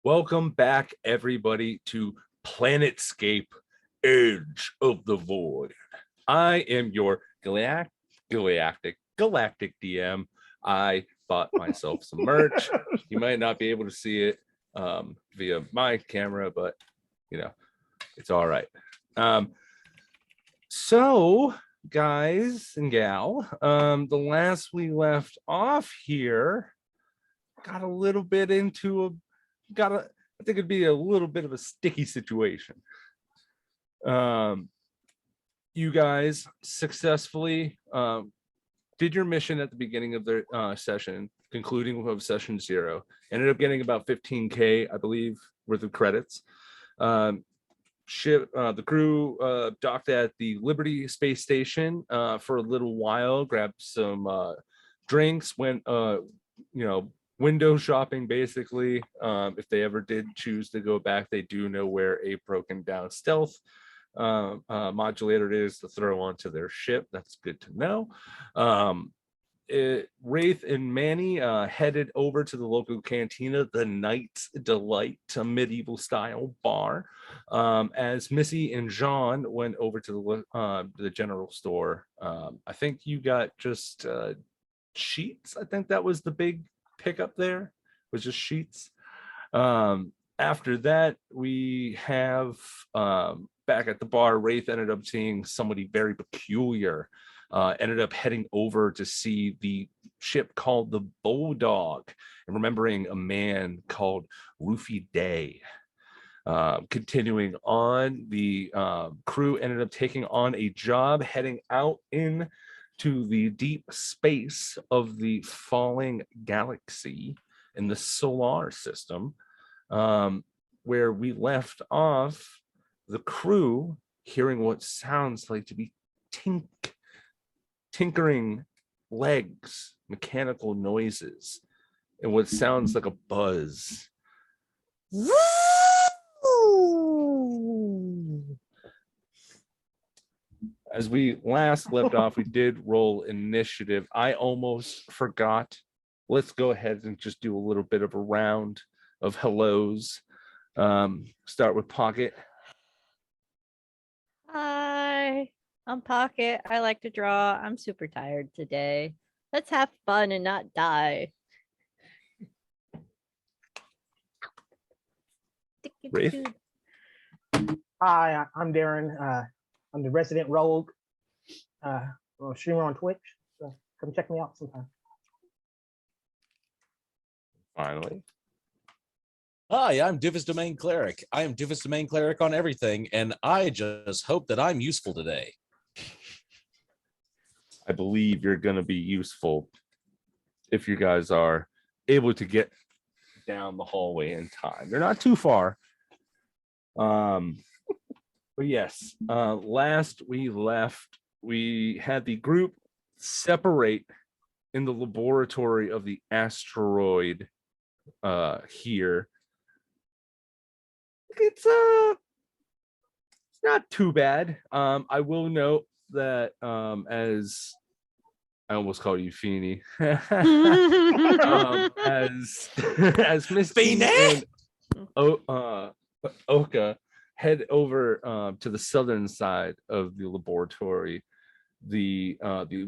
Welcome back, everybody, to Planetscape Edge of the Void. I am your galactic DM. I bought myself some merch. You might not be able to see it via my camera, but it's all right. So, guys and gal, the last we left off here got a little bit into I think it'd be a little bit of a sticky situation. You guys successfully did your mission at the beginning of the session, concluding with session 0. Ended up getting about 15K, I believe, worth of credits. The crew docked at the Liberty space station for a little while, grabbed some drinks, went window shopping, basically. If they ever did choose to go back, they do know where a broken down stealth modulator is to throw onto their ship. That's good to know. Wraith and Manny headed over to the local cantina, the Knight's Delight, a medieval style bar, as Missy and Jean went over to the general store. I think you got just sheets. I think that was the big pickup there, was just sheets. After that, we have back at the bar, Wraith ended up seeing somebody very peculiar. Ended up heading over to see the ship called the Bulldog and remembering a man called Rufy Day. Continuing on, the crew ended up taking on a job heading out in to the deep space of the falling galaxy in the solar system, where we left off the crew hearing what sounds like to be tinkering legs, mechanical noises, and what sounds like a buzz. As we last left off, we did roll initiative. I almost forgot. Let's go ahead and just do a little bit of a round of hellos. Start with Pocket. Hi, I'm Pocket. I like to draw. I'm super tired today. Let's have fun and not die. Wraith? Hi, I'm Darren. I'm the resident rogue. I'm a streamer on Twitch, so come check me out sometime. Finally. Hi, I'm Divus Domain Cleric. I am Divus Domain Cleric on everything, and I just hope that I'm useful today. I believe you're going to be useful if you guys are able to get down the hallway in time. They're not too far. But yes, last we left, we had the group separate in the laboratory of the asteroid here. It's not too bad. I will note that as I almost call you Feeny, as Miss Feeny and Oka head over to the southern side of the laboratory, the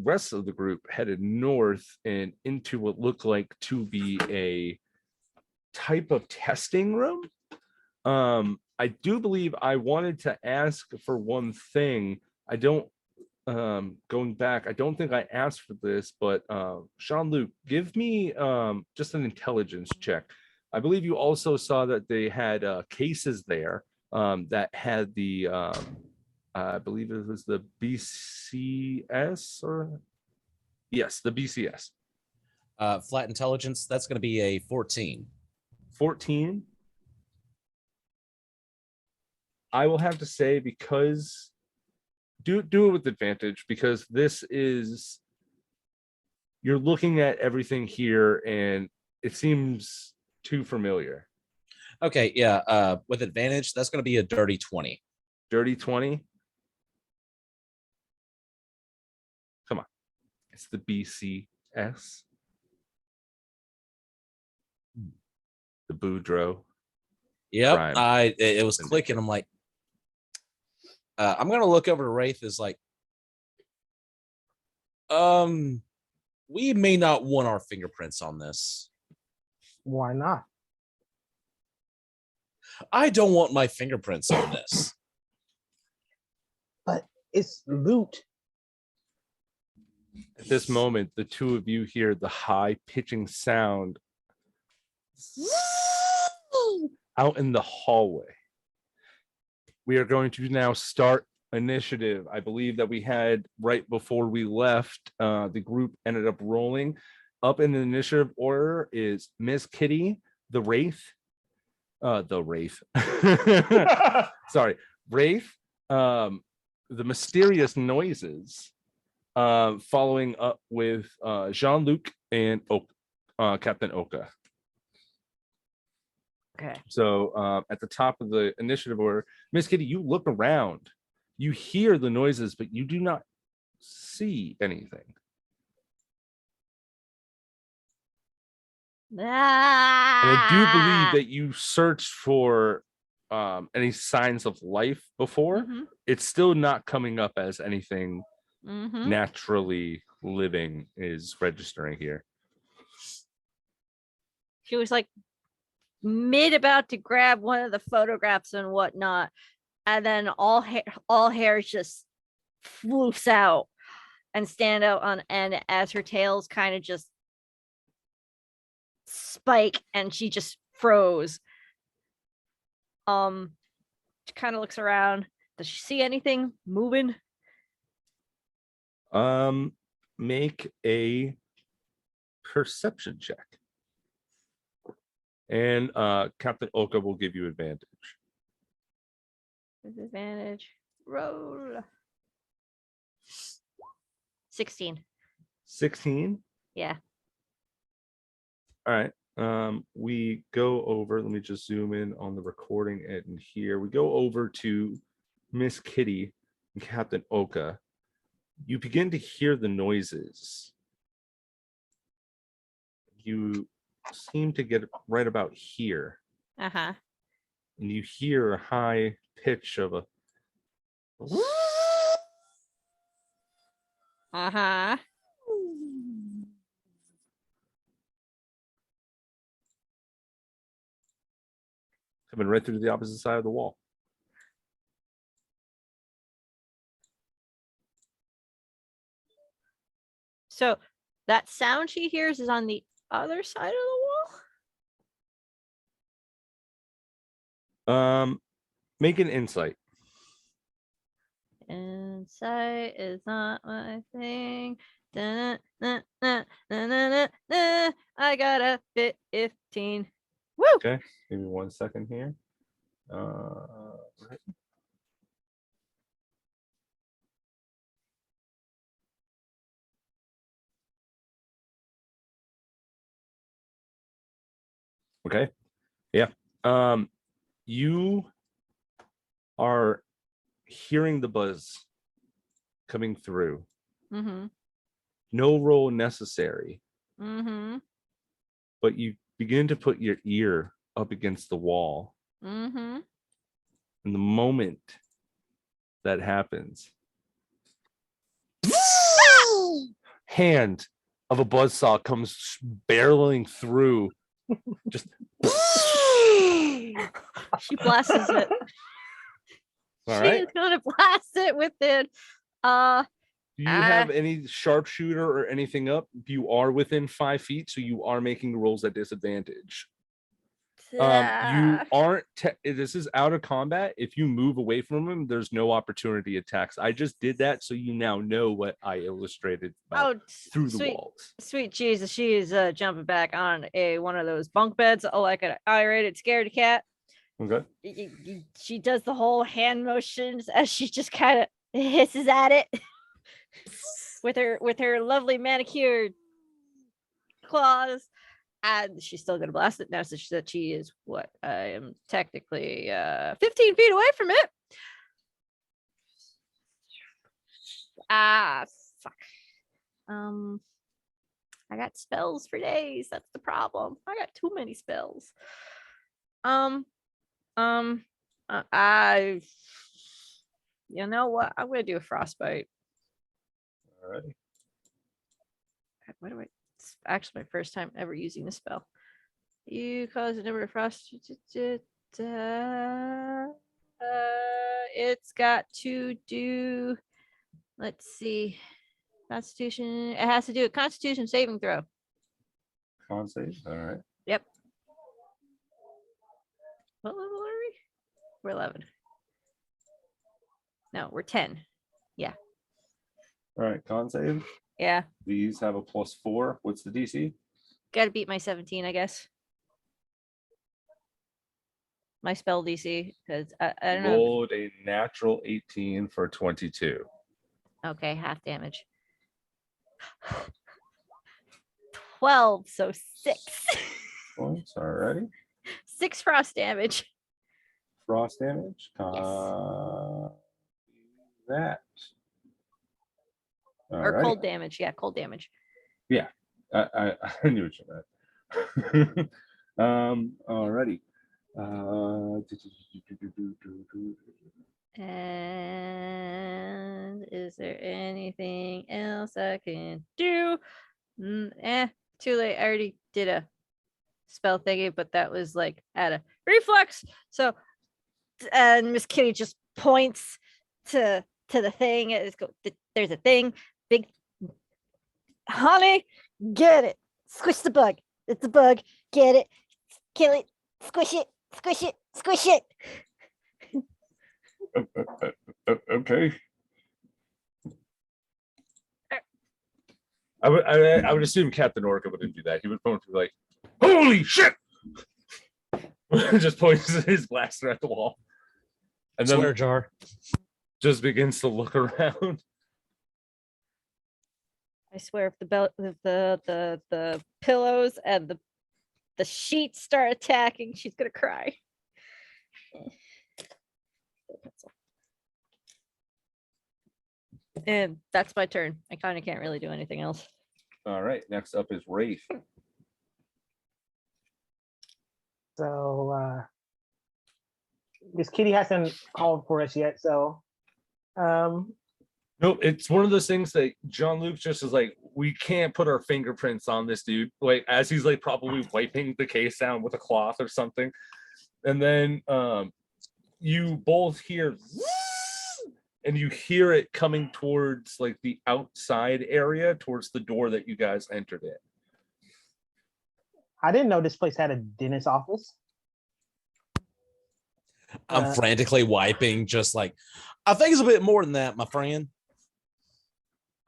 rest of the group headed north and into what looked like to be a type of testing room. I do believe I wanted to ask for one thing. I don't going back, I don't think I asked for this, but Jean-Luc, give me just an intelligence check. I believe you also saw that they had cases there that had the I believe it was the BCS, or yes, the BCS. Flat intelligence, that's going to be a 14. 14. I will have to say, because do it with advantage, because this is, you're looking at everything here and it seems too familiar. Okay, yeah, with advantage, that's going to be a dirty 20. Dirty 20. Come on. It's the BCS. The Boudreaux. Yep. crime. It was clicking. I'm like, I'm gonna look over to Wraith as like, we may not want our fingerprints on this. Why not? I don't want my fingerprints on this. But it's loot. At this moment, the two of you hear the high pitching sound out in the hallway. We are going to now start initiative. I believe that we had right before we left, the group ended up rolling. Up in the initiative order is Miss Kitty, the Wraith, sorry, Wraith, the mysterious noises, following up with Jean-Luc and Captain Oka. Okay. So at the top of the initiative order, Miss Kitty, you look around, you hear the noises, but you do not see anything. And I do believe that you searched for any signs of life before. Mhm. It's still not coming up as anything Mhm. naturally living is registering here. She was like mid about to grab one of the photographs and whatnot, and then all hair just floofs out and stand out on end as her tails kind of just spike and she just froze. She kind of looks around. Does she see anything moving? Make a perception check. And Captain Oka will give you advantage. Disadvantage. Roll. 16. 16. Yeah. All right. We go over, let me just zoom in on the recording and here. We go over to Miss Kitty and Captain Oka. You begin to hear the noises. You seem to get right about here. Uh-huh. And you hear a high pitch of a Uh-huh. coming right through the opposite side of the wall. So that sound she hears is on the other side of the wall? Make an insight. Insight is not my thing. Da-na-na-na-na-na-na-na. I got a 15. Woo! Okay, give me 1 second here. Right. Okay. Yeah. You are hearing the buzz coming through. Mm-hmm. No roll necessary, Mm-hmm. but you begin to put your ear up against the wall. Mm-hmm. And the moment that happens, hand of a buzzsaw comes barreling through. Just She blasts it. all She right. is gonna blast it with it. Do you have any sharpshooter or anything up? You are within 5 feet, so you are making rolls at disadvantage. You aren't. This is out of combat. If you move away from him, there's no opportunity attacks. I just did that, so you now know what I illustrated about through the walls. Sweet Jesus, she is jumping back on one of those bunk beds, like an irate scaredy cat. Okay. She does the whole hand motions as she just kind of hisses at it with her lovely manicured claws. And she's still gonna blast it now, so she is what I am technically 15 feet away from it. Fuck. I got spells for days. That's the problem. I got too many spells. I. You know what? I'm gonna do a frostbite. All right. God, what do I? It's actually my first time ever using this spell. You cause a number of frost. It's got to do. Let's see. Constitution. It has to do a Constitution saving throw. Con save. All right. Yep. What level are we? We're 11. No, we're 10. All right. Con save. Yeah. These have a +4. What's the DC? Got to beat my 17, I guess. My spell DC, because I don't know. Rolled a natural 18 for 22. Okay, half damage. 12, so 6. Points. All righty. 6 frost damage. Frost damage. That. All Or right. cold damage. Yeah, cold damage. Yeah, I knew what you meant. Alrighty. And is there anything else I can do? Too late. I already did a spell thingy, but that was like at a reflex. So, and Miss Kitty just points to the thing. There's a thing. Big honey, get it. Squish the bug. It's a bug. Get it. Kill it. Squish it. Squish it. Squish it. Okay. I would assume Captain Orca wouldn't do that. He would point to be like, "Holy shit!" Just points his blaster at the wall, and then Swear jar. just begins to look around. I swear, if the pillows and the sheets start attacking, she's gonna cry. And that's my turn. I kind of can't really do anything else. All right. Next up is Wraith. So this kitty hasn't called for us yet. So Nope, it's one of those things that John Luke just is like, we can't put our fingerprints on this dude. Like as he's like probably wiping the case down with a cloth or something, and then you both hear, and you hear it coming towards like the outside area, towards the door that you guys entered in. I didn't know this place had a dentist office. I'm frantically wiping, just like, I think it's a bit more than that, my friend.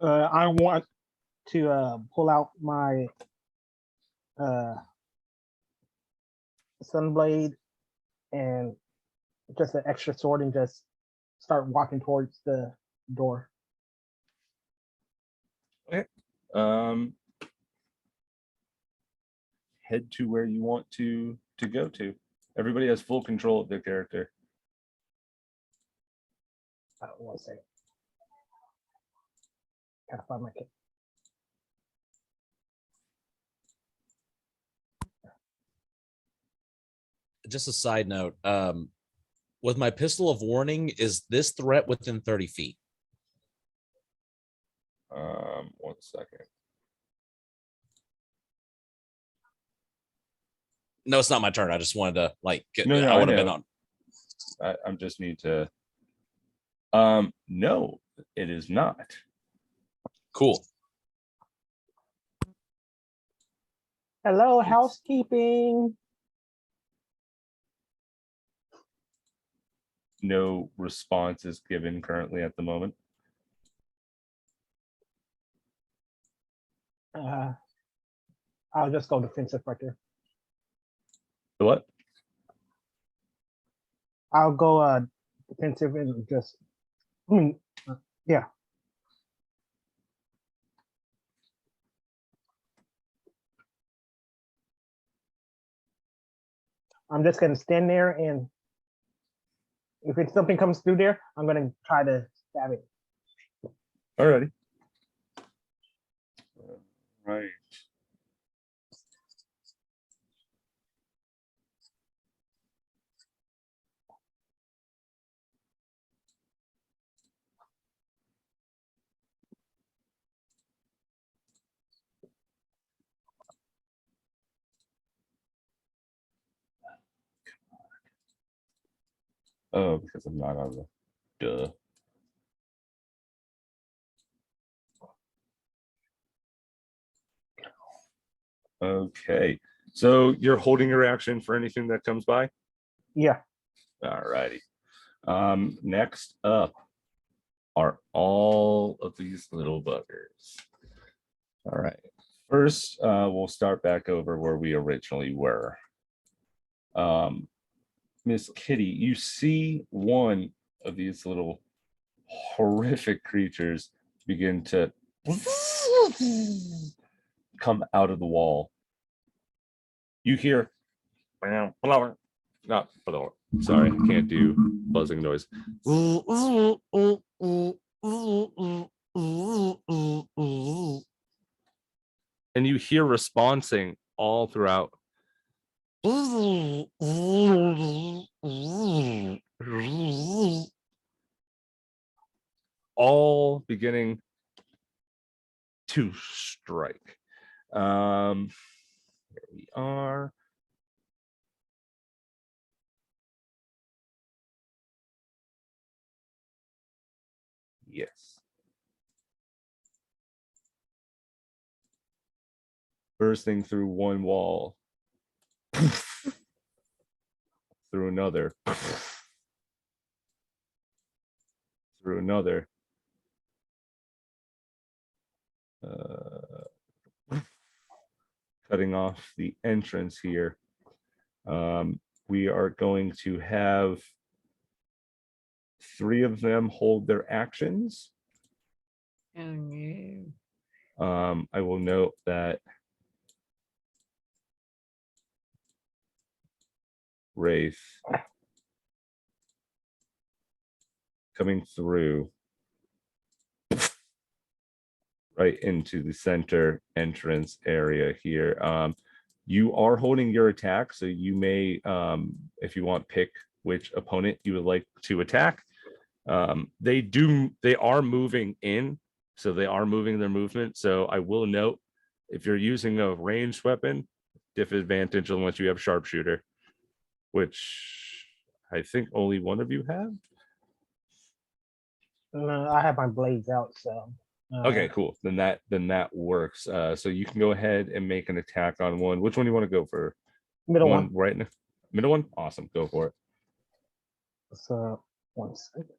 I want to pull out my sunblade and just an extra sword and just start walking towards the door. Head to where you want to go to. Everybody has full control of their character. I don't want to say. Gotta find my kid. Just a side note. With my pistol of warning, is this threat within 30 feet? 1 second. No, it's not my turn. I just wanted to like get. No, I would have know. been on. I'm just need to. No, it is not. Cool. Hello, housekeeping. No response is given currently at the moment. I'll just go defensive right there. The what? I'll go defensive and just. Yeah. I'm just gonna stand there, and if something comes through there, I'm gonna try to stab it. Alrighty. Right. Oh, because I'm not on the duh. Okay. So you're holding your action for anything that comes by? Yeah. All righty. Next up are all of these little buggers. All right. First, we'll start back over where we originally were. Miss Kitty, you see one of these little horrific creatures begin to come out of the wall. You hear, not, sorry, I can't do buzzing noise. And you hear responding all throughout. All beginning to strike. Here we are. Yes. Bursting through one wall, through another, through another. Cutting off the entrance here. We are going to have 3 of them hold their actions. Oh no. I will note that Wraith coming through right into the center entrance area here. You are holding your attack, so you may, if you want, pick which opponent you would like to attack. They are moving in, so they are moving their movement. So I will note, if you're using a ranged weapon, disadvantage unless you have sharpshooter, which I think only one of you have. No, I have my blades out, so. Okay, cool. Then that works. So you can go ahead and make an attack on one. Which one do you want to go for? Middle one. Right now. Middle one? Awesome. Go for it. So 1 second.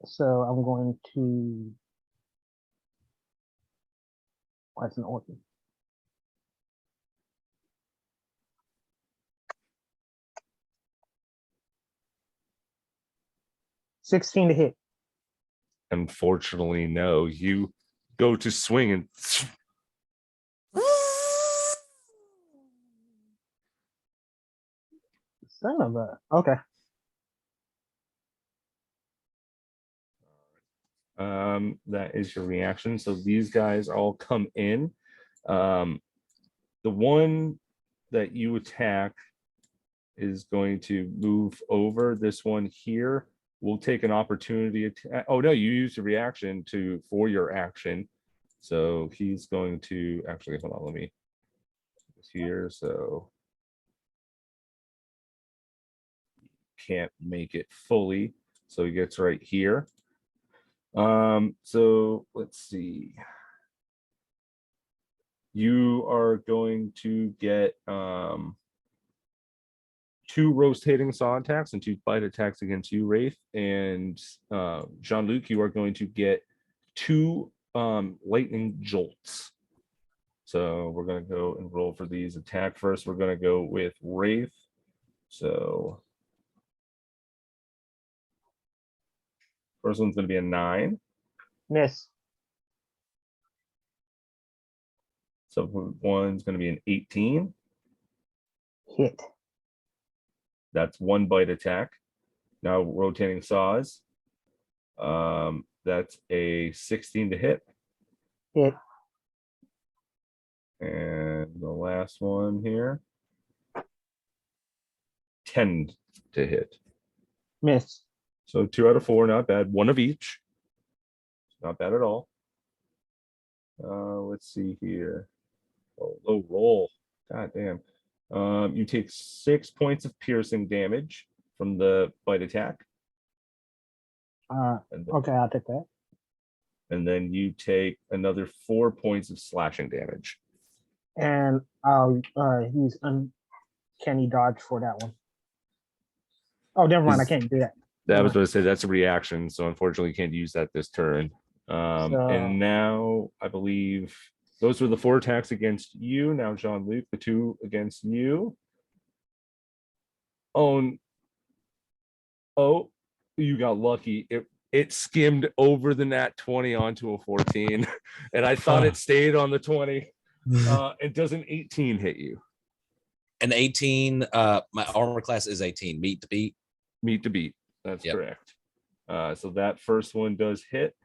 So I'm going to. Why it's an orphan? $16 to hit. Unfortunately, no. You go to swing and Son of a. Okay. that is your reaction. So these guys all come in. The one that you attack is going to move over. This one here will take an opportunity attack. Oh no, you use a reaction for your action. So he's going to actually, hold on, let me here. So can't make it fully. So he gets right here. So let's see. You are going to get 2 rotating saw attacks and 2 bite attacks against you, Wraith. And Jean-Luc, you are going to get 2 lightning jolts. So we're going to go and roll for these. Attack first. We're going to go with Wraith. So first one's going to be a 9. Miss. So one's going to be an 18. Hit. That's 1 bite attack. Now rotating saws. That's a 16 to hit. Hit. And the last one here, 10 to hit. Miss. So 2 out of 4, not bad. 1 of each. Not bad at all. Let's see here. Oh, low roll. God damn. You take 6 points of piercing damage from the bite attack. And, Okay, I'll take that. and then you take another 4 points of slashing damage. And I'll use uncanny dodge for that one. Oh, never mind. I can't do that. That was going to say that's a reaction, so unfortunately you can't use that this turn. And now I believe those were the 4 attacks against you. Now Jean-Luc, the 2 against you. Oh, you got lucky. It skimmed over the nat 20 onto a 14, and I thought it stayed on the 20. It does an 18 hit you? An 18. My armor class is 18. Meet to beat. Meet to beat. That's Yep. correct. So that first one does hit.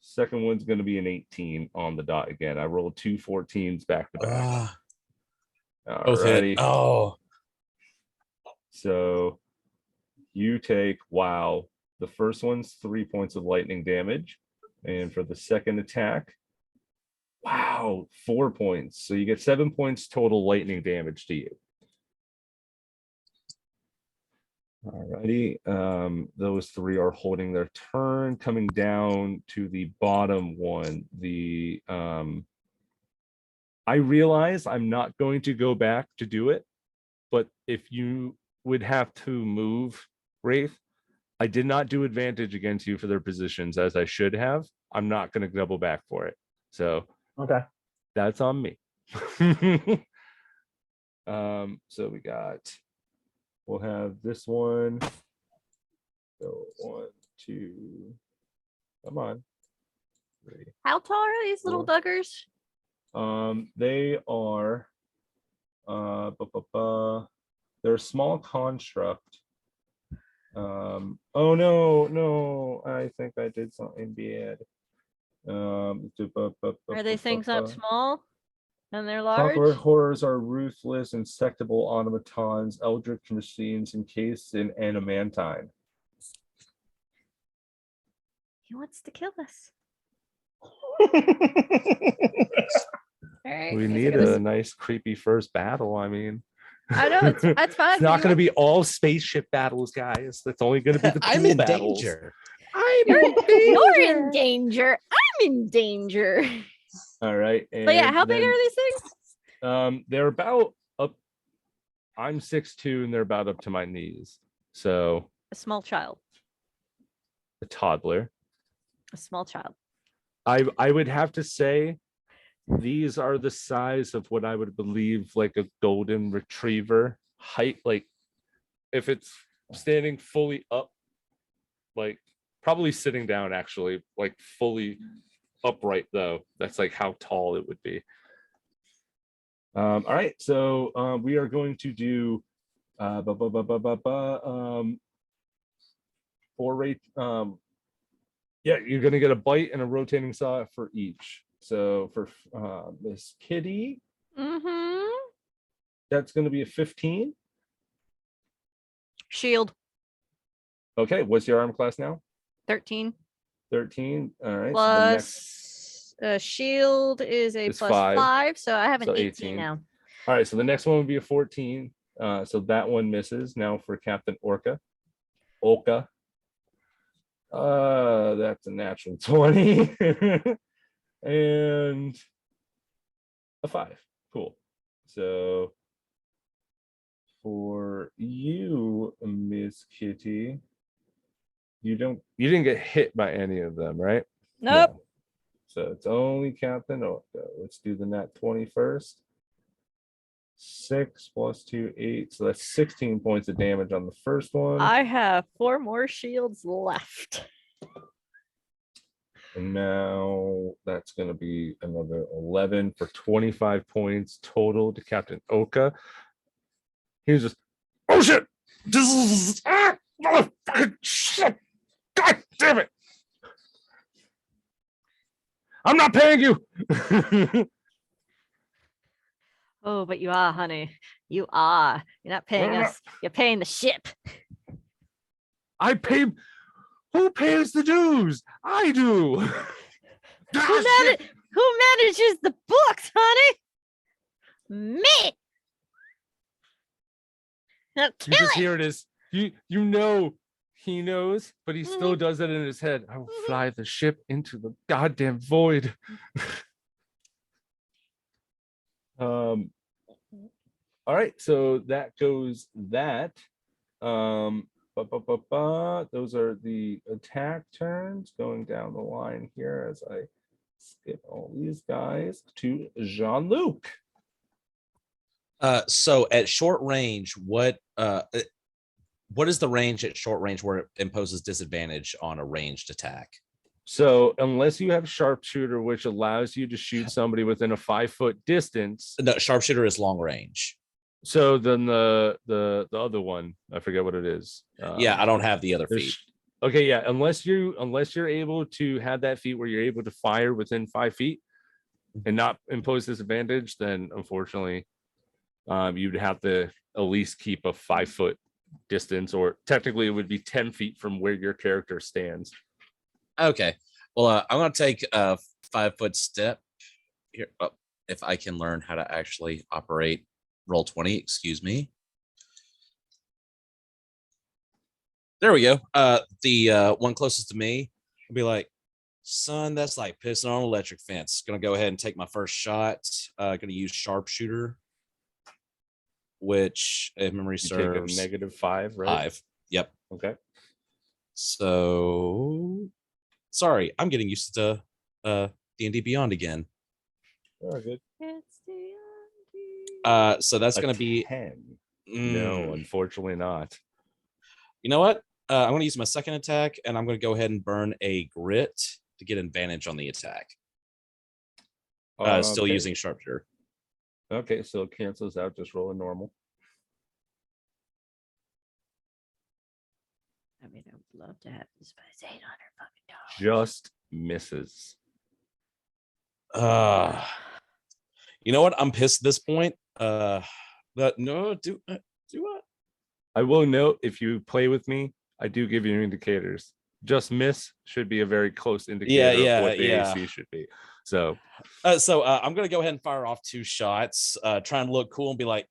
Second one's going to be an 18 on the dot again. I rolled 2 14s back to back. Both hit. Alrighty. Oh, So you take, wow, the first one's 3 points of lightning damage. And for the second attack, wow, 4 points. So you get 7 points total lightning damage to you. Alrighty, those 3 are holding their turn. Coming down to the bottom one, I realize I'm not going to go back to do it, but if you would have to move, Wraith, I did not do advantage against you for their positions as I should have. I'm not going to double back for it. So Okay. that's on me. So we'll have this one. So 1, 2, come on. 3. How tall are these little Four. buggers? They are they're a small construct. Oh no, I think I did something bad. Are they things that small and they're large? Conqueror horrors are ruthless, insectable automatons, eldritch machines encased in adamantine. He wants to kill us. All right, We he's need gonna a nice creepy first battle. I mean, I know that's fine. it's not going to be all spaceship battles, guys. That's only going to be the I'm cool in battles. danger. You're in danger. I'm in danger. All right. But yeah, and how big then, are these things? They're about up. I'm 6'2", and they're about up to my knees. So A small child. a toddler. A small child. I would have to say these are the size of what I would believe like a golden retriever height. Like if it's standing fully up, like probably sitting down actually, like fully upright though. That's like how tall it would be. All right, so we are going to do 4 rate. Yeah, you're gonna get a bite and a rotating saw for each. So for Miss Kitty, that's gonna be a 15. Shield. Okay, what's your arm class now? 13. 13. All right. So the next, Plus shield is a It's plus 5. 5, so I have an So 18 18. now. all right, so the next one would be a 14. So that one misses. Now for Captain Orca. That's a natural 20. And a 5. Cool. So for you, Miss Kitty, you didn't get hit by any of them, right? Nope. No. So it's only Captain Orca. Let's do the nat 20 first. 6 plus 2, 8. So that's 16 points of damage on the first one. I have 4 more shields left. And now that's going to be another 11 for 25 points total to Captain Oka. He was just, oh shit! Motherfucking shit! God damn it! I'm not paying you! Oh, but you are, honey. You are. You're not paying No, no. us. You're paying the ship. I pay. Who pays the dues? I do. Who Who manages the books, honey? Me. Now You kill just it. hear it as you know he knows, but he still does it in his head. I will fly the ship into the goddamn void. All right, so that goes that. Those are the attack turns going down the line here as I skip all these guys to Jean-Luc. So at short range, what is the range at short range where it imposes disadvantage on a ranged attack? So unless you have sharpshooter, which allows you to shoot somebody within a 5-foot distance. No, sharpshooter is long range. So then the other one, I forget what it is. Yeah, I don't have the other feat. Okay, yeah. Unless you're able to have that feat where you're able to fire within 5 feet and not impose disadvantage, then unfortunately, you'd have to at least keep a 5-foot distance, or technically it would be 10 feet from where your character stands. Okay. Well, I'm gonna take a 5-foot step here. Oh, if I can learn how to actually operate roll 20, excuse me. There we go. The one closest to me will be like, son, that's like pissing on an electric fence. Gonna go ahead and take my first shot. Gonna use sharpshooter, which if memory You take a serves, -5, right? 5. Yep. Okay. So sorry, I'm getting used to D&D Beyond again. Oh, good. It's the So that's gonna be 10. No, unfortunately not. You know what? I'm going to use my second attack, and I'm going to go ahead and burn a grit to get advantage on the attack. Still Okay. using sharpshooter. Okay, so it cancels out. Just roll a normal. I mean, I would love to have this, but it's $800 fucking. Just misses. You know what? I'm pissed at this point. But no, do what? I will note, if you play with me, I do give you indicators. Just miss should be a very close indicator of what the AC should be. So I'm gonna go ahead and fire off 2 shots, trying to look cool and be like,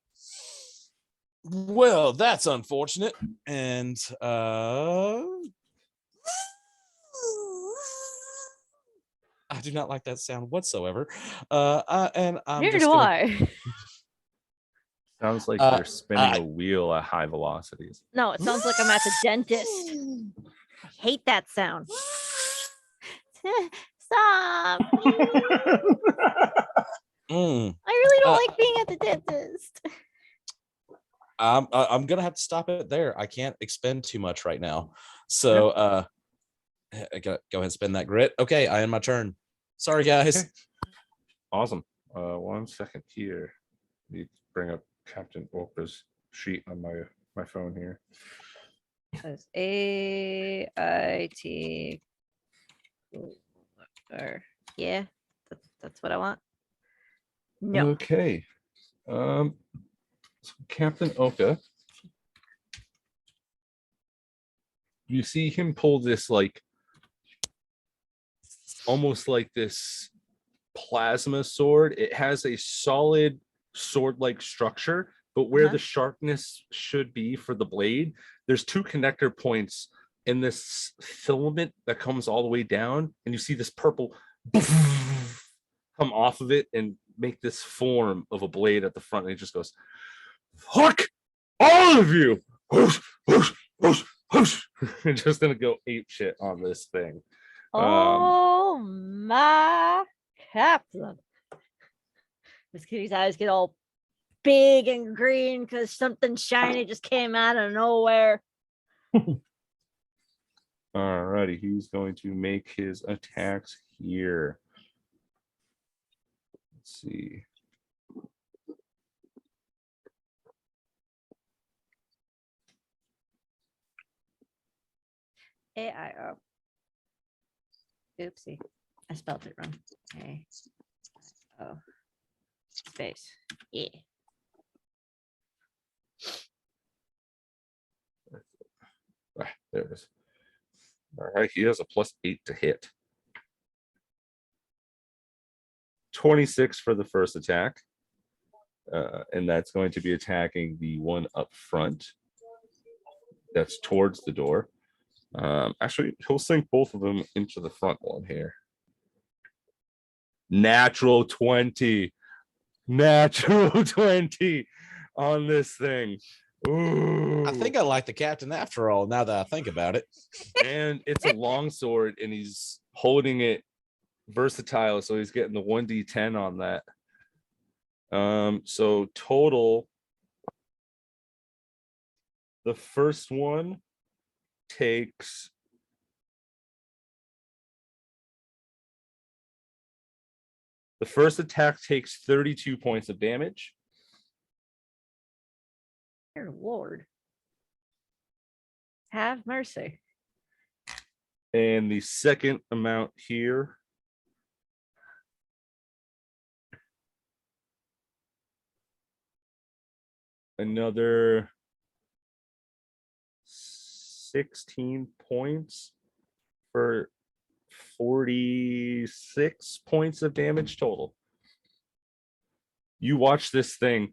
well, that's unfortunate. And I do not like that sound whatsoever. And I'm Neither just do gonna, I. sounds like you're spinning a wheel at high velocities. No, it sounds like I'm at the dentist. I hate that sound. Stop. I really don't like being at the dentist. I'm gonna have to stop it there. I can't expend too much right now. So I gotta go ahead and spend that grit. Okay, I end my turn. Sorry, guys. Okay. Awesome. 1 second here. Need to bring up Captain Orpa's sheet on my phone here. That's AIT. Or yeah, that's what I want. No. Okay. So Captain Oka. You see him pull this, like, almost like this plasma sword. It has a solid sword-like structure, but where the sharpness should be for the blade, there's 2 connector points in this filament that comes all the way down, and you see this purple come off of it and make this form of a blade at the front, and it just goes, fuck all of you. I'm just gonna go ape shit on this thing. Oh my captain. This kitty's eyes get all big and green because something shiny just came out of nowhere. Alrighty, he's going to make his attacks here. Let's see. AIO. Oopsie. I spelled it wrong. A-O. Space. Yeah. There it is. All right, he has a +8 to hit. 26 for the first attack. And that's going to be attacking the one up front. That's towards the door. Actually, he'll sink both of them into the front one here. Natural 20. Natural 20 on this thing. Ooh. I think I like the captain after all, now that I think about it. And it's a long sword, and he's holding it versatile, so he's getting the 1d10 on that. So total, the first one takes the first attack takes 32 points of damage. Dear Lord. Have mercy. And the second amount here another 16 points for 46 points of damage total. You watch this thing,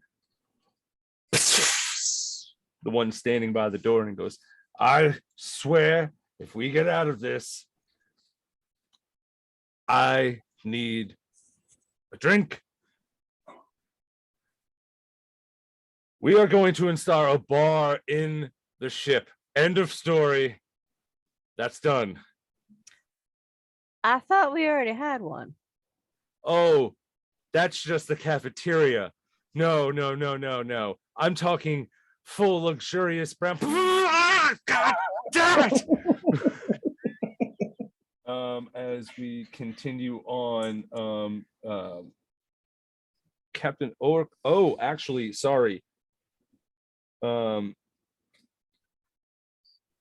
the one standing by the door, and goes, I swear if we get out of this, I need a drink. We are going to install a bar in the ship. End of story. That's done. I thought we already had one. Oh, that's just the cafeteria. No. I'm talking full luxurious brown. God damn it! As we continue on, Captain Orc. Oh, actually, sorry.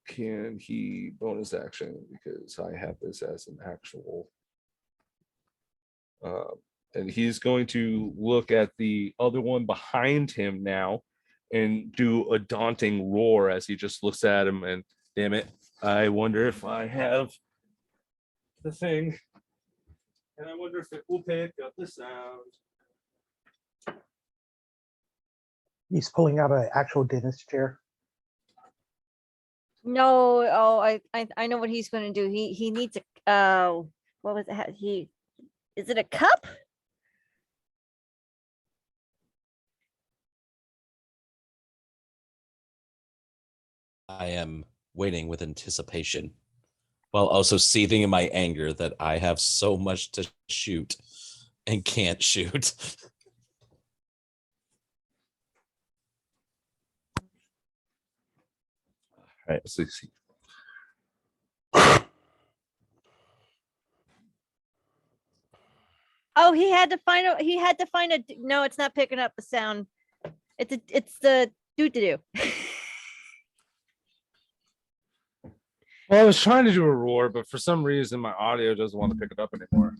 Can he bonus action, because I have this as an actual, and he's going to look at the other one behind him now and do a daunting roar as he just looks at him, and damn it, I wonder if I have the thing, and I wonder if it will pick up the sound. He's pulling out an actual dentist chair. No, I know what he's going to do. He needs a what was it? Is it a cup? I am waiting with anticipation, while also seething in my anger that I have so much to shoot and can't shoot. All right, let's see. Oh, he had to find a. No, it's not picking up the sound. It's the doo-doo. Well, I was trying to do a roar, but for some reason my audio doesn't want to pick it up anymore.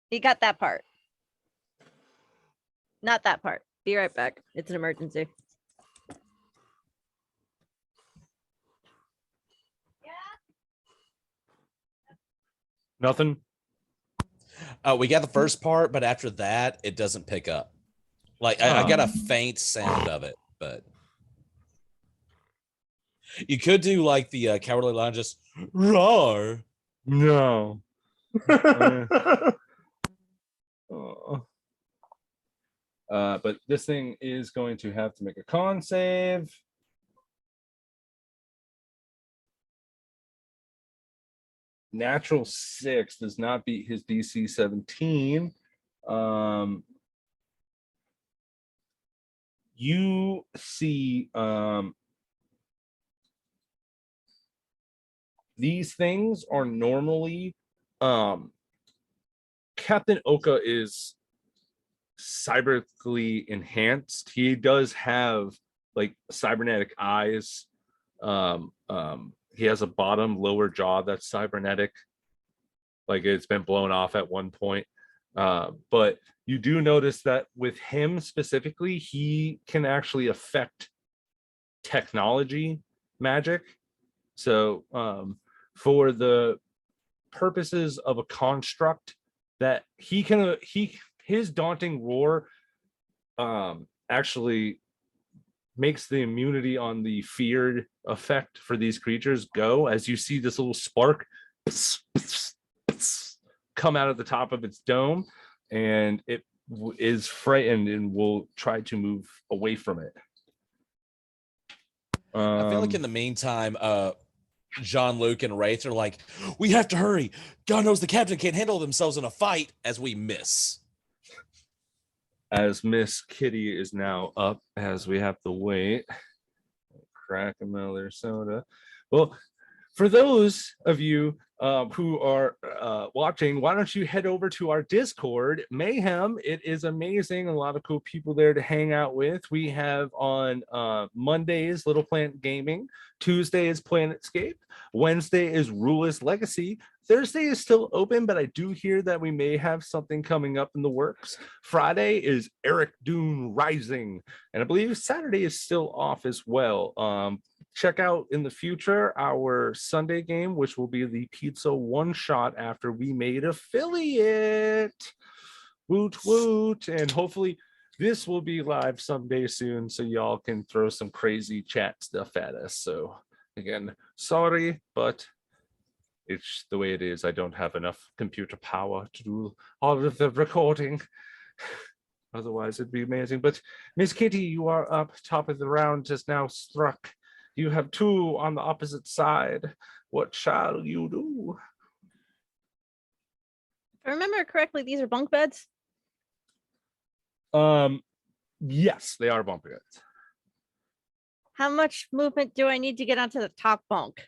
You got that part. Not that part. Be right back. It's an emergency. Nothing. We got the first part, but after that, it doesn't pick up. Like I got a faint sound of it, but you could do like the Cowardly Lion, just roar. No. But this thing is going to have to make a con save. Natural 6 does not beat his DC 17. You see these things are normally Captain Oka is cyberically enhanced. He does have like cybernetic eyes. He has a bottom lower jaw that's cybernetic, like it's been blown off at one point. But you do notice that with him specifically, he can actually affect technology magic. So for the purposes of a construct, that his daunting roar actually makes the immunity on the feared effect for these creatures go, as you see this little spark come out of the top of its dome, and it is frightened and will try to move away from it. I feel like in the meantime, Jean-Luc and Wraith are like, we have to hurry. God knows the captain can't handle themselves in a fight, as we miss. As Miss Kitty is now up, as we have to wait. Crack another soda. Well, for those of you who are watching, why don't you head over to our Discord, Mayhem? It is amazing. A lot of cool people there to hang out with. We have on Mondays, Little Planet Gaming. Tuesday is Planetscape. Wednesday is Ruleless Legacy. Thursday is still open, but I do hear that we may have something coming up in the works. Friday is Eric Dune Rising, and I believe Saturday is still off as well. Check out in the future our Sunday game, which will be the pizza one shot after we made affiliate. Woot woot. And hopefully this will be live someday soon, so y'all can throw some crazy chat stuff at us. So again, sorry, but it's the way it is. I don't have enough computer power to do all of the recording. Otherwise it'd be amazing. But Miss Kitty, you are up. Top of the round just now struck. You have two on the opposite side. What shall you do? If I remember correctly, these are bunk beds. Yes, they are bunk beds. How much movement do I need to get onto the top bunk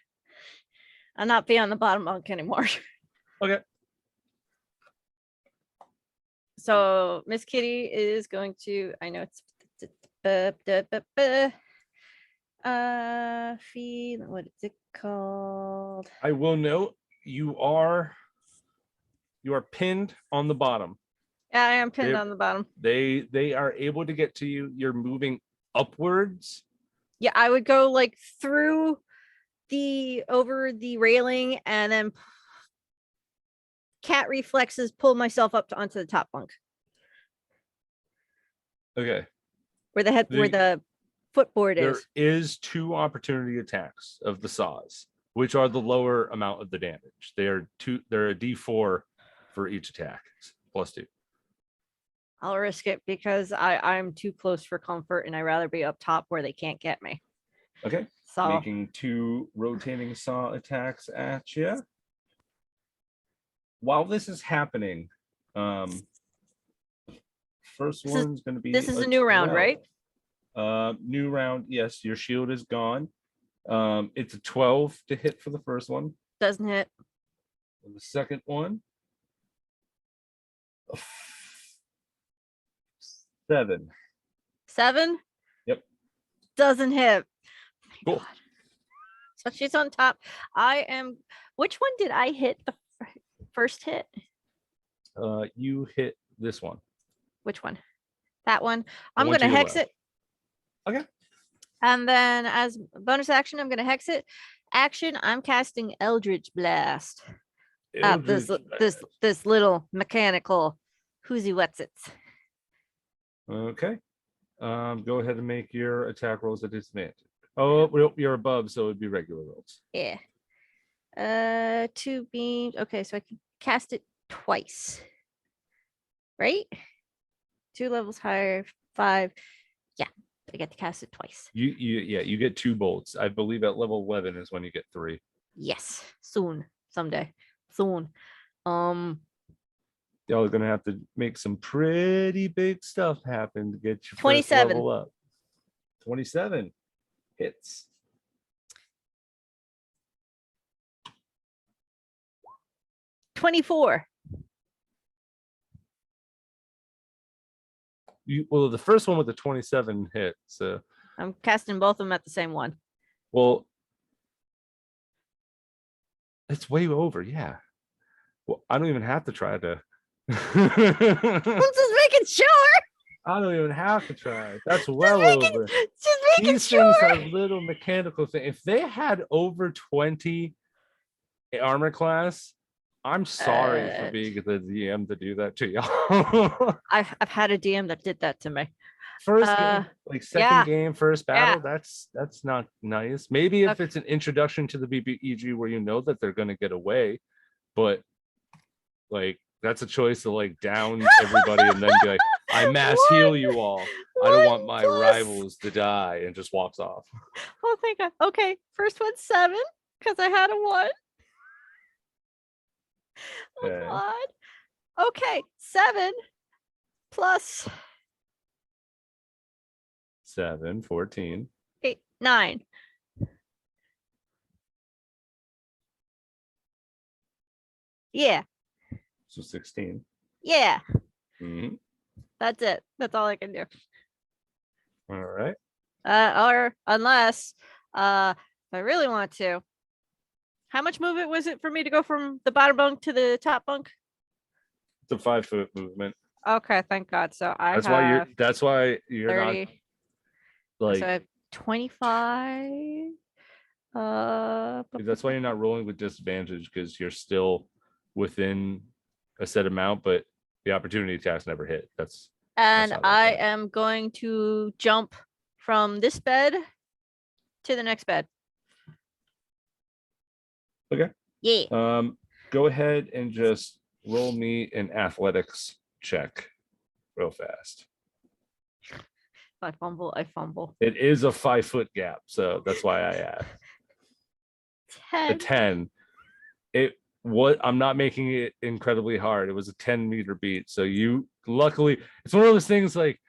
and not be on the bottom bunk anymore? Okay. So Miss Kitty is going to, I know it's what is it called? I will note you are pinned on the bottom. Yeah, I am pinned on the bottom. They are able to get to you. You're moving upwards. Yeah, I would go like through over the railing and then cat reflexes pull myself up onto the top bunk. Okay. Where the footboard There is. is 2 opportunity attacks of the saws, which are the lower amount of the damage. They're a D4 for each attack, +2. I'll risk it because I'm too close for comfort and I'd rather be up top where they can't get me. Okay. So Making 2 rotating saw attacks at you. While this is happening, first one's going to be this is a new round, right? New round. Yes, your shield is gone. It's a 12 to hit for the first one. Doesn't hit. And the second one, 7. 7? Yep. Doesn't hit. Cool. So she's on top. Which one did I hit the first hit? You hit this one. Which one? That one. The I'm one going to to your hex left. it. Okay. And then as bonus action, I'm going to hex it. Action, I'm casting Eldritch Blast. This little mechanical whoozy what's it. Okay. Go ahead and make your attack rolls at disadvantage. Oh, well, you're above, so it'd be regular rolls. Yeah. 2 beams. Okay, so I can cast it twice. Right? 2 levels higher, 5. Yeah, I get to cast it twice. You get 2 bolts. I believe at level 11 is when you get 3. Yes, soon, someday, soon. Y'all are gonna have to make some pretty big stuff happen to get your 27 first level up. 27 hits. $24. Well, the first one with the 27 hit. So I'm casting both of them at the same one. well, it's way over. Yeah. Well, I don't even have to try to. I'm just making sure. I don't even have to try. That's well over. Just making These sure. things are little mechanical things. If they had over 20 armor class, I'm sorry for being the DM to do that to y'all. I've had a DM that did that to me. First game, like second yeah. game, first Yeah. battle. That's not nice. Maybe if Okay. it's an introduction to the BBEG where you know that they're gonna get away, but like that's a choice to like down everybody and then be like, I mass heal you all. I don't want my rivals to die, and just walks off. Oh, thank God. Okay, first one's 7 because I had a 1. Oh Okay. God. Okay, 7 plus 7, 14. 8, 9. Yeah, So 16. yeah. Mhm. That's it. That's all I can do. All right. Or unless if I really want to. How much movement was it for me to go from the bottom bunk to the top bunk? It's a 5-foot movement. Okay, thank God. So I That's have why you're. That's why you're 30. not like. So I have 25. That's why you're not rolling with disadvantage, because you're still within a set amount, but the opportunity attacks never hit. That's And how that I works. am going to jump from this bed to the next bed. Okay. Yeah. Go ahead and just roll me an athletics check real fast. If I fumble, I fumble. It is a 5-foot gap, so that's why I asked. A 10. 10. It what I'm not making it incredibly hard. It was a 10-meter beat. So you luckily, it's one of those things like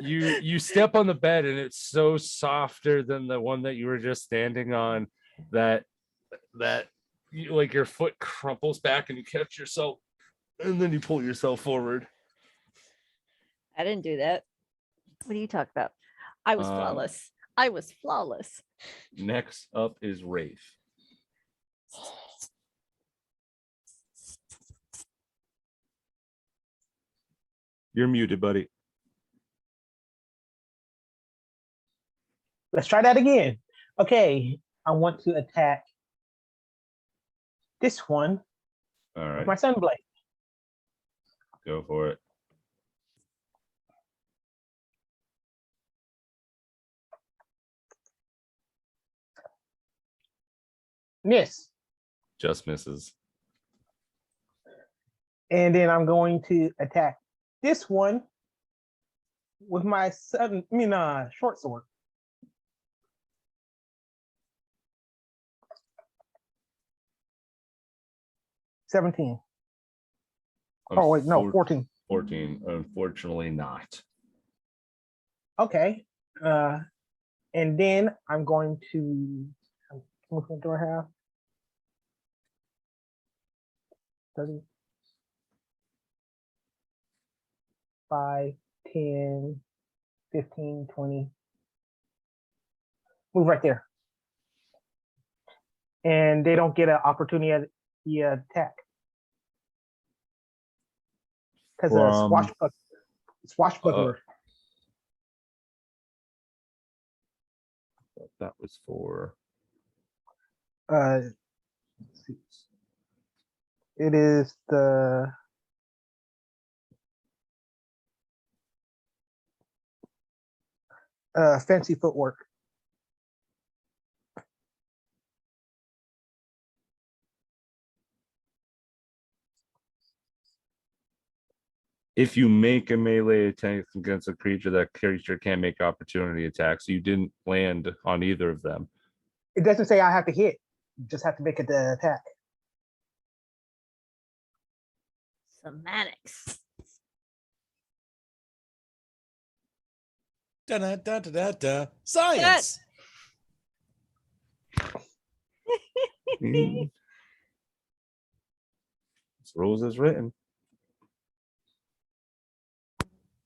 you step on the bed and it's so softer than the one that you were just standing on that you, like your foot crumples back and you catch yourself and then you pull yourself forward. I didn't do that. What are you talking about? I was flawless. I was flawless. Next up is Wraith. You're muted, buddy. Let's try that again. Okay, I want to attack this one All with right, my sunblade. go for it. Miss. Just misses. And then I'm going to attack this one with my short sword. $17. Oh wait, no, 14. 14. Unfortunately not. Okay. And then I'm going to, how much movement do I have? 30. 5, 10, 15, 20. Move right there. And they don't get an opportunity at the attack. Because swashbuckler. That was for It is the fancy footwork. if you make a melee attack against a creature, that creature can't make opportunity attacks. You didn't land on either of them. It doesn't say I have to hit. You just have to make it the attack. Semantics. Da da da da da da. Science. This rules is written.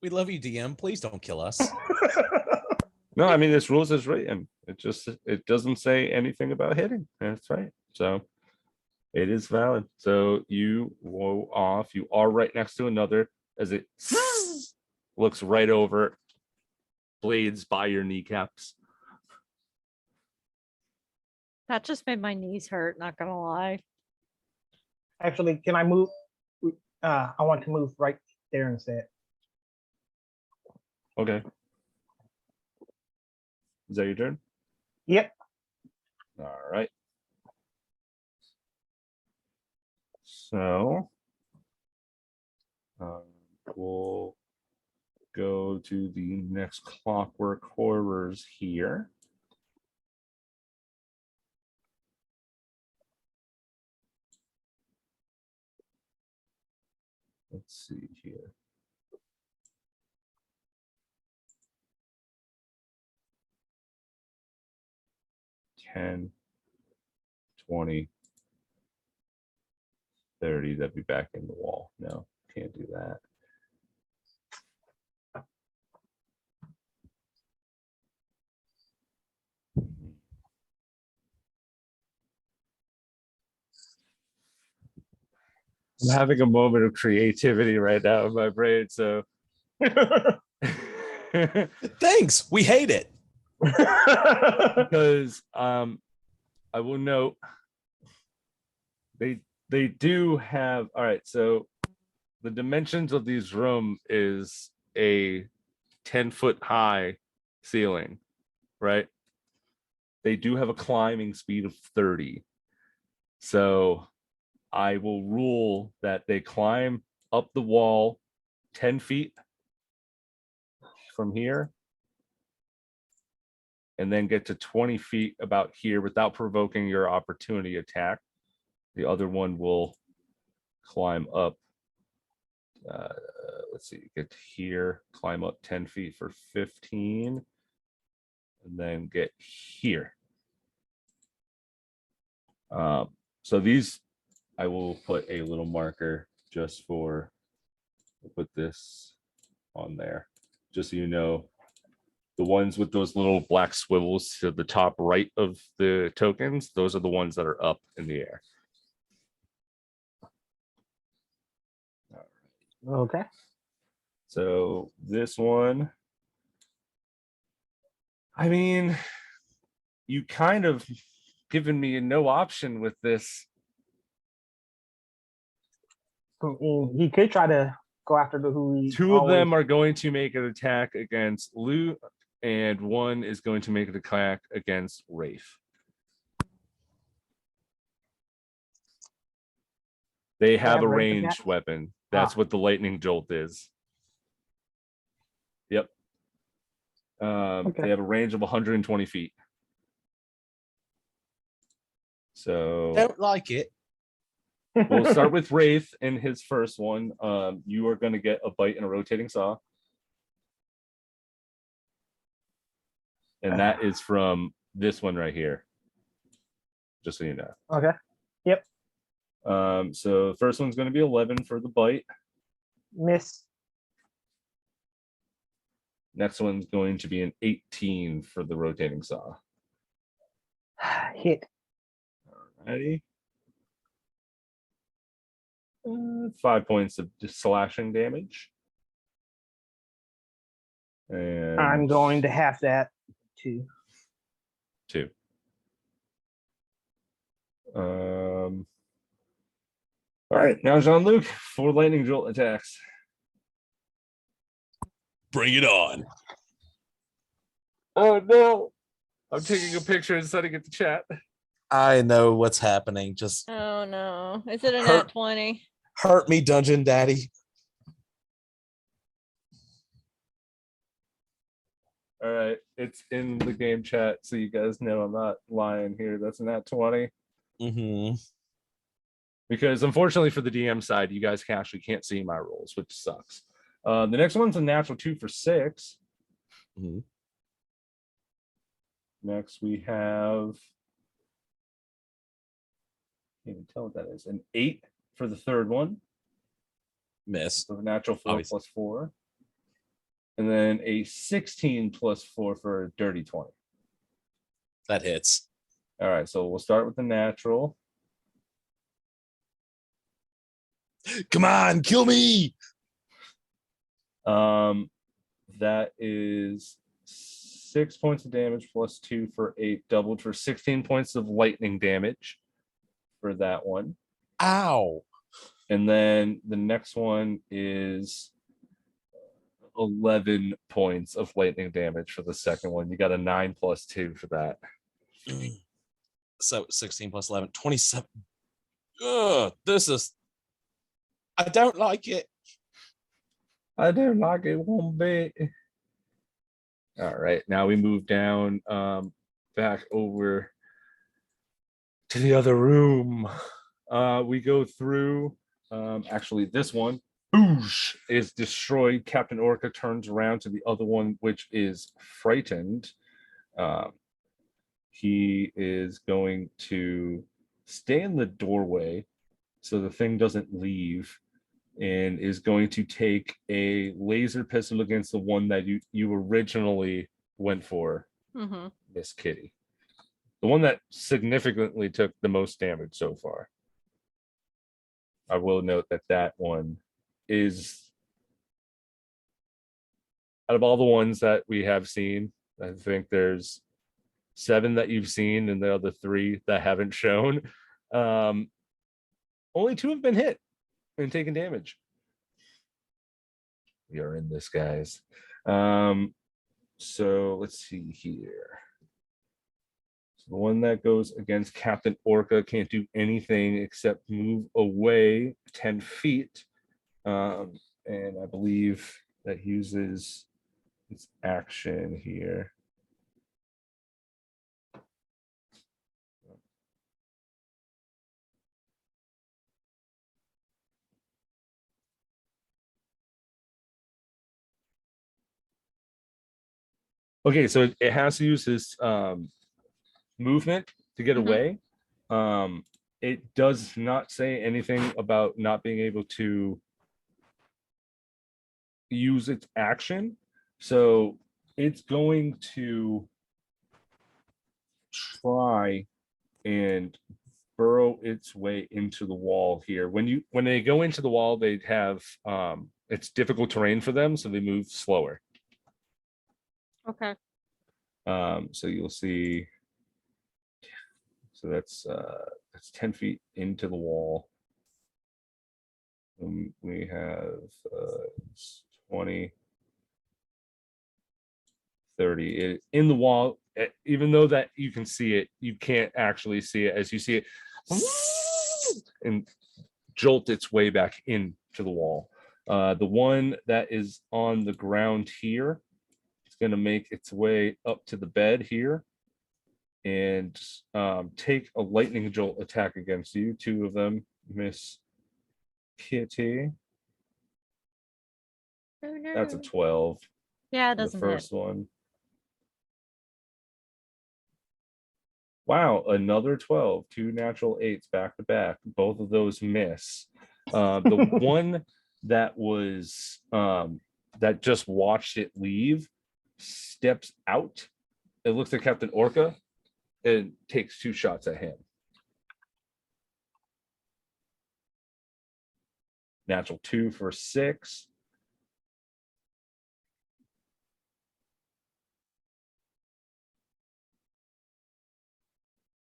We love you, DM. Please don't kill us. No, I mean this rules is written. It doesn't say anything about hitting. That's right. So it is valid. So you go off. You are right next to another as it looks right over, blades by your kneecaps. That just made my knees hurt, not gonna lie. Actually, can I move? I want to move right there instead. Okay. Is that your turn? Yep. All right. So we'll go to the next Clockwork Horrors here. Let's see here. $10, $20, $30. That'd be back in the wall. No, can't do that. I'm having a moment of creativity right now in my brain. So Thanks. We hate it. because I will note they do have, all right, so the dimensions of these room is a 10-foot high ceiling, right? They do have a climbing speed of 30. So I will rule that they climb up the wall 10 feet from here and then get to 20 feet about here without provoking your opportunity attack. The other one will climb up. Let's see, get here, climb up 10 feet for 15, and then get here. So these, I will put a little marker just for, we'll put this on there, just so you know. The ones with those little black swivels to the top right of the tokens, those are the ones that are up in the air. Okay. So this one, I mean, you kind of given me no option with this. He could try to go after the who he Two of always- them are going to make an attack against Lou, and one is going to make an attack against Wraith. They have a ranged ranged attack? weapon. That's what the lightning jolt is. Yep. Okay. They have a range of 120 feet. So Don't like it. we'll start with Wraith in his first one. You are going to get a bite and a rotating saw. And that is from this one right here. Just so you know. Okay. Yep. So the first one's going to be 11 for the bite. Miss. Next one's going to be an 18 for the rotating saw. Hit. Alrighty. 5 points of slashing damage. And I'm going to have that too. 2. All right, now Jean-Luc, 4 lightning jolt attacks. Bring it on. Oh no! I'm taking a picture and sending it to chat. I know what's happening. Just Oh no. Is it a Hurt. nat 20? hurt me, Dungeon Daddy. All right, it's in the game chat, so you guys know I'm not lying here. That's a nat 20. Mm-hmm. Because unfortunately for the DM side, you guys actually can't see my rolls, which sucks. The next one's a natural 2 for 6. Mhm. Next we have, can't even tell what that is, an 8 for the third one. Miss. So natural 4 Obviously. plus 4. And then a 16 plus 4 for a dirty 20. That hits. All right, so we'll start with the natural. Come on, kill me. That is 6 points of damage plus 2 for 8, doubled for 16 points of lightning damage for that one. Ow. And then the next one is 11 points of lightning damage for the second one. You got a 9 plus 2 for that. So 16 plus 11, 27. Ugh, this is. I don't like it. I don't like it one bit. All right, now we move down back over to the other room. We go through. Actually, this one, boosh, is destroyed. Captain Orca turns around to the other one, which is frightened. He is going to stay in the doorway so the thing doesn't leave, and is going to take a laser pistol against the one that you originally went for, Miss Kitty. The one that significantly took the most damage so far. I will note that that one is, out of all the ones that we have seen, I think there's 7 that you've seen and the other 3 that haven't shown. Only 2 have been hit and taken damage. We are in this, guys. So let's see here. So the one that goes against Captain Orca can't do anything except move away 10 feet. And I believe that uses its action here. Okay, so it has to use his movement to get away. It does not say anything about not being able to use its action. So it's going to try and burrow its way into the wall here. When they go into the wall, they have it's difficult terrain for them, so they move slower. Okay. So you'll see. So that's 10 feet into the wall. We have 20, 30 in the wall. Even though that you can see it, you can't actually see it as you see it and jolt its way back into the wall. The one that is on the ground here is going to make its way up to the bed here and take a lightning jolt attack against you. 2 of them, Miss Kitty. Oh, no. That's a 12. Yeah, it The doesn't first hit. one. Wow, another 12, 2 natural 8s back to back. Both of those miss. The one that was that just watched it leave steps out. It looks at Captain Orca and takes 2 shots at him. Natural 2 for 6.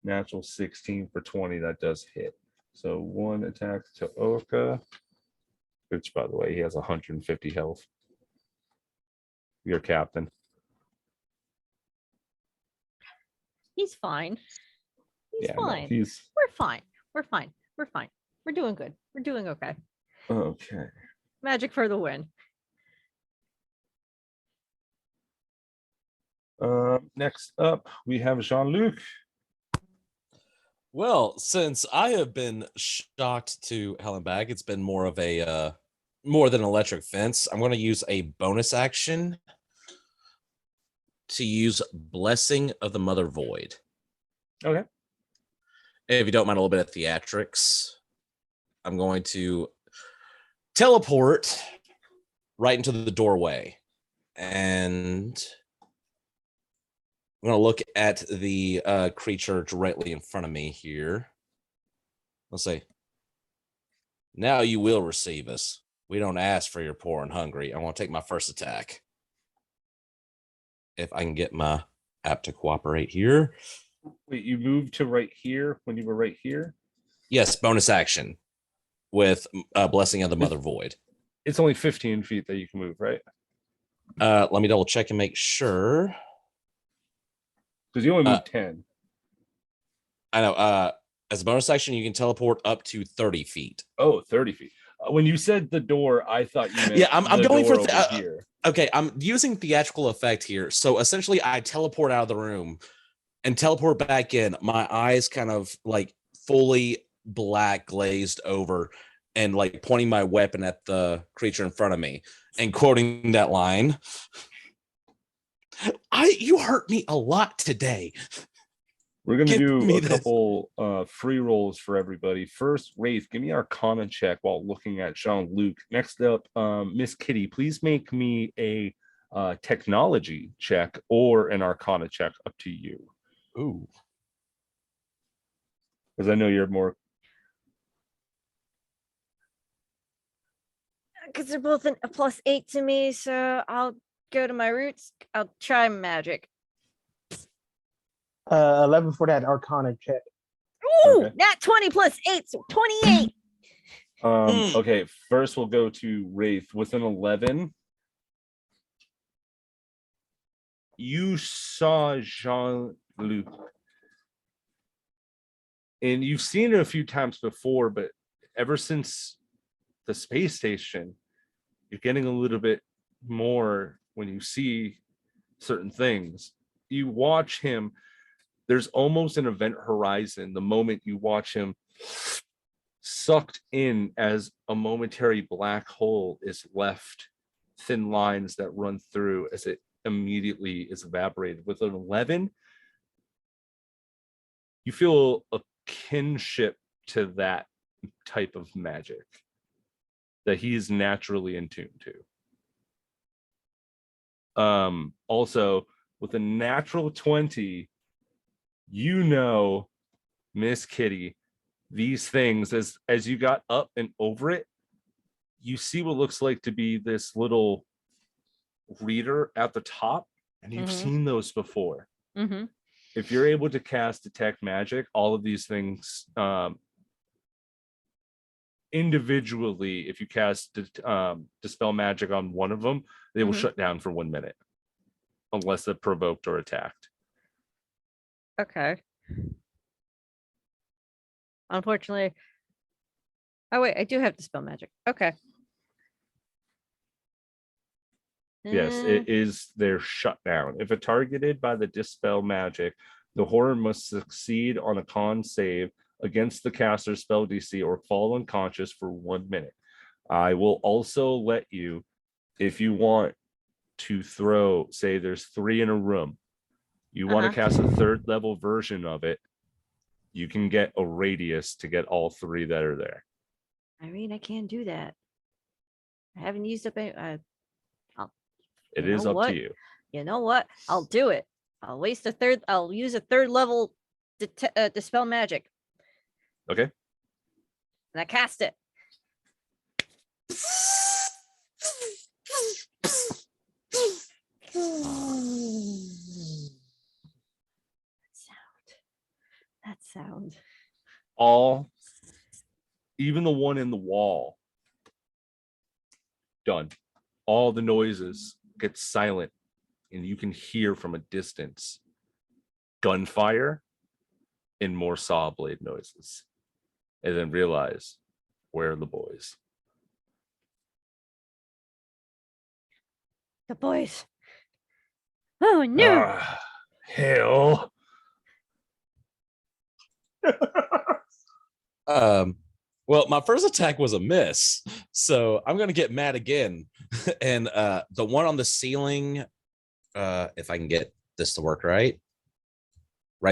Natural 16 for 20. That does hit. So 1 attack to Orca, which, by the way, he has 150 health. Your captain. He's fine. He's Yeah, fine. no, he's We're fine. We're fine. We're fine. We're doing good. We're doing okay. okay. Magic for the win. Next up, we have Jean-Luc. Well, since I have been shocked to hell and back, it's been more of a more than electric fence. I'm going to use a bonus action to use Blessing of the Mother Void. Okay. If you don't mind a little bit of theatrics, I'm going to teleport right into the doorway. And I'm going to look at the creature directly in front of me here. Let's say, now you will receive us. We don't ask for your poor and hungry. I want to take my first attack. If I can get my app to cooperate here. Wait, you moved to right here when you were right here? Yes, bonus action with Blessing of the Mother Void. It's only 15 feet that you can move, right? Let me double check and make sure. Because you only move 10. I know. As a bonus action, you can teleport up to 30 feet. Oh, 30 feet. When you said the door, I thought you meant Yeah, I'm going for over here. Okay, I'm using theatrical effect here. So essentially, I teleport out of the room and teleport back in. My eyes kind of like fully black glazed over and like pointing my weapon at the creature in front of me and quoting that line. You hurt me a lot today. We're going to Give do me a this. couple free rolls for everybody. First, Wraith, give me our Arcana check while looking at Jean-Luc. Next up, Miss Kitty, please make me a technology check or an Arcana check, up to you. Ooh. Because I know you're more... Because they're both a +8 to me, so I'll go to my roots. I'll try magic. 11 for that Arcana check. Ooh, Okay. that 20 + 8, so 28. Okay, first we'll go to Wraith. With an 11, you saw Jean-Luc. And you've seen it a few times before, but ever since the space station, you're getting a little bit more when you see certain things. You watch him, there's almost an event horizon the moment you watch him sucked in as a momentary black hole is left, thin lines that run through as it immediately is evaporated. With an 11, you feel a kinship to that type of magic that he is naturally in tune to. Also, with a natural 20, you know, Miss Kitty, these things, as you got up and over it, you see what looks like to be this little reader at the top, and you've seen those before. If you're able to cast Detect Magic, all of these things individually, if you cast Dispel Magic on one of them, they will shut down for 1 minute unless they're provoked or attacked. Okay. Unfortunately. Oh, wait, I do have Dispel Magic. Okay. Yes, it is their shutdown. If targeted by the Dispel Magic, the horror must succeed on a con save against the caster's spell DC or fall unconscious for 1 minute. I will also let you, if you want to throw, say there's 3 in a room, you want to cast a 3rd level version of it, you can get a radius to get all 3 that are there. I mean, I can't do that. I haven't used up any. It is up to you. You know what? I'll do it. I'll waste a 3rd. I'll use a 3rd level Dispel Magic. Okay. And I cast it. That sound. All, even the one in the wall, done. All the noises get silent, and you can hear from a distance gunfire and more saw blade noises, and then realize, where are the boys? The boys. Oh no! Hell. Well, my first attack was a miss, so I'm gonna get mad again. And the one on the ceiling, if I can get this to work right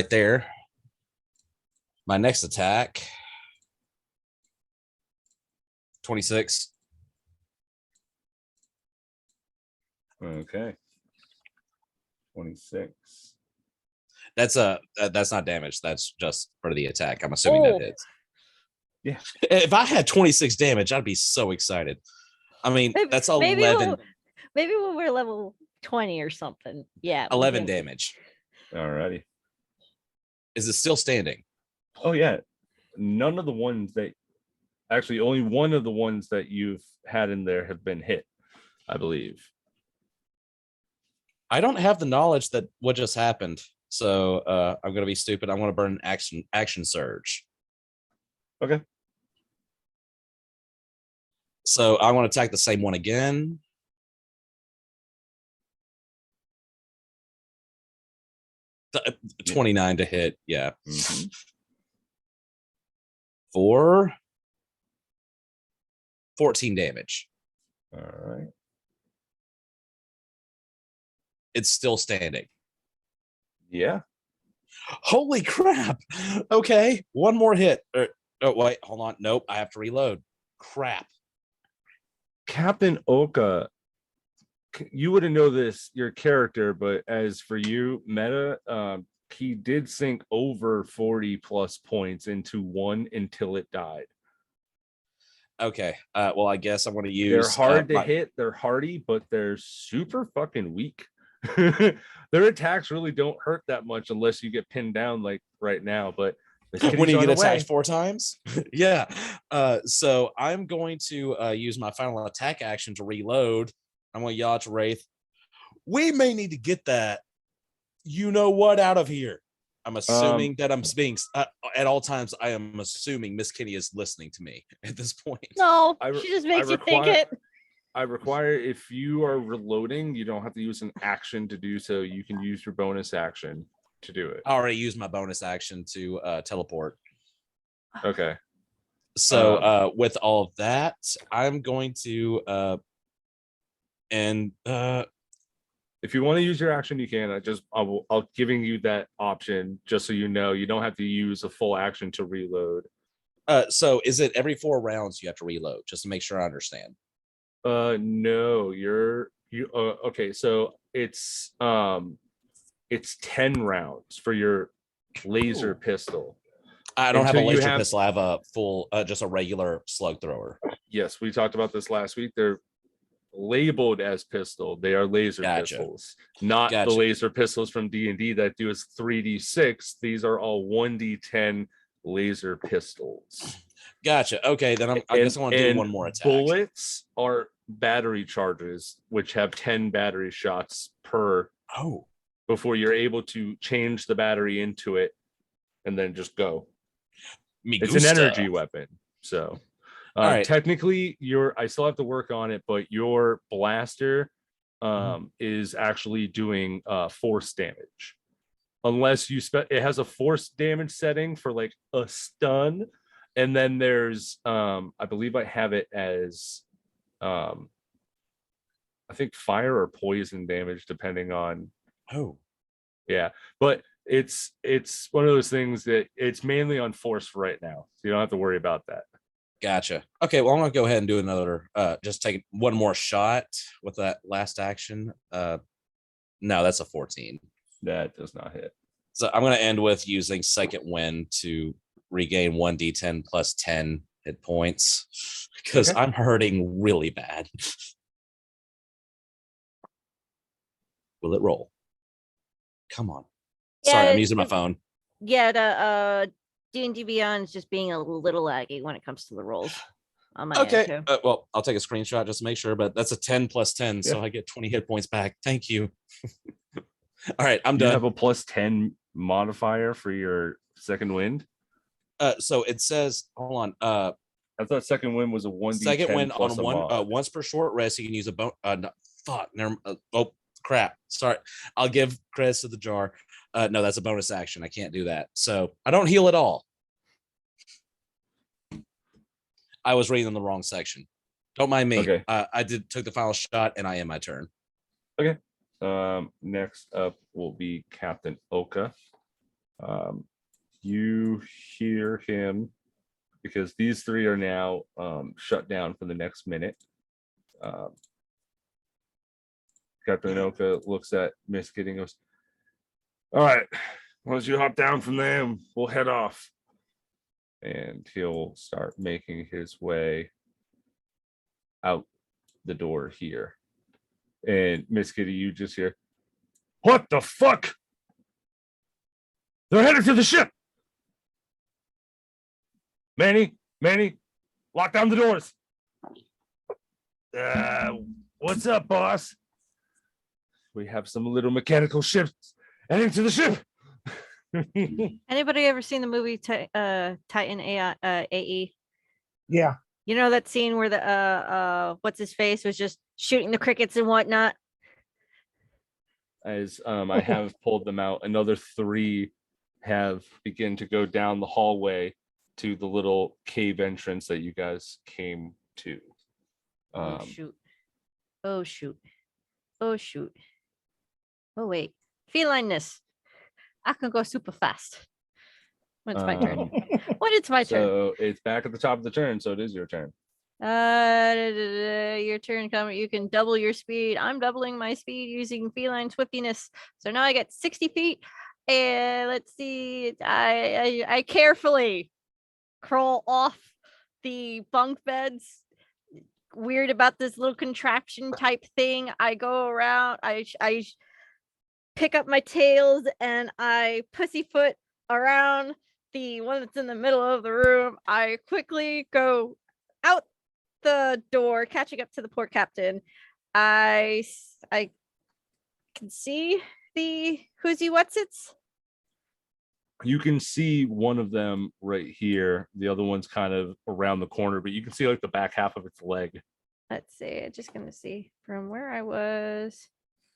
there. My next attack, 26. Okay. 26. That's not damage. That's just for the attack. I'm assuming that hits. Yeah. If I had 26 damage, I'd be so excited. I mean, that's 11. Maybe when we're level 20 or something. Yeah. 11 damage. Alrighty. Is it still standing? Oh yeah. none of the ones that actually only one of the ones that you've had in there have been hit, I believe. I don't have the knowledge that what just happened, so I'm gonna be stupid. I want to burn an action surge. Okay. So I want to attack the same one again. The, 29 to hit, yeah. Mm-hmm. For 14 damage. All right. It's still standing. Yeah. Holy crap. Okay, one more hit. Oh, wait, hold on. Nope, I have to reload. Crap. Captain Oka, you wouldn't know this, your character, but as for you, Meta, he did sink over 40 plus points into one until it died. Okay, well, I guess I'm going to use... They're hard to hit, they're hardy, but they're super fucking weak. Their attacks really don't hurt that much unless you get pinned down like right now, but when you get attacked 4 times. Yeah. So I'm going to use my final attack action to reload. I'm going to yell to Wraith, we may need to get that you know what out of here. I'm assuming that I'm being at all times. I am assuming Miss Kitty is listening to me at this point. No, she just makes you think it. I require, if you are reloading, you don't have to use an action to do so. You can use your bonus action to do it. I already used my bonus action to teleport. Okay. So with all of that, I'm going to if you want to use your action, you can. I'll giving you that option just so you know you don't have to use a full action to reload. So is it every 4 rounds you have to reload, just to make sure I understand? No, okay, so it's 10 rounds for your laser pistol. I don't have a laser pistol. I have a full just a regular slug thrower. Yes, we talked about this last week. They're labeled as pistol. They are laser pistols, not the laser pistols from D&D that do is 3d6. These are all 1d10 laser pistols. Gotcha. Okay, then I guess I want to do one more attack. Bullets are battery charges, which have 10 battery shots per. Oh. Before you're able to change the battery into it and then just go. It's an energy weapon. So technically I still have to work on it, but your blaster is actually doing force damage. Unless it has a force damage setting for like a stun. And then there's I believe I have it as I think fire or poison damage depending on. Oh. Yeah, but it's one of those things that it's mainly on force right now, so you don't have to worry about that. Gotcha. Okay, well, I'm gonna go ahead and do another just take one more shot with that last action. No, that's a 14. That does not hit. So I'm gonna end with using second wind to regain 1d10 plus 10 hit points because I'm hurting really bad. Will it roll? Come on. Sorry, I'm using my phone. Yeah, the D&D Beyond is just being a little laggy when it comes to the rolls. Okay. Well, I'll take a screenshot just to make sure, but that's a 10 plus 10, so I get 20 hit points back. Thank you. All right, I'm done. You have a plus 10 modifier for your second wind? So it says, hold on. I thought second wind was a 1d10 second wind plus on once per short rest. You can use a crap. Sorry. I'll give credits to the jar. No, that's a bonus action. I can't do that. So I don't heal at all. I was reading in the wrong section. Don't mind me. Okay. I took the final shot and I am my turn. Okay. Next up will be Captain Oka. You hear him because these three are now shut down for the next minute. Captain Oka looks at Miss Kitty and goes, all right, once you hop down from them, we'll head off. And he'll start making his way out the door here. And Miss Kitty, you just hear, what the fuck? They're headed to the ship. Manny, lock down the doors. What's up, boss? We have some little mechanical ships heading to the ship. Anybody ever seen the movie Titan AE? Yeah. You know that scene where the what's his face was just shooting the crickets and whatnot? As I have pulled them out, another 3 have begun to go down the hallway to the little cave entrance that you guys came to. Oh shoot. Oh shoot. Oh shoot. Oh wait. Felineness. I can go super fast. When it's my turn. When it's my turn. So it's back at the top of the turn, so it is your turn. Your turn come. You can double your speed. I'm doubling my speed using feline swiftiness. So now I get 60 feet. And let's see. I carefully crawl off the bunk beds. Weird about this little contraption type thing. I go around. I pick up my tails and I pussyfoot around the one that's in the middle of the room. I quickly go out the door, catching up to the poor captain. I can see the who's what's it's. You can see one of them right here. The other one's kind of around the corner, but you can see like the back half of its leg. Let's see. I'm just gonna see from where I was.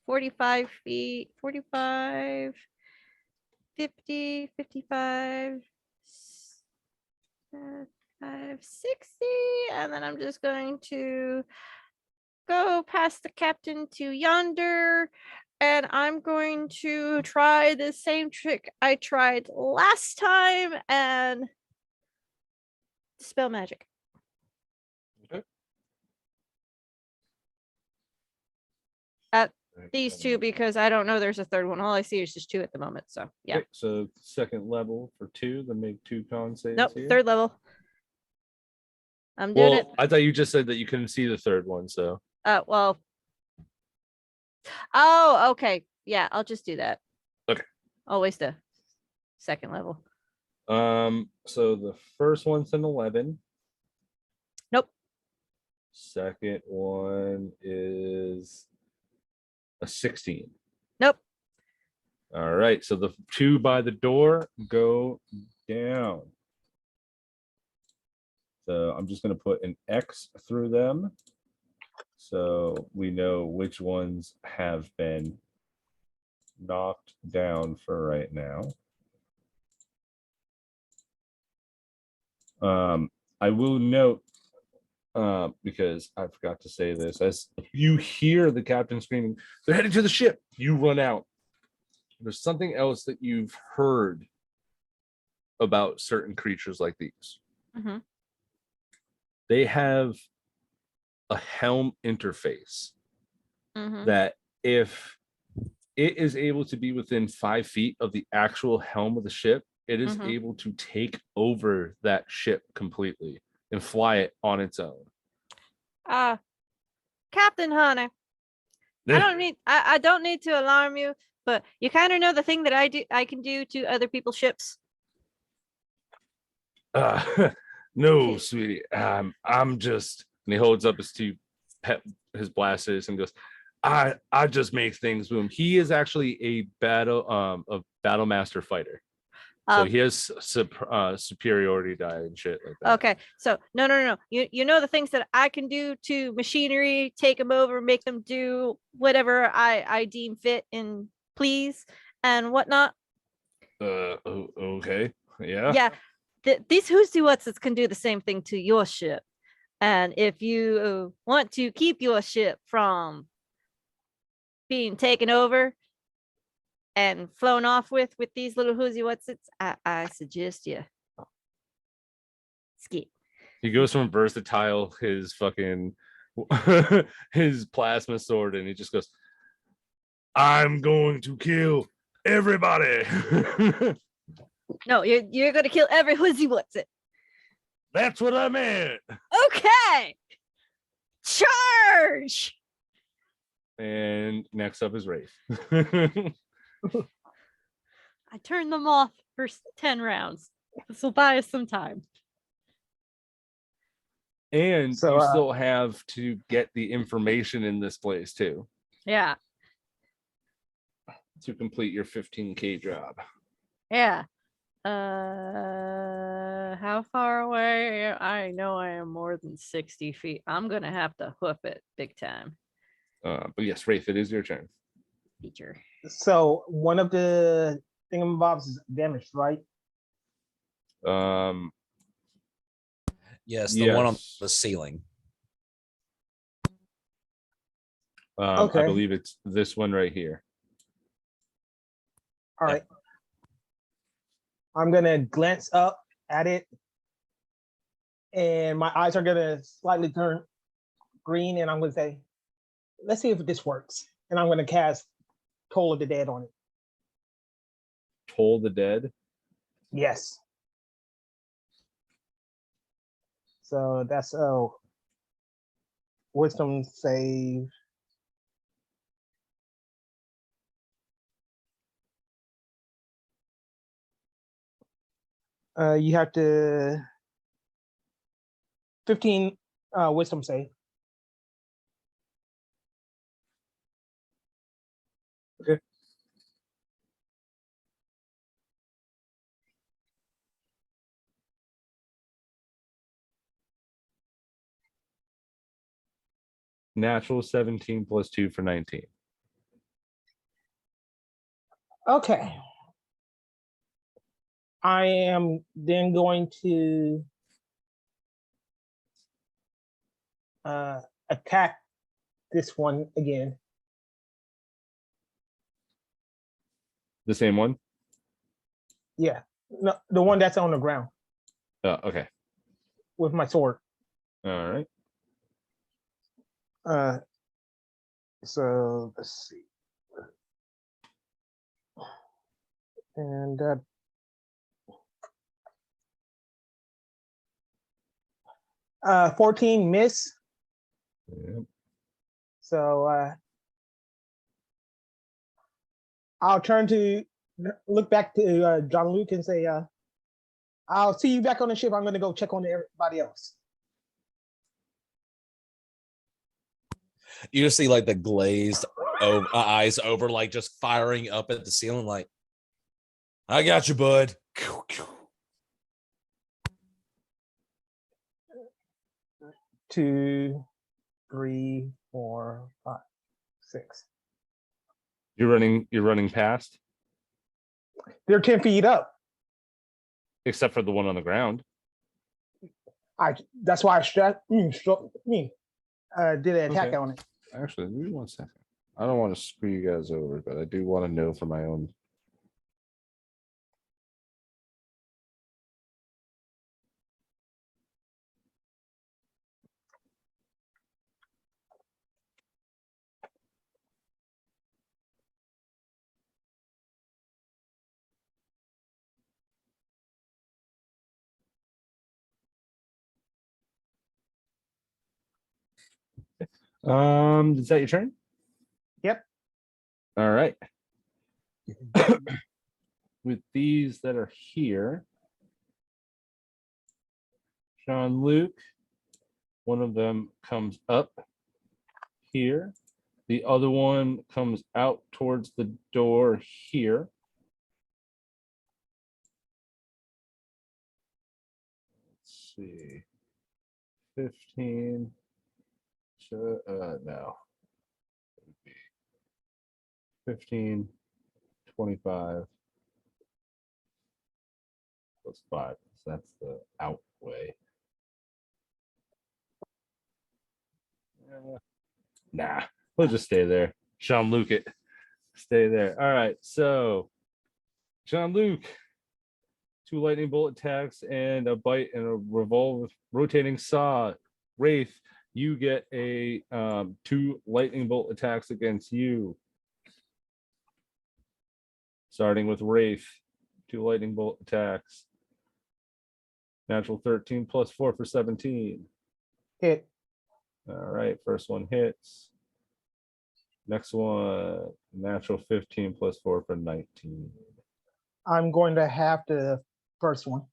45 feet, 45, 50, 55, 60, and then I'm just going to go past the captain to yonder, and I'm going to try the same trick I tried last time and dispel magic. Okay. These 2 because I don't know there's a third one. All I see is just 2 at the moment. So yeah. Okay, so second level for 2, then make 2 con saves. Nope, here. 3rd level. I'm doing it. I thought you just said that you couldn't see the third one, so. Well. Oh, okay. Yeah, I'll just do that. Okay. Always the 2nd level. So the first one's an 11. Nope. Second one is a 16. Nope. All right, so the 2 by the door go down. So I'm just going to put an X through them so we know which ones have been knocked down for right now. I will note, because I forgot to say this, as you hear the captain screaming, they're heading to the ship, you run out. There's something else that you've heard about certain creatures like these. Mm-hmm. They have a helm interface Mm-hmm. that if it is able to be within 5 feet of the actual helm of the ship, it is Mhm. able to take over that ship completely and fly it on its own. Captain Hunter, I don't need to alarm you, but you kind of know the thing that I can do to other people's ships. No, sweetie. I'm just, and he holds up his 2 his blasters and goes, I just make things boom. He is actually a battle master fighter. So he has superiority die and shit like that. Okay, so no. You know the things that I can do to machinery, take them over, make them do whatever I deem fit and please and whatnot. Okay. Yeah. Yeah. These who's do what's can do the same thing to your ship. And if you want to keep your ship from being taken over and flown off with these little who's what's it's, I suggest you skip. He goes from versatile, his fucking his plasma sword, and he just goes, I'm going to kill everybody. No, you're gonna kill every who's what's it. That's what I meant. Okay. Charge. And next up is Wraith. I turned them off for 10 rounds. This will buy us some time. And So, you still have to get the information in this place too Yeah. to complete your 15K job. Yeah. How far away? I know I am more than 60 feet. I'm gonna have to hoof it big time, But yes, Wraith, it is your turn. teacher. so one of the thingamabobs is damaged, right? Yes, the one on Yes. the ceiling. I Okay. believe it's this one right here. All right. I'm gonna glance up at it, and my eyes are gonna slightly turn green, and I'm gonna say, "Let's see if this works." And I'm gonna cast Toll of the Dead on it. Toll the Dead. Yes. So that's a wisdom save. You have to 15 wisdom save. Okay. Natural 17 plus 2 for 19. Okay. I am then going to attack this one again. The same one? Yeah. No, the one that's on the ground Okay. with my sword. All right. So let's see. And 14 miss. Yeah. So I'll turn to look back to John Luke and say, I'll see you back on the ship. I'm going to go check on everybody else. You just see like the glazed eyes over, like just firing up at the ceiling, like, I got you, bud. 2, 3, 4, 5, 6. You're running past, They're 10 feet up. except for the one on the ground. That's why I did an attack Okay. on it. Actually, give me 1 second. I don't want to screw you guys over, but I do want to know for my own. Is that your turn? Yep. All right. With these that are here, Jean Luc, one of them comes up here. The other one comes out towards the door here. Let's see. 15. No. 15, 25 plus 5. So that's the out way. Nah, we'll just stay there. Jean-Luc it. Stay there. All right. So, Jean-Luc, 2 lightning bolt attacks and a bite and a revolve rotating saw. Wraith, you get a 2 lightning bolt attacks against you. Starting with Wraith, 2 lightning bolt attacks. Natural 13 plus 4 for 17. Hit. All right, first one hits. Next one, natural 15 plus 4 for 19. I'm going to have the first one.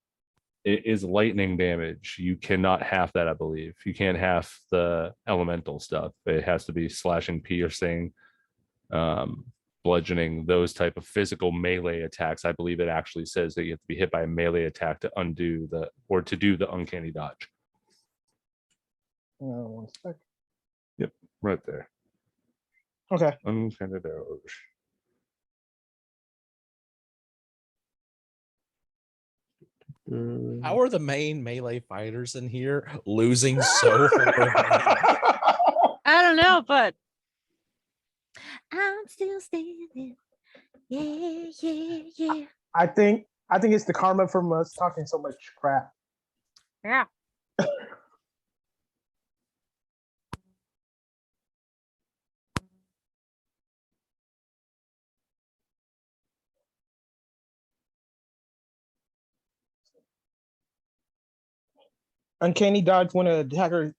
it is lightning damage. You cannot half that, I believe. You can't half the elemental stuff. It has to be slashing, piercing, um, bludgeoning, those type of physical melee attacks. I believe it actually says that you have to be hit by a melee attack to undo the or to do the uncanny dodge. 1 sec. Right there. Okay. Uncanny dodge. How are the main melee fighters in here losing so hard? I don't know, but I'm still standing. Yeah, yeah, yeah. I think it's the karma from us talking so much crap. Yeah. Uncanny dodge when an attacker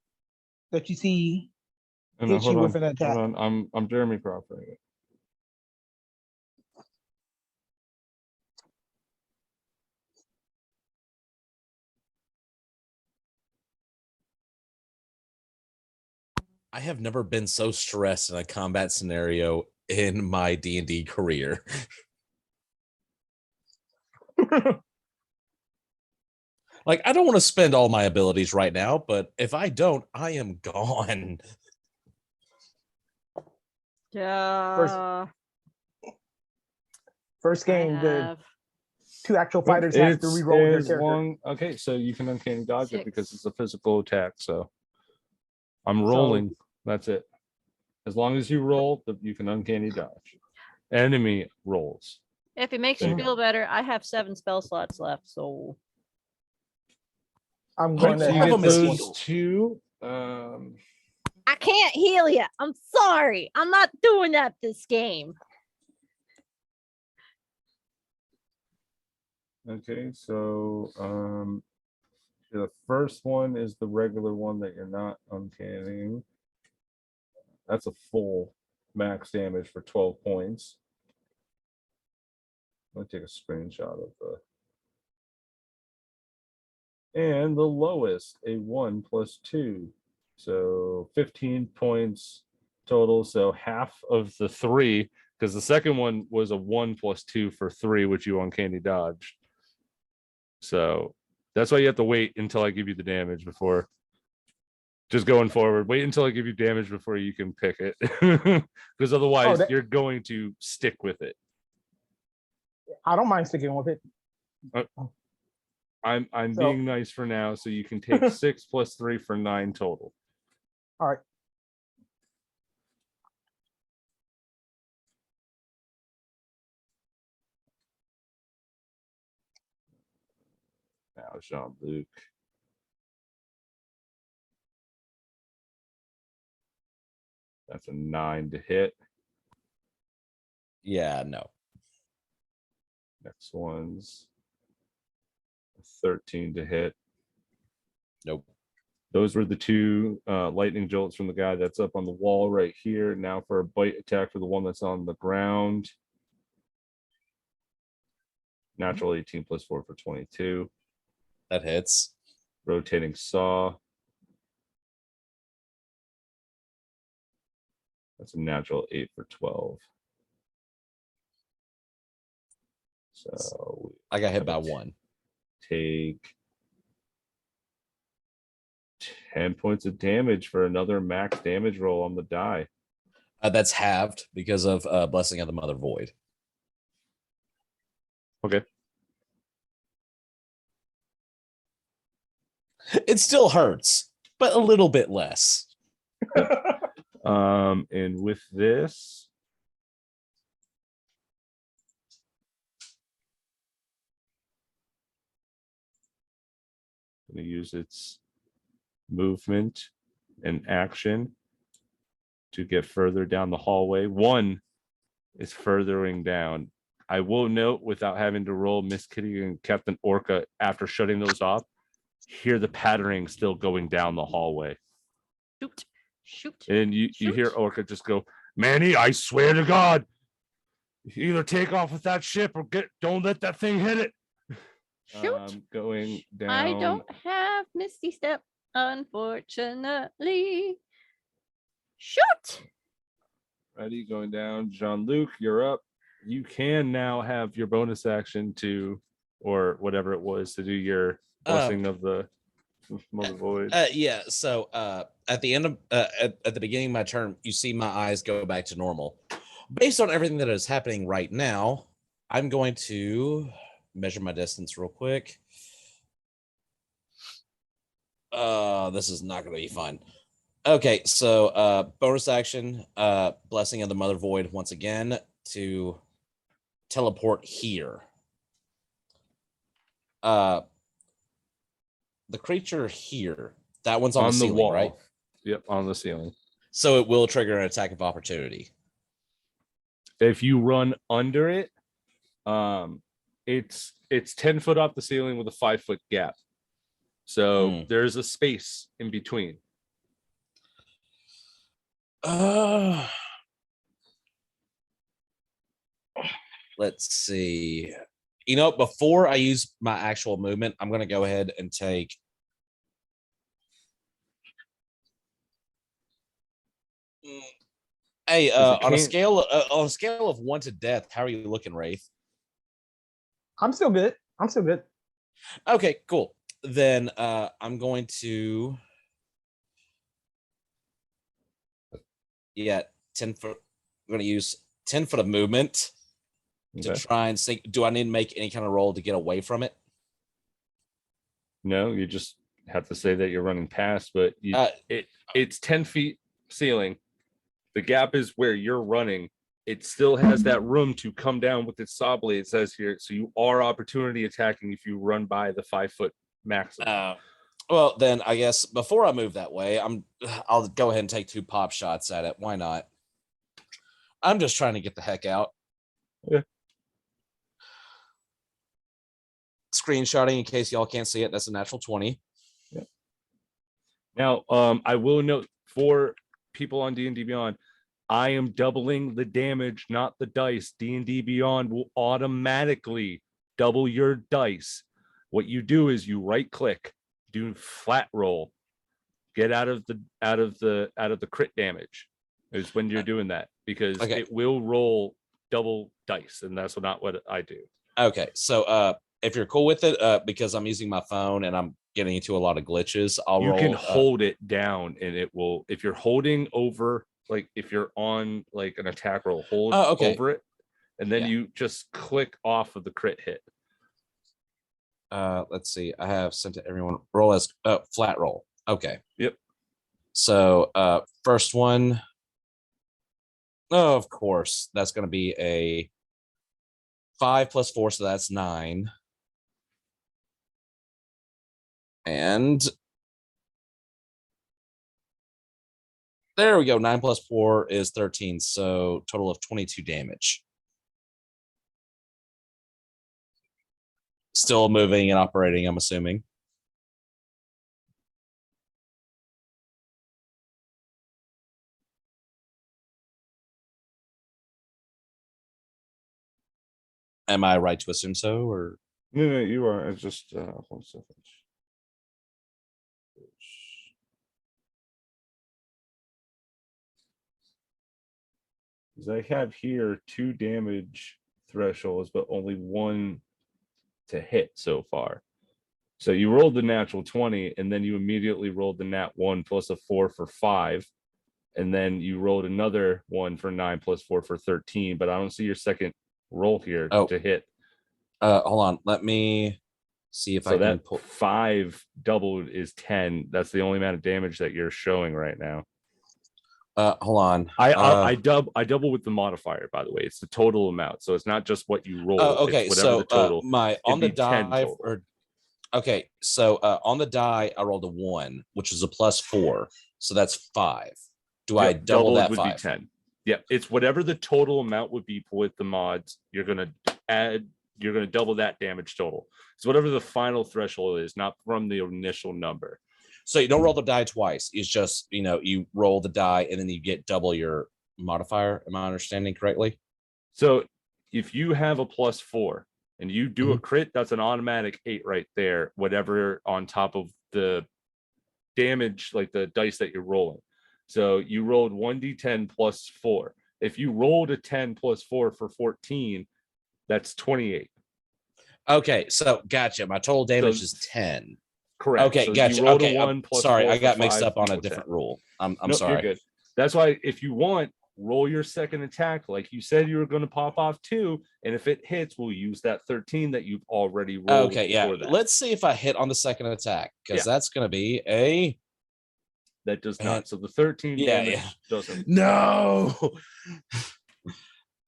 that you see No, hits hold you on, with an attack. hold on. I'm Jeremy Crawford. I have never been so stressed in a combat scenario in my D&D career. Like, I don't want to spend all my abilities right now, but if I don't, I am gone. Yeah. First game, the have 2 actual fighters have to reroll their as character. long. Okay, so you can uncanny dodge it because 6. it's a physical attack. So I'm So- rolling. That's it. As long as you roll, you can uncanny dodge. Enemy rolls. If it makes you There you feel better, I have 7 spell slots left, so I'm Right, going so to you have get this those one. Those two. I can't heal you. I'm sorry. I'm not doing that this game. Okay, so the first one is the regular one that you're not uncannying. That's a full max damage for 12 points. Let me take a screenshot of and the lowest, a 1 plus 2. So 15 points total. So half of the 3, because the second one was a 1 plus 2 for 3, which you uncanny dodged. So that's why you have to wait until I give you the damage before just going forward. Wait until I give you damage before you can pick it. Because otherwise that- you're going to stick with it. I don't mind sticking with it. I'm So- being nice for now, so you can take 6 plus 3 for 9 total. All right. Now, Jean-Luc. That's a 9 to hit. Yeah, no. Next one's a 13 to hit. Nope. Those were the 2 lightning jolts from the guy that's up on the wall right here. Now for a bite attack for the one that's on the ground. Natural 18 plus 4 for 22. That hits. Rotating saw. That's a natural 8 for 12. So I got hit by 1. take 10 points of damage for another max damage roll on the die. That's halved because of Blessing of the Mother Void. Okay. It still hurts, but a little bit less. And with this, going to use its movement and action to get further down the hallway. 1 is furthering down. I will note, without having to roll, Miss Kitty and Captain Orca, after shutting those off, hear the pattering still going down the hallway. Shoot. Shoot. And you hear Shoot. Orca just go, Manny, I swear to God, either take off with that ship or don't let that thing hit it. Shoot. Going down. I don't have Misty Step, unfortunately. Shoot. Ready, going down. Jean-Luc, you're up. You can now have your bonus action to, or whatever it was, to do your blessing of the Mother Void. Yeah. So at the end of at the beginning of my turn, you see my eyes go back to normal. Based on everything that is happening right now, I'm going to measure my distance real quick. This is not going to be fun. Okay, so bonus action, blessing of the Mother Void once again to teleport here. The creature here, that one's on the ceiling, wall, right? Yep, on the ceiling. So it will trigger an attack of opportunity. If you run under it, it's 10 foot off the ceiling with a 5-foot gap. So there's a space in between. Let's see. You know, before I use my actual movement, I'm going to go ahead and take. Hey, on a scale of 1 to death, how are you looking, Wraith? I'm still good. Okay, cool. Then I'm going to 10 foot. I'm going to use 10 foot of movement to try and see. Do I need to make any kind of roll to get away from it? No, you just have to say that you're running past, but it's 10 feet ceiling. The gap is where you're running. It still has that room to come down with its saw blade, it says here. So you are opportunity attacking if you run by the 5-foot maximum. Well, then I guess before I move that way, I'll go ahead and take 2 pop shots at it. Why not? I'm just trying to get the heck out. Yeah. Screenshotting in case y'all can't see it. That's a natural 20. Yeah. Now, I will note for people on D&D Beyond, I am doubling the damage, not the dice. D&D Beyond will automatically double your dice. What you do is you right click, do flat roll, get out of the crit damage is when you're doing that, because it will roll double dice, and that's not what I do. Okay, so if you're cool with it, because I'm using my phone and I'm getting into a lot of glitches, You can hold it down and it will, if you're holding over, like if you're on like an attack roll, hold over it, and then you just click off of the crit hit. Let's see. I have sent to everyone. Roll as flat roll. Okay. Yep. So first one. Oh, of course. That's going to be a 5 plus 4, so that's 9. And there we go. 9 plus 4 is 13. So total of 22 damage. Still moving and operating, I'm assuming. Am I right to assume so, or? No, you are. It's just 1 second. Because I have here 2 damage thresholds, but only 1 to hit so far. So you rolled the natural 20, and then you immediately rolled the nat 1 plus a 4 for 5. And then you rolled another 1 for 9 plus 4 for 13. But I don't see your second roll here to hit. Hold on. Let me see if I can pull. 5 doubled is 10. That's the only amount of damage that you're showing right now. Hold on. I double with the modifier, by the way. It's the total amount, so it's not just what you roll. Okay, it's so the total. on the die, okay, so on the die, I rolled a 1, which is a plus 4, so that's 5. Do I double that? Would 5? Be 10. Yeah, it's whatever the total amount would be with the mods. You're gonna add. You're gonna double that damage total. So whatever the final threshold is, not from the initial number. So you don't roll the die twice. It's just, you roll the die and then you get double your modifier. Am I understanding correctly? So if you have a plus 4 and you do a crit, that's an automatic 8 right there, whatever on top of the damage, like the dice that you're rolling. So you rolled 1d10 plus 4. If you rolled a 10 plus 4 for 14, that's 28. Okay, so gotcha. My total damage So- is 10. Correct. Okay, so gotcha. You rolled Okay, a 1 plus sorry, 4 I got for mixed 5 up on a equals different 10. rule. I'm Nope, sorry. You're good. That's why if you want, roll your second attack like you said you were going to pop off 2, and if it hits, we'll use that 13 that you've already rolled. Okay, yeah. before that. Let's see if I hit on the second attack, because Yeah. that's going to be a That does Man. not. So the 13 Yeah, damage yeah. doesn't. no.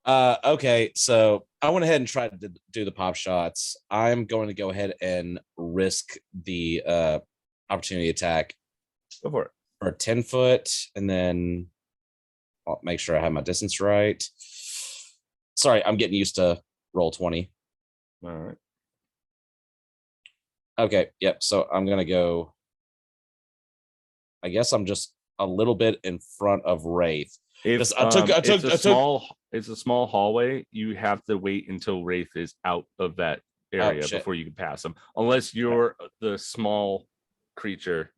Okay, so I went ahead and tried to do the pop shots. I'm going to go ahead and risk the opportunity attack Go for it. for 10 foot, and then I'll make sure I have my distance right. Sorry, I'm getting used to roll 20. All right. Okay, yep. So I'm gonna go. I guess I'm just a little bit in front of Wraith. If It's it's a small hallway, you have to wait until Wraith is out of that area shit. before you can pass him. Unless you're the small creature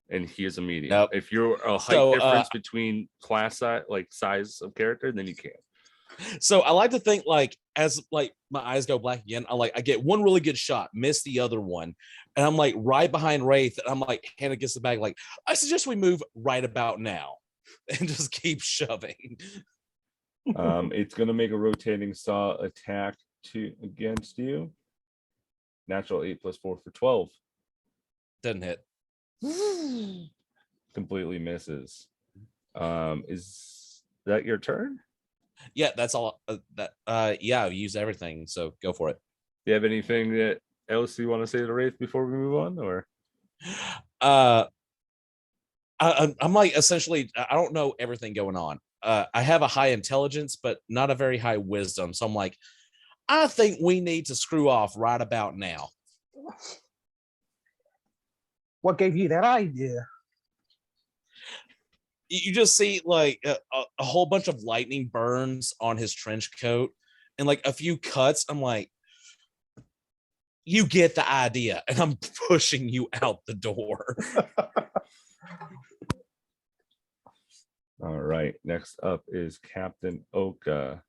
and he is a medium. Nope. If you're a height So, difference between class size, like size of character, then you can. So I like to think like as like my eyes go black again, I get one really good shot, miss the other one, and I'm like right behind Wraith, and I'm like hand against the bag, like I suggest we move right about now, and just keep shoving. It's gonna make a rotating saw attack against you. Natural 8 plus 4 for 12. Doesn't hit. Completely misses. Is that your turn? Yeah, that's all. Yeah, I've used everything, so go for it. Do you have anything that else you want to say to Wraith before we move on, or? I'm like essentially I don't know everything going on. I have a high intelligence, but not a very high wisdom. So I'm like, I think we need to screw off right about now. What gave you that idea? You just see like a whole bunch of lightning burns on his trench coat and like a few cuts. I'm like, you get the idea, and I'm pushing you out the door. All right. Next up is Captain Oka.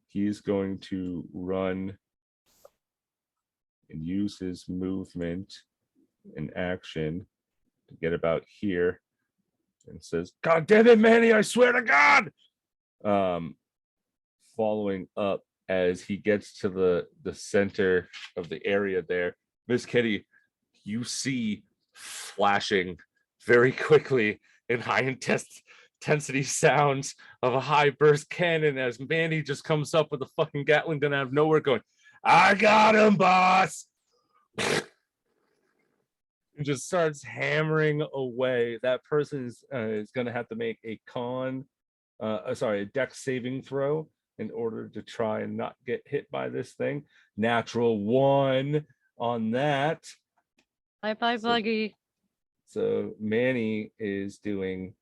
He's going to run and use his movement and action to get about here, and says, "God damn it, Manny! I swear to God!" Following up as he gets to the center of the area there, Miss Kitty, you see flashing very quickly in high intensity sounds of a high burst cannon as Manny just comes up with a fucking Gatling gun out of nowhere, going, "I got him, boss!" And just starts hammering away. That person is going to have to make a dex saving throw in order to try and not get hit by this thing. Natural 1 on that. Bye bye, Buggy. So Manny is doing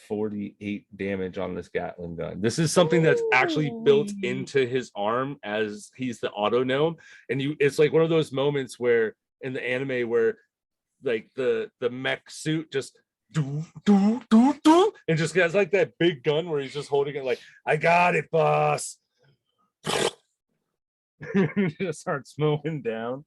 48 damage on this Gatling gun. This is something that's actually built into his arm as he's the auto gnome. And it's like one of those moments where in the anime where like the mech suit just do and just has like that big gun where he's just holding it like, "I got it, boss." Just starts mowing down.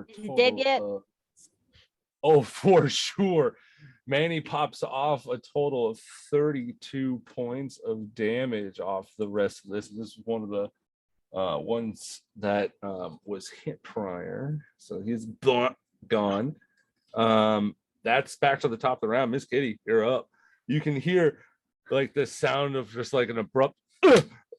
Is he dead yet? Oh, for sure. Manny pops off a total of 32 points of damage off the rest of this. This is one of the ones that was hit prior. So he's gone. That's back to the top of the round. Miss Kitty, you're up. You can hear like the sound of just like an abrupt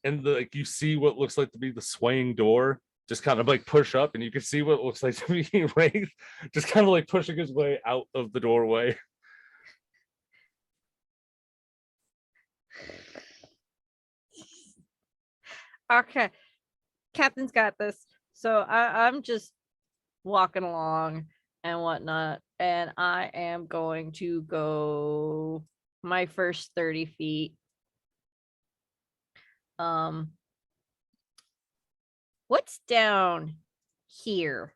and like you see what looks like to be the swaying door just kind of like push up, and you can see what looks like to be Wraith just kind of like pushing his way out of the doorway. Okay, Captain's got this. So I'm just walking along and whatnot, and I am going to go. my first 30 feet. What's down here?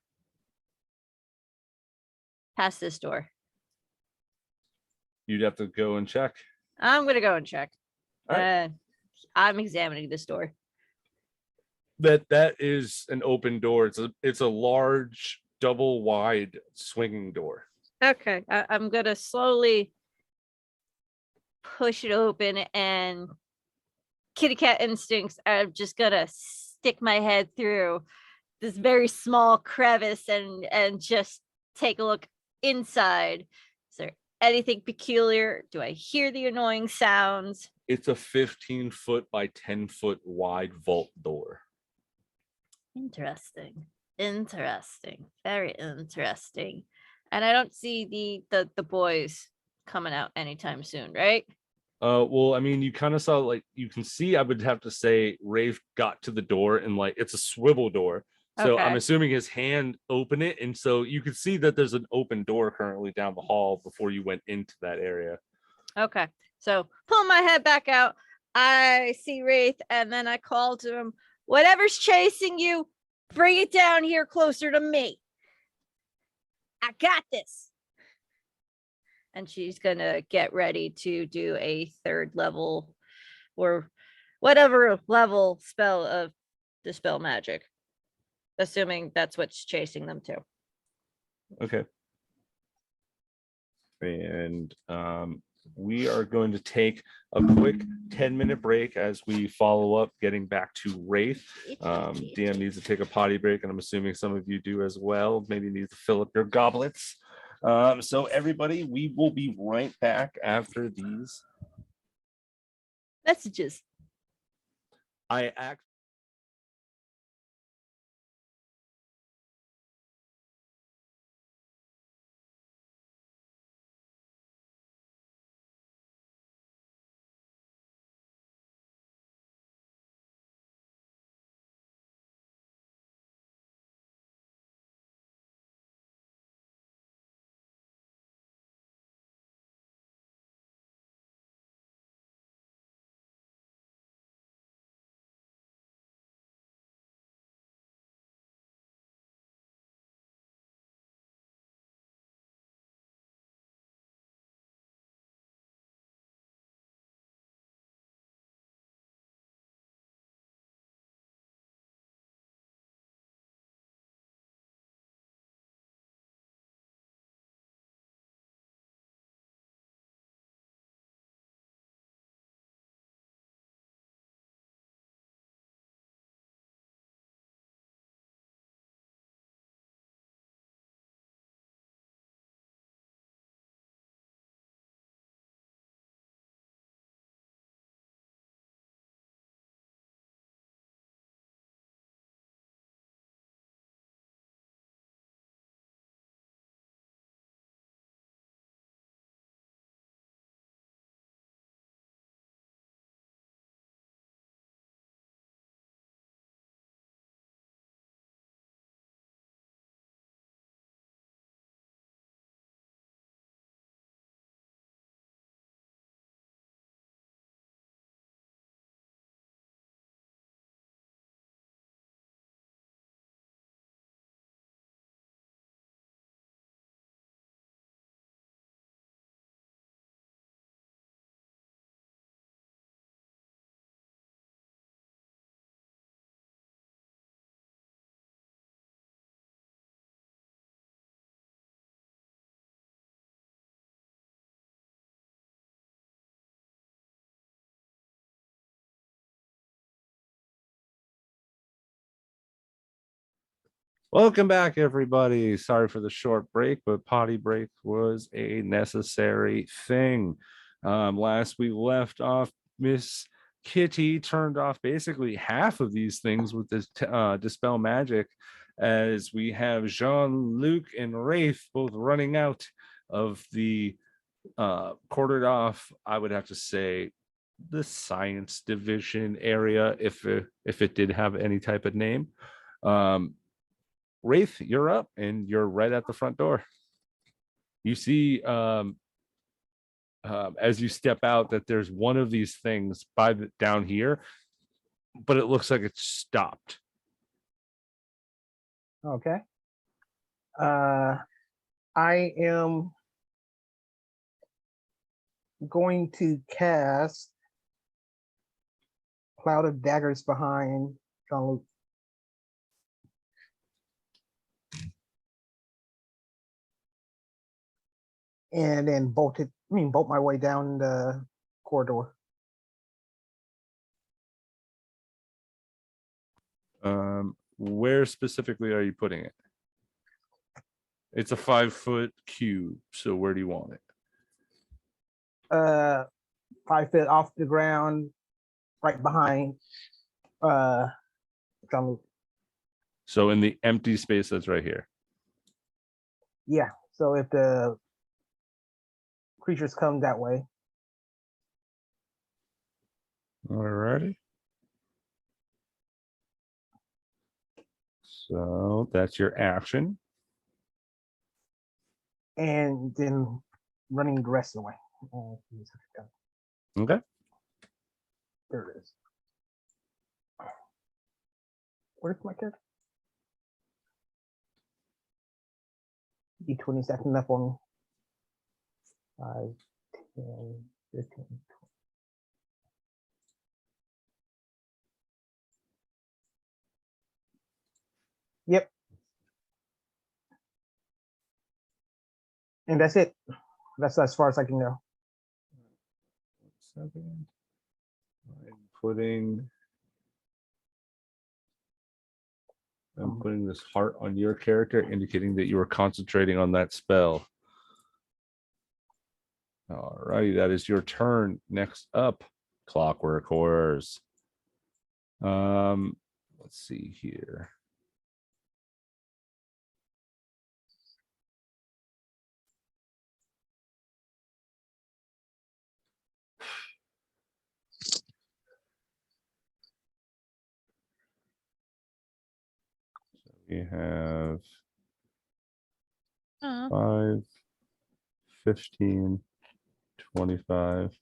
Past this door. You'd have to go and check. I'm gonna go and check. All right. I'm examining this door. That is an open door. It's a large, double wide swinging door. Okay, I'm gonna slowly push it open, and kitty cat instincts, I'm just gonna stick my head through this very small crevice and just take a look inside. Is there anything peculiar? Do I hear the annoying sounds? It's a 15-foot by 10-foot wide vault door. Interesting. Very interesting. And I don't see the boys coming out anytime soon, right? Well, I mean, you kind of saw, like, you can see, I would have to say Rafe got to the door, and like it's a swivel door. So I'm Okay. assuming his hand opened it, and so you can see that there's an open door currently down the hall before you went into that area. Okay. So pull my head back out. I see Wraith, and then I call to him, whatever's chasing you, bring it down here closer to me. I got this. And she's gonna get ready to do a 3rd level or whatever level spell of dispel magic, assuming that's what's chasing them too. Okay. And we are going to take a quick 10-minute break as we follow up getting back to Wraith. DM needs to take a potty break, and I'm assuming some of you do as well. Maybe need to fill up your goblets. So everybody, we will be right back after these Messages. I act. Welcome back, everybody. Sorry for the short break, but potty break was a necessary thing. Last we left off, Miss Kitty turned off basically half of these things with this dispel magic, as we have Jean-Luc and Rafe both running out of the quartered off, I would have to say, the science division area, if it did have any type of name. Wraith, you're up, and you're right at the front door. You see as you step out that there's one of these things down here, but it looks like it's stopped. Okay. I am going to cast Cloud of Daggers behind Jean-Luc. And then bolt my way down the corridor. Where specifically are you putting it? It's a 5-foot cube. So where do you want it? 5 feet off the ground, right behind Jean-Luc. So in the empty space that's right here. Yeah. So if the creatures come that way. Alrighty. So that's your action. And then running the rest of the way. Okay. There it is. Where's my character? D20 seconds left on 5, 10, 15, 20. Yep. And that's it. That's as far as I can go. 1 second. I'm putting this heart on your character, indicating that you are concentrating on that spell. All righty, that is your turn. Next up, Clockwork Horrors. Let's see here. We have 5, 15, 25.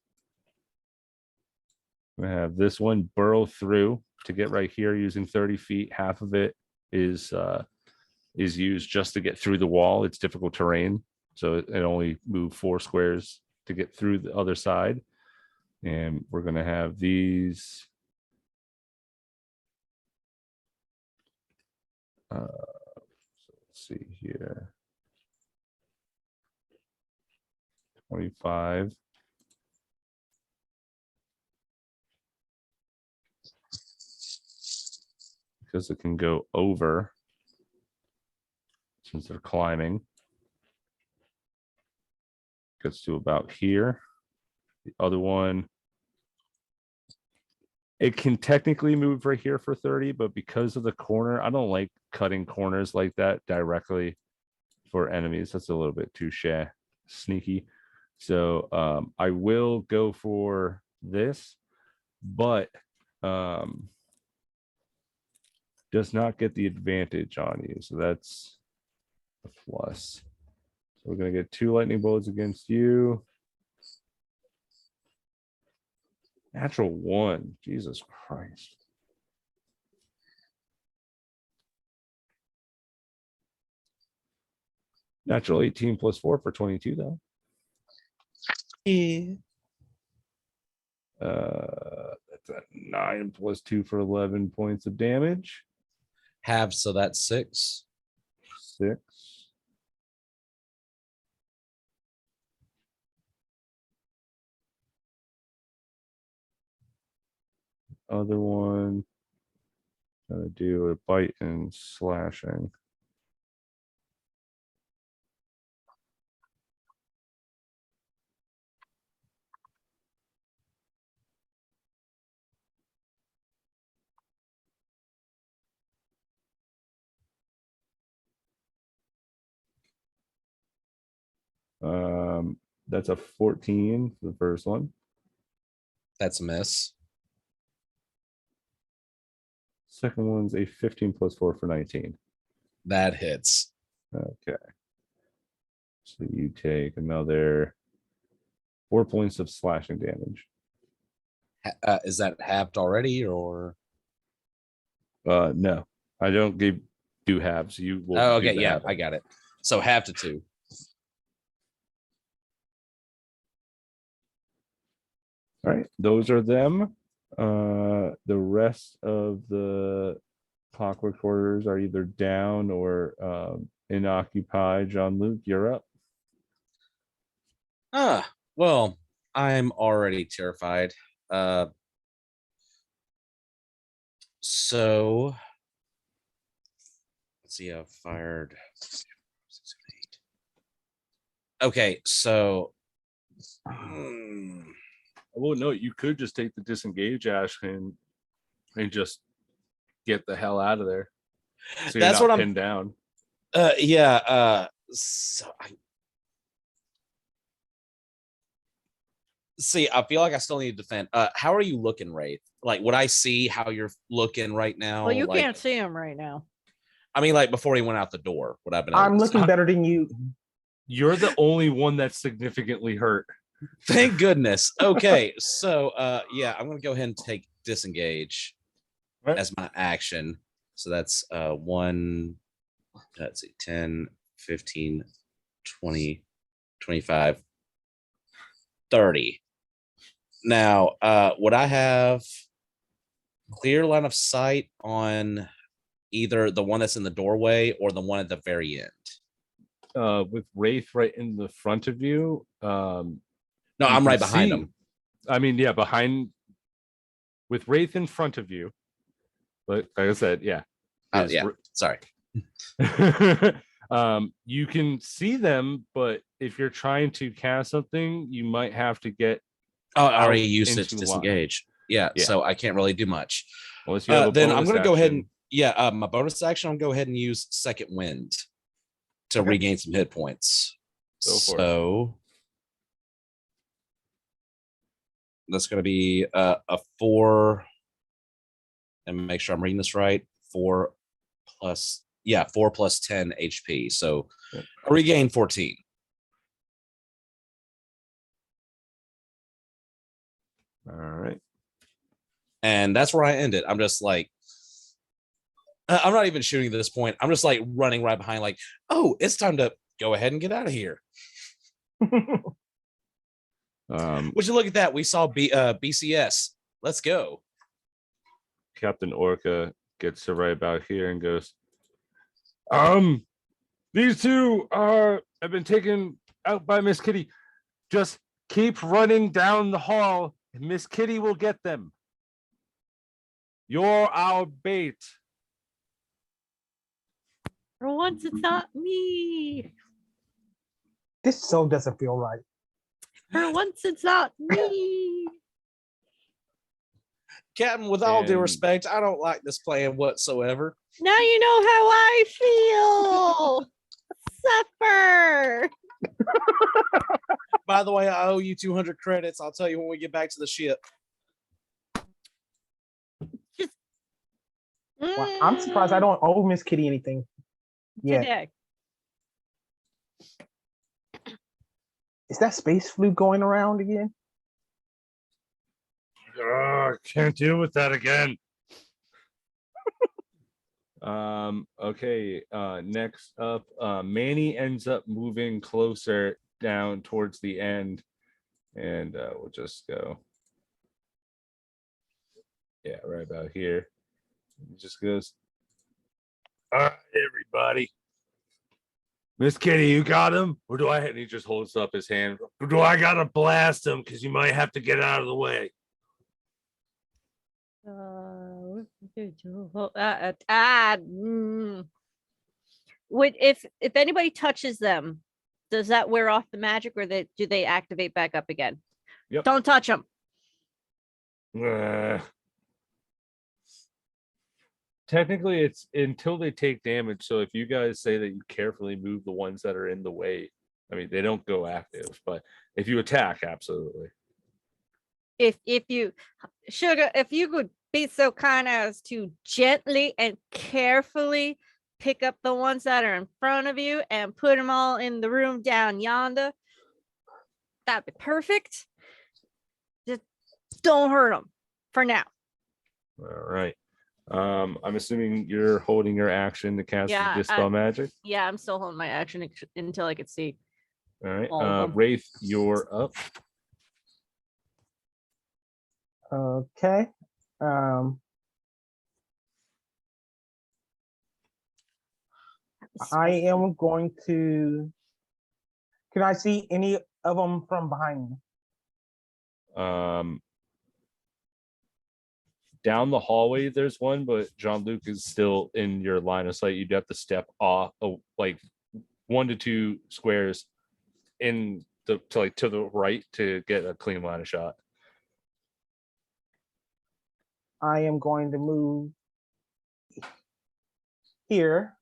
We have this one burrow through to get right here using 30 feet. Half of it is used just to get through the wall. It's difficult terrain, so it only moved 4 squares to get through the other side. And we're going to have these. So let's see here. 25. Because it can go over since they're climbing. Gets to about here. The other one, it can technically move right here for 30, but because of the corner, I don't like cutting corners like that directly for enemies. That's a little bit too sneaky. So I will go for this, but does not get the advantage on you. So that's a plus. So we're going to get 2 lightning bolts against you. Natural 1. Jesus Christ. Natural 18 plus 4 for 22, though. Yeah. That's a 9 plus 2 for 11 points of damage. Half, so that's 6. 6. Other one, gonna do a bite and slashing. That's a 14 for the first one. That's a miss. Second one's a 15 plus 4 for 19. That hits. Okay. So you take another 4 points of slashing damage. Is that halved already, or? No, I don't do halves. You will. Oh, do okay, the yeah, halving. I got it. So half to 2. All right, those are them. The rest of the clockwork quarters are either down or inoccupied. Jean-Luc, you're up. Well, I'm already terrified. So let's see, I've fired 6, 7, 8. Okay, so Well, no, you could just take the disengage ash and just get the hell out of there. So you're that's not what pinned down. yeah, so I feel like I still need to defend. How are you looking, Wraith? Like, would I see how you're looking right now? Well, you like, can't see him right now. I mean, like before he went out the door, would I been able I'm to looking see? better than you. You're the only one that's significantly hurt. Thank goodness. Okay, so yeah, I'm gonna go ahead and take disengage Right. as my action. So that's 1, let's see, 10, 15, 20, 25, 30. Now, would I have clear line of sight on either the one that's in the doorway or the one at the very end? With Wraith right in the front of you. No, you I'm can right behind see- him. I mean, yeah, behind with Wraith in front of you. But like I said, yeah. Oh, is yeah. Sorry. You can see them, but if you're trying to cast something, you might have to get Oh, I already out used it to into line. disengage. Yeah, Yeah. so I can't really do much. Unless you have a Then I'm bonus going to go ahead and action. my bonus action. I'm going to go ahead and use second wind to Okay. regain some hit points. Go for it. So that's going to be a 4, and make sure I'm reading this right. 4 plus 10 HP. So Yep. I regain 14. All right. And that's where I end it. I'm just like, I'm not even shooting at this point. I'm just like running right behind, like, oh, it's time to go ahead and get out of here. Would you look at that? We saw BCS. Let's go. Captain Orca gets to right about here and goes, these two have been taken out by Miss Kitty. Just keep running down the hall and Miss Kitty will get them. You're our bait. For once, it's not me. This so doesn't feel right. For once, it's not me. Captain, with all due And- respect, I don't like this plan whatsoever. Now you know how I feel. Suffer. By the way, I owe you 200 credits. I'll tell you when we get back to the ship. Well, I'm surprised I don't owe Miss Kitty anything. Yeah. Today. Is that space flute going around again? I can't deal with that again. Okay, next up, Manny ends up moving closer down towards the end, and we'll just go, yeah, right about here. He just goes, all right, everybody. Miss Kitty, you got him? Or do I? And he just holds up his hand. Or do I gotta blast him? Because you might have to get out of the way. Would if anybody touches them, does that wear off the magic, or do they activate back up again? Yep. Don't touch them. Technically, it's until they take damage. So if you guys say that you carefully move the ones that are in the way, I mean, they don't go active. But if you attack, absolutely. If you sugar, if you could be so kind as to gently and carefully pick up the ones that are in front of you and put them all in the room down yonder, that'd be perfect. Just don't hurt them for now. All right. I'm assuming you're holding your action to cast Yeah, the Dispel Magic. Yeah, I'm still holding my action until I could see. All right. all of them. Wraith, you're up. Okay. I am going to. Can I see any of them from behind me? Down the hallway, there's one, but Jean-Luc is still in your line of sight. You'd have to step off, like 1 to 2 squares in to the right to get a clean line of shot. I am going to move here,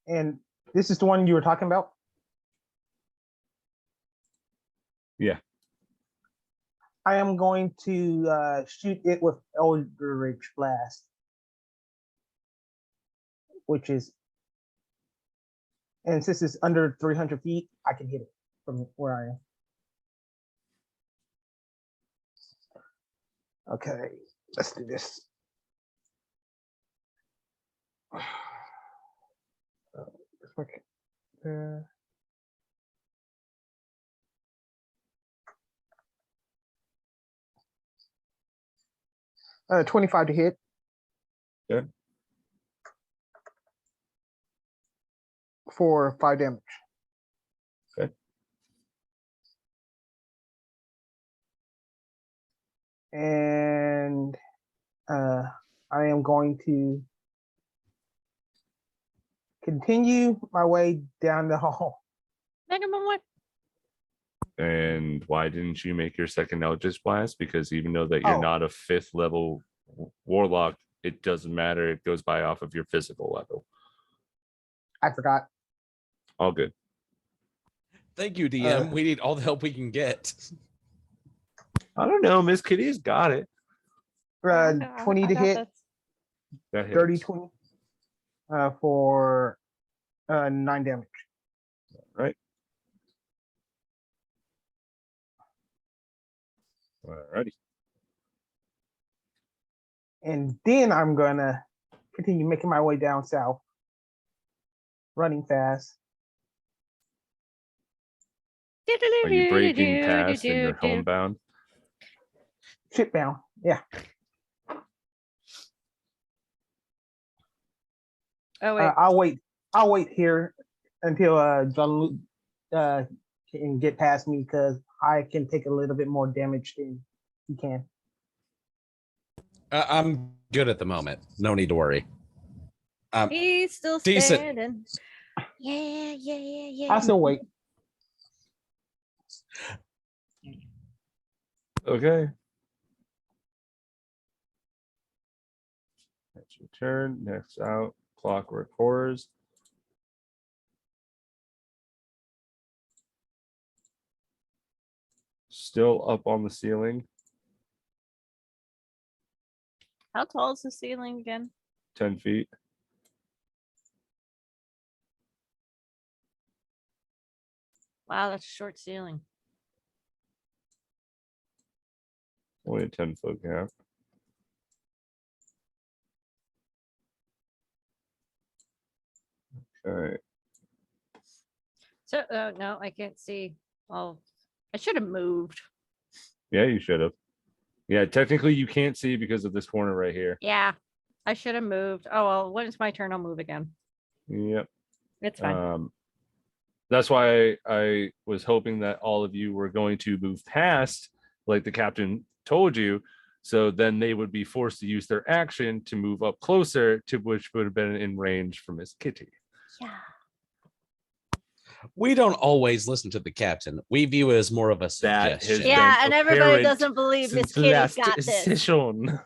and this is the one you were talking about. Yeah. I am going to shoot it with Eldritch Blast, which is, and since it's under 300 feet, I can hit it from where I am. Okay, let's do this. 25 to hit. Good. For 5 damage. Okay. And I am going to continue my way down the hall. And why didn't you make your second Eldritch Blast? Because even though that you're not a 5th level warlock, it doesn't matter. It goes by off of your physical level. I forgot. All good. Thank you, DM. We need all the help we can get. I don't know. Miss Kitty's got it. 20 to hit. That hits. 30, 20 for 9 damage. Right. Alrighty. And then I'm gonna continue making my way down south, running fast. Are you breaking past and you're homebound? Shipbound, yeah. Oh wait. I'll wait here until Jean-Luc can get past me, because I can take a little bit more damage than he can. I'm good at the moment. No need to worry. He's still decent. standing. Yeah. I'll still wait. Okay. That's your turn. Next out, Clockwork Horrors. Still up on the ceiling. How tall is the ceiling again? 10 feet. Wow, that's a short ceiling. Only a 10-foot gap. Okay. So, no, I can't see. Oh, I should have moved. Yeah, you should have. Yeah, technically you can't see because of this corner right here. Yeah, I should have moved. Oh, well, when it's my turn, I'll move again. Yep. It's fine. That's why I was hoping that all of you were going to move past, like the captain told you, so then they would be forced to use their action to move up closer, to which would have been in range for Miss Kitty. Yeah. We don't always listen to the captain. We view it as more of a That has suggestion. Yeah, been and everybody apparent doesn't believe Miss since Kitty last got this. session.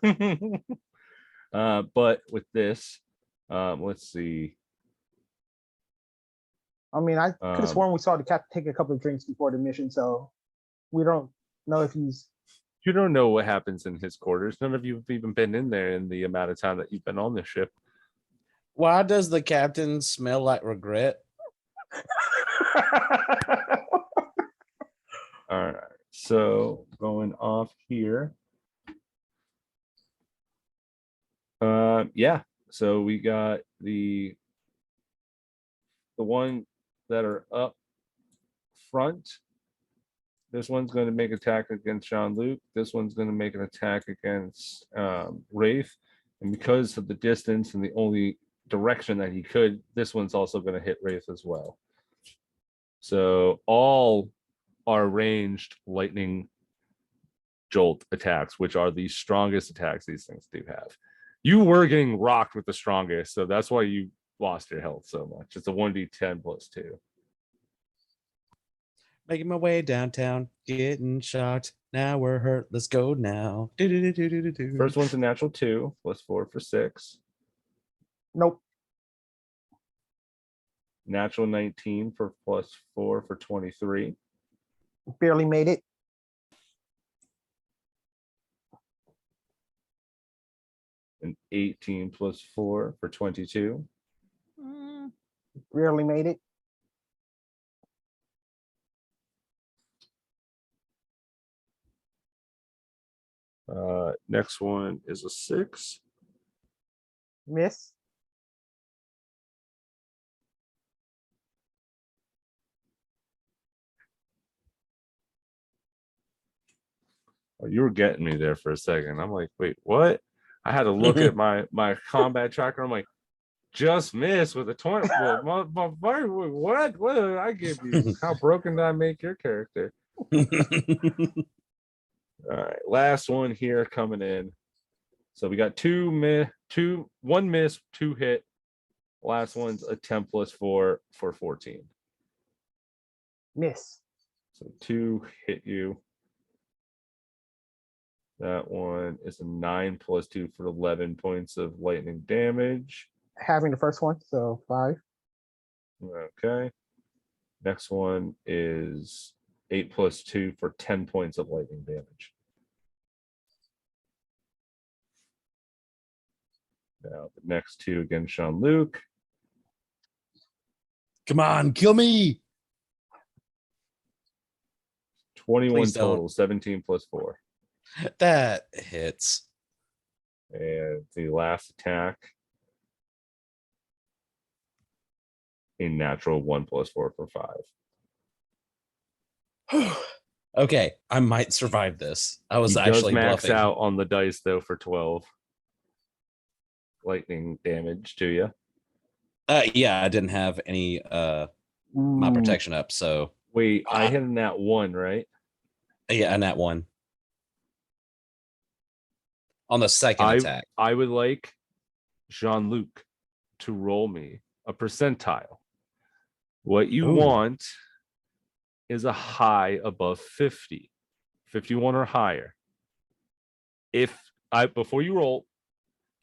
But with this, let's see. I mean, I could have sworn we saw the captain take a couple of drinks before the mission, so we don't know if he's. You don't know what happens in his quarters. None of you have even been in there in the amount of time that you've been on this ship. Why does the captain smell like regret? So going off here. Yeah. So we got the one that are up front. This one's going to make attack against Jean-Luc. This one's going to make an attack against Wraith. And because of the distance and the only direction that he could, this one's also going to hit Wraith as well. So all are ranged lightning jolt attacks, which are the strongest attacks these things do have. You were getting rocked with the strongest, so that's why you lost your health so much. It's a 1d10 plus 2. Making my way downtown, getting shot. Now we're hurt. Let's go now. Do-do-do-do-do-do. First one's a natural 2 plus 4 for 6. Nope. Natural 19 for plus 4 for 23. Barely made it. An 18 plus 4 for 22. Barely made it. Next one is a 6. Miss. Oh, you were getting me there for a second. I'm like, wait, what? I had to look at my combat tracker. I'm like, just missed with a 20. What? What did I give you? How broken did I make your character? All right, last one here coming in. So we got one miss, 2 hit. Last one's a 10 plus 4 for 14. Miss. So 2 hit you. That one is a 9 plus 2 for 11 points of lightning damage. Having the first one, so 5. Okay. Next one is 8 plus 2 for 10 points of lightning damage. Now the next 2 against Jean-Luc. Come on, kill me. 21 Please don't. total, 17 plus 4. That hits. And the last attack, a natural 1 plus 4 for 5. Okay, I might survive this. I was He actually does max bluffing. out on the dice though for 12 lightning damage to you. Yeah, I didn't have any my protection up, so Wait, I hit in that 1, right? yeah, and that one. On the second attack. I would like Jean-Luc to roll me a percentile. What you want is a high above 50, 51 or higher. Before you roll,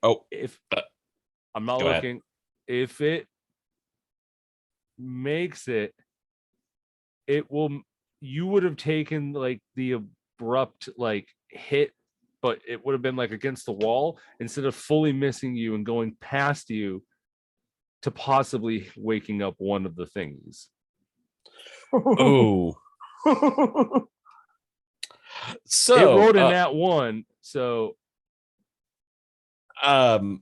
I'm not looking, if it makes it, you would have taken like the abrupt like hit, but it would have been like against the wall instead of fully missing you and going past you to possibly waking up one of the thingies. Oh. So it rolled in that 1. So I'm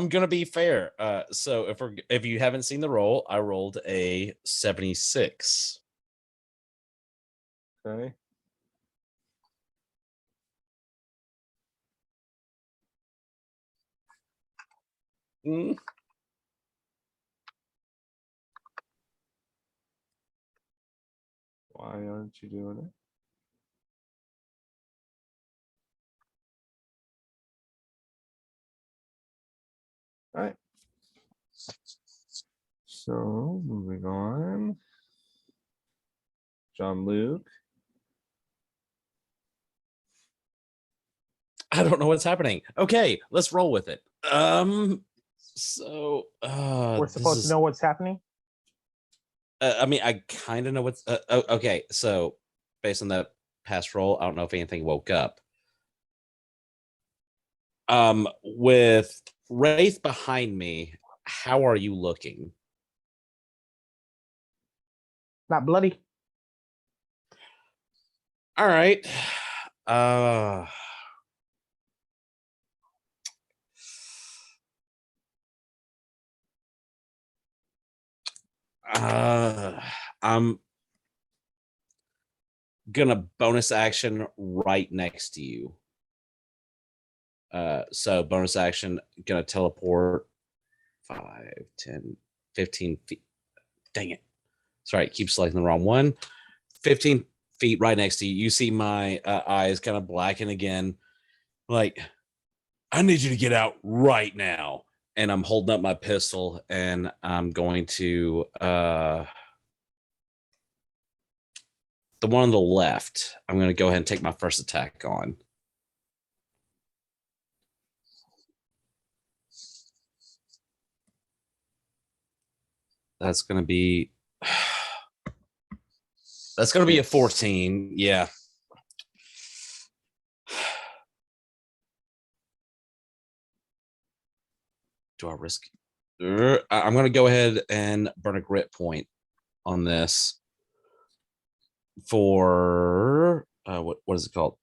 gonna be fair. So if you haven't seen the roll, I rolled a 76. Okay. Why aren't you doing it? All right. So moving on. Jean-Luc. I don't know what's happening. Okay, let's roll with it. So we're supposed to know what's happening. I mean, I kind of know what's okay. So based on that past roll, I don't know if anything woke up. With Wraith behind me, how are you looking? Not bloody. All right. Uh, I'm gonna bonus action right next to you. So bonus action, gonna teleport 5, 10, 15 feet. Dang it. Sorry, keep selecting the wrong one. 15 feet right next to you. You see my eyes kind of blacken again. Like, I need you to get out right now. And I'm holding up my pistol and I'm going to the one on the left. I'm going to go ahead and take my first attack on. That's going to be a 14. Yeah. Do I risk? I'm going to go ahead and burn a grit point on this for what is it called?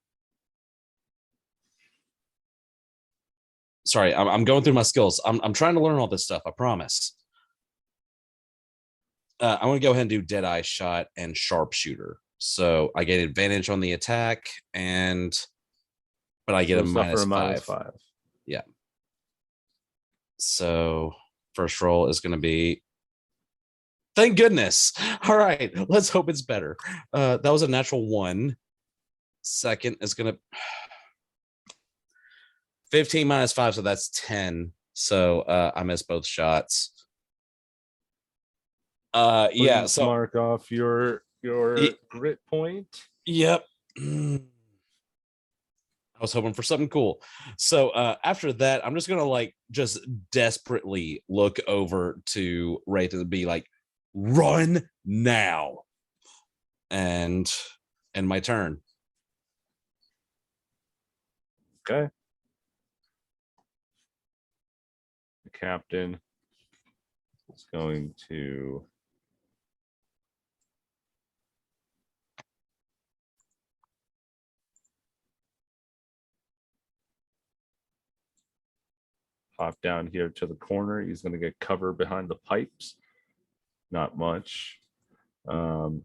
Sorry, I'm going through my skills. I'm trying to learn all this stuff. I promise. I'm going to go ahead and do Deadeye Shot and Sharpshooter. So I get advantage on the attack, but I get a minus 5. Yeah. So first roll is going to be. Thank goodness. All right, let's hope it's better. That was a natural 1. Second is going to 15 minus 5, so that's 10. So I missed both shots. Yeah, Please so mark off your grit point. Yep. I was hoping for something cool. So after that, I'm just gonna just desperately look over to Wraith and be like, run now. And my turn. Okay. The captain is going to hop down here to the corner. He's going to get cover behind the pipes. Not much. And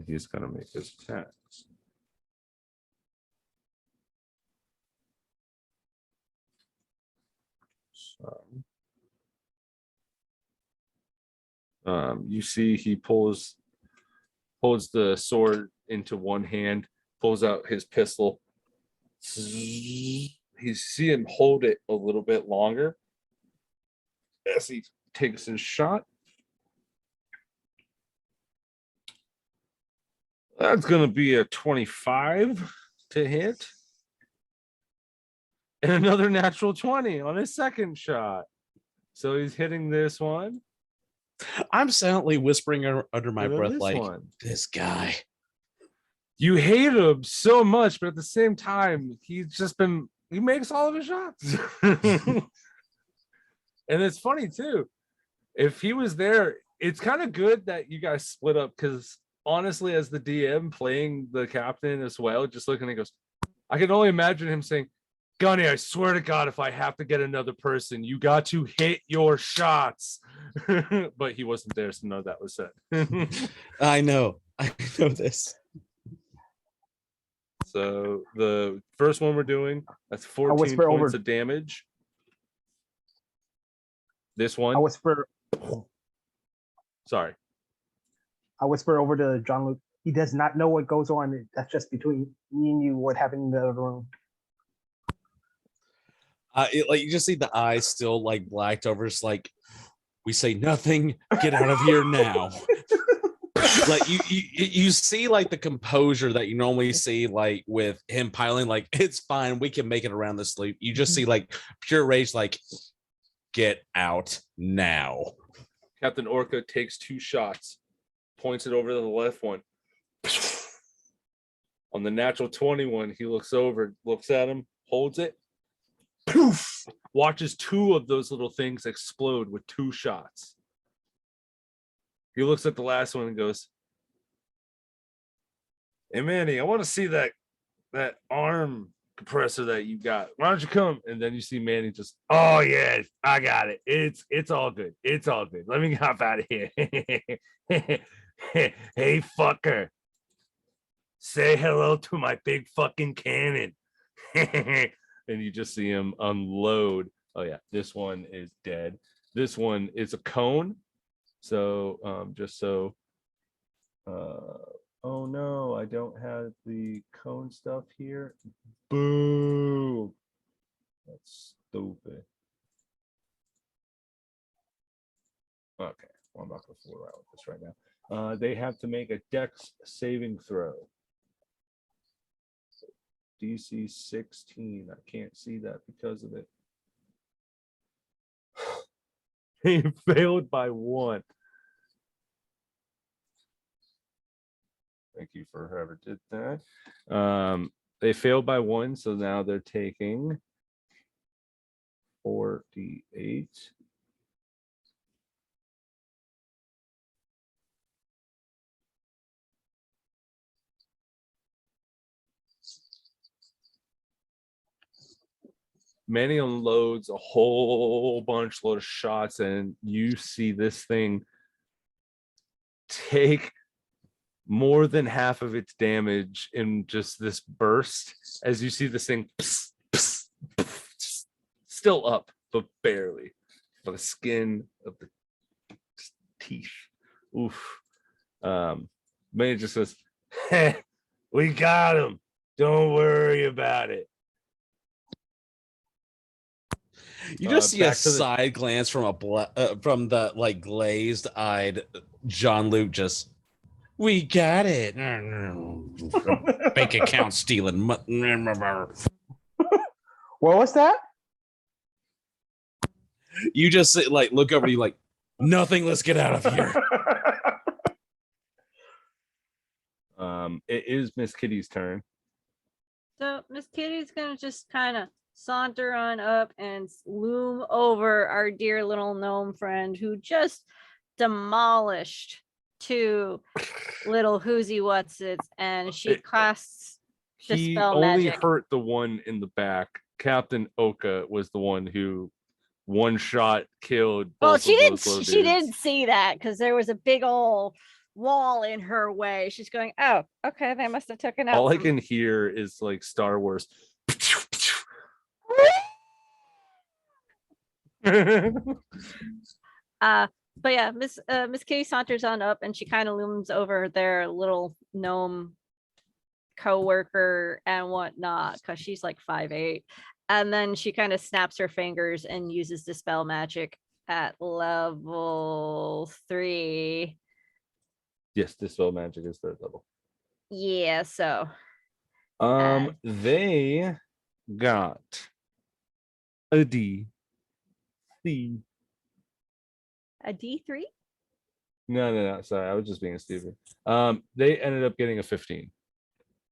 he's going to make his attacks. So, you see he holds the sword into one hand, pulls out his pistol. You see him hold it a little bit longer as he takes his shot. That's going to be a 25 to hit. And another natural 20 on his second shot. So he's hitting this one. I'm silently whispering under my breath, like, one. This guy. You hate him so much, but at the same time, he makes all of his shots. And it's funny too. If he was there, it's kind of good that you guys split up, because honestly, as the DM playing the captain as well, just looking, he goes, I can only imagine him saying, Gunny, I swear to God, if I have to get another person, you got to hit your shots. But he wasn't there, so none of that was said. I know this. So the first one we're doing, that's 14 points of damage. This one. Sorry. I whisper over to John Luke. He does not know what goes on. That's just between me and you, what happened in the other room. You just see the eyes still blacked over. It's like, we say nothing. Get out of here now. You see the composure that you normally see with him piling. It's fine. We can make it around this loop. You just see pure rage. Get out now. Captain Orca takes 2 shots, points it over to the left one. On the natural 21, he looks over, looks at him, holds it. Poof! Watches 2 of those little things explode with 2 shots. He looks at the last one and goes, Hey Manny, I want to see that arm compressor that you got. Why don't you come? And then you see Manny just, oh yes, I got it. It's all good. It's all good. Let me hop out of here. Hey fucker. Say hello to my big fucking cannon. And you just see him unload. Oh yeah, this one is dead. This one is a cone. So just so oh no, I don't have the cone stuff here. Boo. That's stupid. Okay, well, I'm not gonna fool around with this right now. They have to make a dex saving throw. DC 16. I can't see that because of it. He failed by 1. Thank you for whoever did that. They failed by 1, so now they're taking 4d8. Manny unloads a whole bunch load of shots, and you see this thing take more than half of its damage in just this burst as you see this thing still up, but barely. But the skin of the teeth. Oof. Manny just says, hey, we got him. Don't worry about it. You just see a back to the- side glance from from the like glazed-eyed Jean-Luc. Just, we got it. Bank account stealing. What was that? You just like look over to you like, nothing. Let's get out of here. It is Miss Kitty's turn. So Miss Kitty's gonna just kind of saunter on up and loom over our dear little gnome friend who just demolished 2 little whoozy whatsits, and she casts He dispel only magic. hurt the one in the back. Captain Oka was the one who one shot killed. Well, both she of didn't. those little She dudes. didn't see that because there was a big old wall in her way. She's going, "Oh, okay, they must have taken out." All I can hear is like Star Wars. But yeah, Miss Kitty saunters on up, and she kind of looms over their little gnome co-worker and whatnot because she's like 5'8", and then she kind of snaps her fingers and uses dispel magic at level 3. Yes, dispel magic is 3rd level. Yeah, so They got a D. C. a D3. No. Sorry, I was just being stupid. They ended up getting a 15.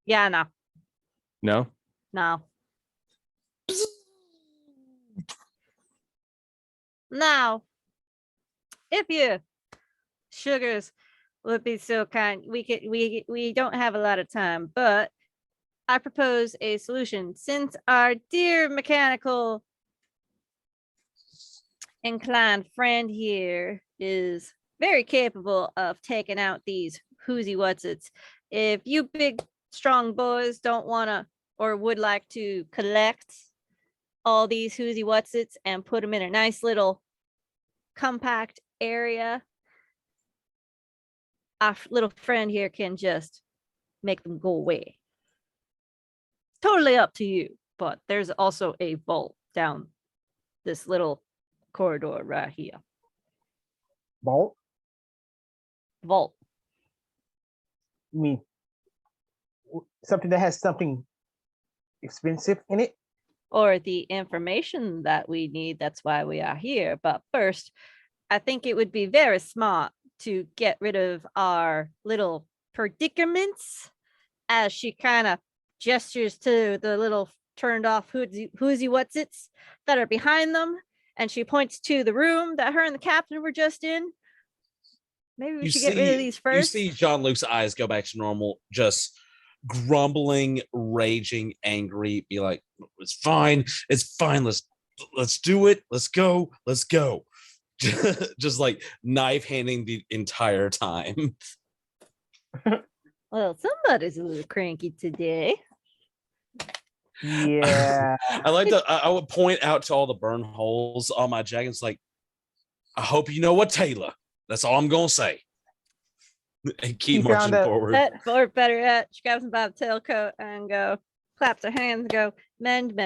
Yeah, no. No. Now, if you sugars would be so kind, we don't have a lot of time, but I propose a solution. Since our dear mechanical inclined friend here is very capable of taking out these whoozy whatsits, if you big strong boys don't want to or would like to collect all these whoozy whatsits and put them in a nice little compact area, our little friend here can just make them go away. Totally up to you, but there's also a vault down this little corridor right here. Vault? Vault. You mean something that has something expensive in it? Or the information that we need. That's why we are here. But first, I think it would be very smart to get rid of our little predicaments, as she kind of gestures to the little turned off whoozy whatsits that are behind them. And she points to the room that her and the captain were just in. Maybe we should get rid of these first. You see Jean-Luc's eyes go back to normal. Just grumbling, raging, angry, be like, it's fine, let's do it, let's go. Just like knife handing the entire time. Well, somebody's a little cranky today. Yeah. I would point out to all the burn holes on my jacket. It's like, I hope you know what, Taylor. That's all I'm gonna say. And keep He found marching a- forward. Or better yet, she grabs him by the tailcoat and go, claps her hands and go, mend. All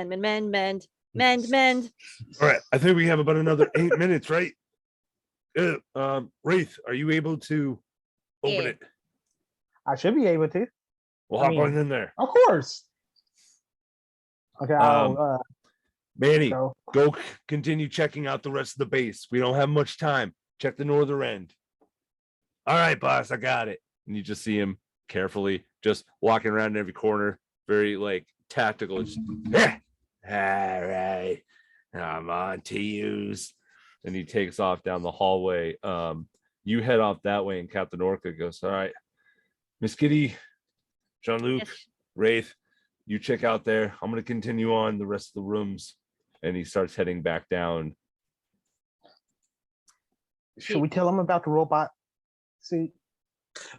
right, I think we have about another 8 minutes, right? Wraith, are you able to open Yeah. it? I should be able to. We'll I hop mean- on in there. Of course. Okay, I'll Manny, go. go continue checking out the rest of the base. We don't have much time. Check the northern end. All right, boss, I got it. And you just see him carefully just walking around in every corner, very like tactical. Just, all right, I'm on to use. And he takes off down the hallway. You head off that way, and Captain Orca goes, all right, Miss Kitty, Jean-Luc, Yes. Wraith, you check out there. I'm going to continue on the rest of the rooms. And he starts heading back down. Should we tell him about the robot? See,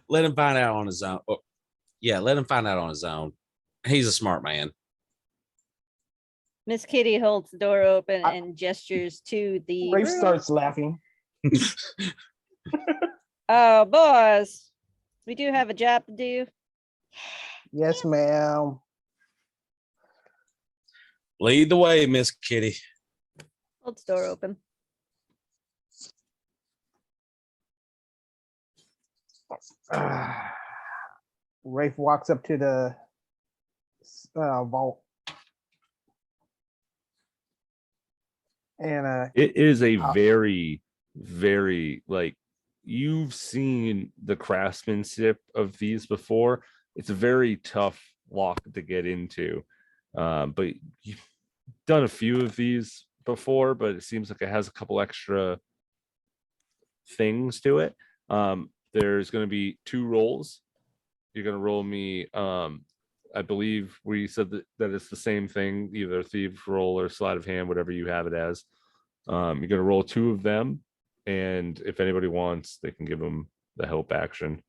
Let him find out on his own. Oh, yeah, let him find out on his own. He's a smart man. Miss Kitty holds the door open I- and gestures to the Rafe room. starts laughing. Oh, boys, we do have a job to do. Yes, ma'am. Lead the way, Miss Kitty. Holds the door open. Rafe walks up to the vault. And It is a Uh, very, very like you've seen the craftsmanship of these before. It's a very tough lock to get into. But you've done a few of these before, but it seems like it has a couple extra things to it. There's going to be 2 rolls. You're going to roll me I believe we said that it's the same thing, either thief roll or sleight of hand, whatever you have it as. You're going to roll 2 of them, and if anybody wants, they can give them the help action.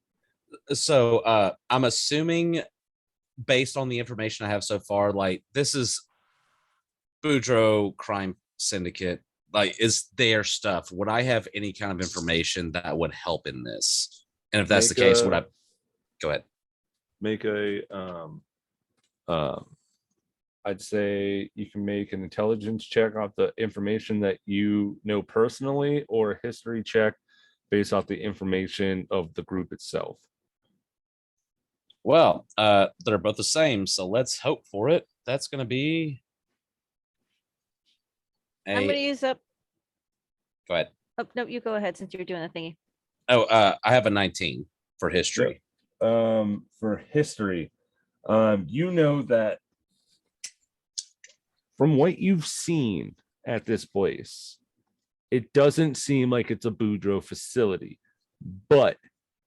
So I'm assuming, based on the information I have so far, like this is Boudreaux Crime Syndicate, like is their stuff. Would I have any kind of information that would help in this? And if that's the case, would I go ahead? Make a I'd say you can make an intelligence check off the information that you know personally, or a history check based off the information of the group itself. Well, they're both the same, so let's hope for it. That's going to be. I'm going to use up. Go ahead. Oh, no, you go ahead since you're doing the thingy. Oh, I have a 19 for history. For history, you know that from what you've seen at this place, it doesn't seem like it's a Boudreaux facility, but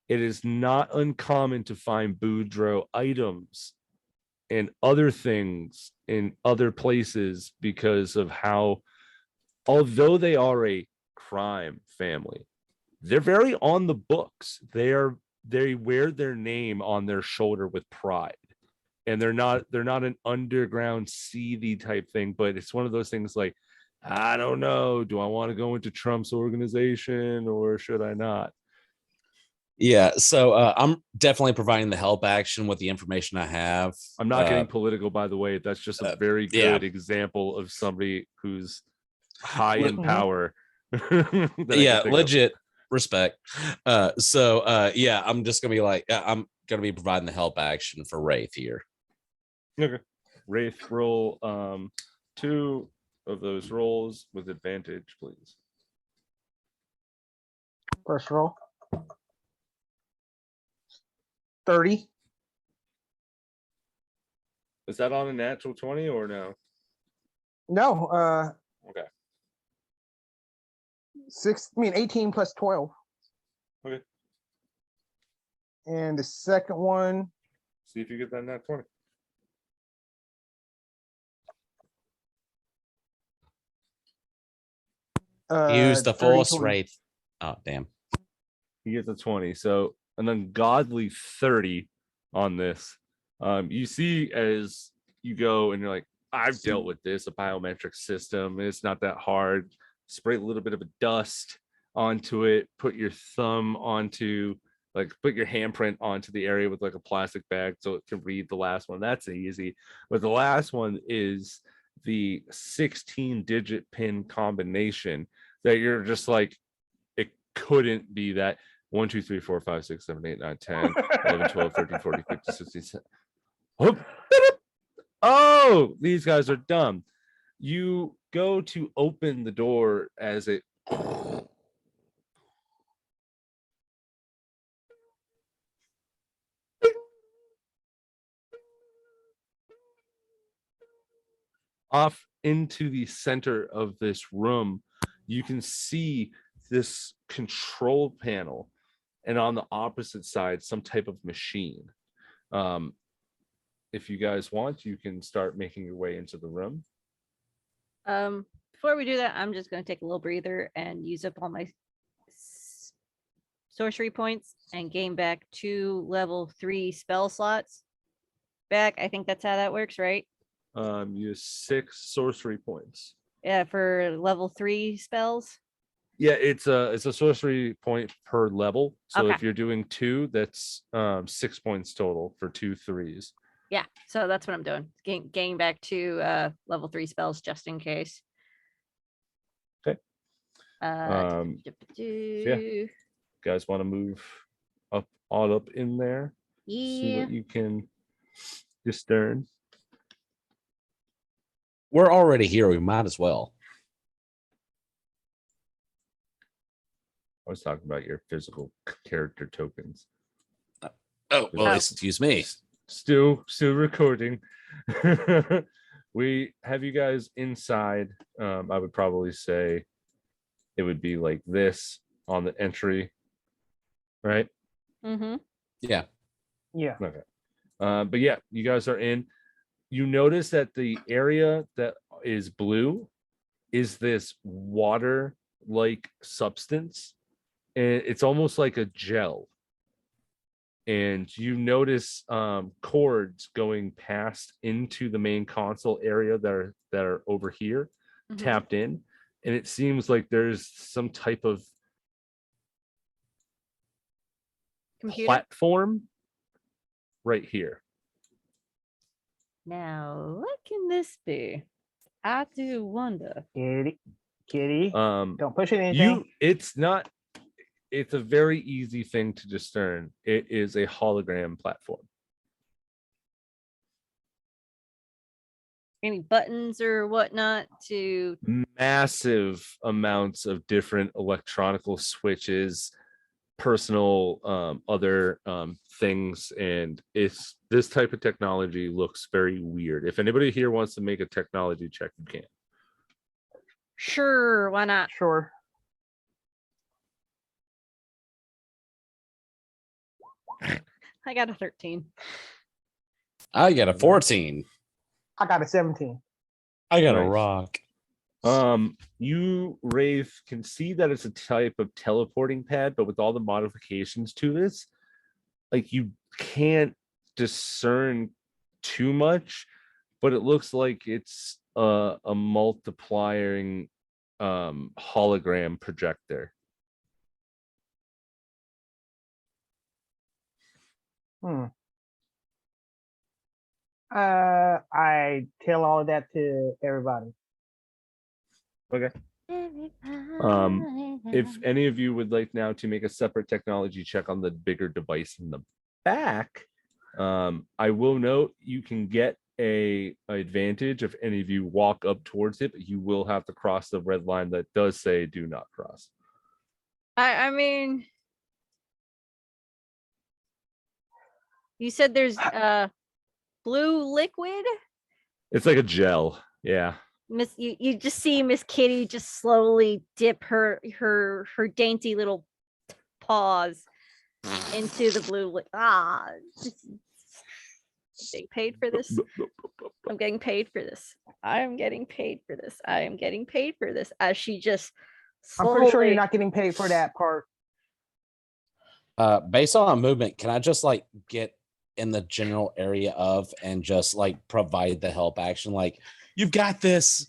it is not uncommon to find Boudreaux items and other things in other places because of how, although they are a crime family, they're very on the books. They wear their name on their shoulder with pride. And they're not an underground seedy type thing, but it's one of those things like, I don't know, do I want to go into Trump's organization or should I not? Yeah, so I'm definitely providing the help action with the information I have. I'm not getting political, by the way. That's just a very good example of somebody who's high in power. Yeah, legit respect. Yeah, I'm just gonna be like, I'm gonna be providing the help action for Wraith here. Okay. Wraith, roll 2 of those rolls with advantage, please. first roll. 30. Is that on a natural 20 or no? No, Okay. 18 plus 12. Okay. And the second one, See if you get that nat 20. Use the 30, force 20. wraith. Oh, damn. He gets a 20. So an ungodly 30 on this. You see as you go and you're like, I've dealt with this, a biometric system. It's not that hard. Spray a little bit of a dust onto it, put your thumb onto, like, put your handprint onto the area with like a plastic bag so it can read the last one. That's easy. But the last one is the 16-digit pin combination that you're just like, it couldn't be that 1, 2, 3, 4, 5, 6, 7, 8, 9, 10, 11, 12, 13, 14, 15, 16, 17. Oh, these guys are dumb. You go to open the door as it off into the center of this room. You can see this control panel, and on the opposite side, some type of machine. If you guys want, you can start making your way into the room. Before we do that, I'm just going to take a little breather and use up all my sorcery points and gain back 2 level 3 spell slots back. I think that's how that works, right? Use 6 sorcery points. Yeah, for level 3 spells. Yeah, it's a sorcery point per level. So Okay. if you're doing 2, that's 6 points total for 2 3s. Yeah, so that's what I'm doing. Gain back 2 level 3 spells just in case. Okay. Yeah. Yeah. Guys want to move up, all up in there? See Yeah. what you can discern. We're already here. We might as well. I was talking about your physical character tokens. Oh, well, Oh. excuse me. Still recording. We have you guys inside. I would probably say it would be like this on the entry, right? Mm-hmm. Yeah. Yeah. Okay. But yeah, you guys are in. You notice that the area that is blue is this water-like substance, and it's almost like a gel. And you notice cords going past into the main console area that are over here, Mhm. tapped in, and it seems like there's some type of Computer. platform right here. Now, what can this be? I do wonder. Kitty, Um, don't push it anything. it's a very easy thing to discern. It is a hologram platform. Any buttons or whatnot to Massive amounts of different electronical switches, personal other things, and it's this type of technology looks very weird. If anybody here wants to make a technology check, you can. Sure, why not? Sure. I got a 13. I got a 14. I got a 17. I got a Nice. rock. You, Wraith, can see that it's a type of teleporting pad, but with all the modifications to this, like, you can't discern too much, but it looks like it's a multiplying hologram projector. I tell all of that to everybody. Okay. If any of you would like now to make a separate technology check on the bigger device in the back, I will note you can get a advantage if any of you walk up towards it, but you will have to cross the red line that does say do not cross. I mean, you said there's blue liquid. It's like a gel. Yeah. Miss, you just see Miss Kitty just slowly dip her dainty little paws into the blue. Getting paid for this. I'm getting paid for this. I am getting paid for this. I am getting paid for this. As she just I'm pretty sure you're slowly- not getting paid for that part. Based on our movement, can I just like get in the general area of and just like provide the help action? Like, you've got this.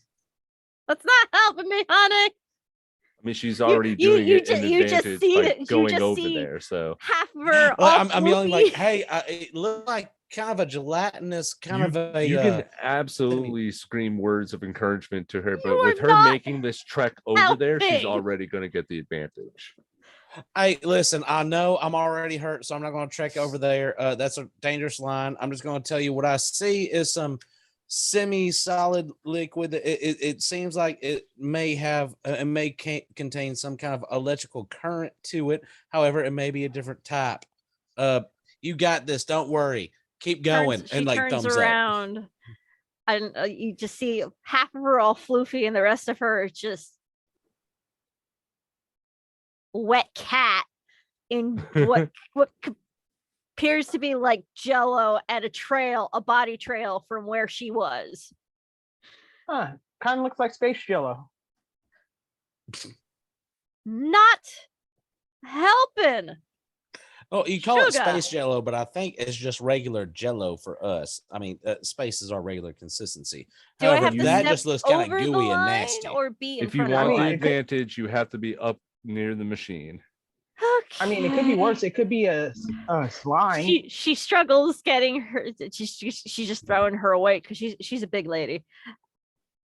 That's not helping me, honey. I mean, she's already doing it in you just advantage see by it. You going just over see there. So half of her. Well, all I'm yelling like, floofy. hey, it looked like kind of a gelatinous kind of a. you can absolutely scream words of encouragement to her, but You with are her not making this trek over there, she's helping. already going to get the advantage. Hey, listen, I know I'm already hurt, so I'm not going to trek over there. That's a dangerous line. I'm just going to tell you what I see is some semi-solid liquid. It seems like it may have, it may contain some kind of electrical current to it. However, it may be a different type. You got this. Don't worry. Keep going. She And like turns thumbs up. around, and you just see half of her all floofy, and the rest of her is just wet cat in what appears to be like Jello at a body trail from where she was. Huh. Kind of looks like space jello. Not helping. Oh, you call it Sugar. space jello, but I think it's just regular jello for us. I mean, space is our regular consistency. Do I However, have to that step just looks kind over of the gooey and line nasty. or be in If you front want of the the it could- advantage, you have to be up near the machine. line? I mean, it could be worse. It could be a slime. She struggles getting her. She's just throwing her away because she's a big lady,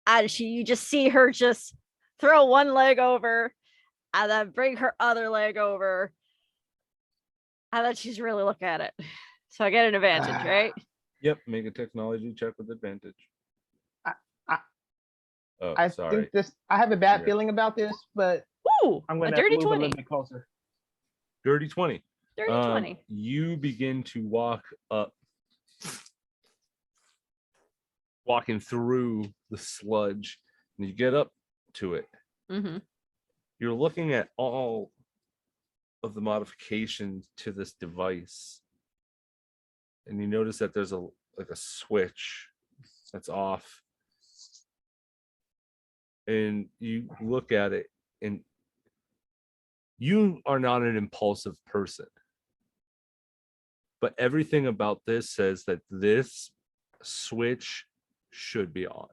and you just see her just throw one leg over, and then bring her other leg over, and then she's really looking at it. So I get an advantage, right? Yep, make a technology check with advantage. Oh, I sorry. think this. I have a bad Yeah. feeling about this, but Ooh, I'm a going to dirty move a 20. little bit closer. Dirty 20. Dirty 20. You begin to walk up, walking through the sludge, and you get up to it. Mm-hmm. You're looking at all of the modifications to this device, and you notice that there's a switch that's off, and you look at it, and you are not an impulsive person, but everything about this says that this switch should be on.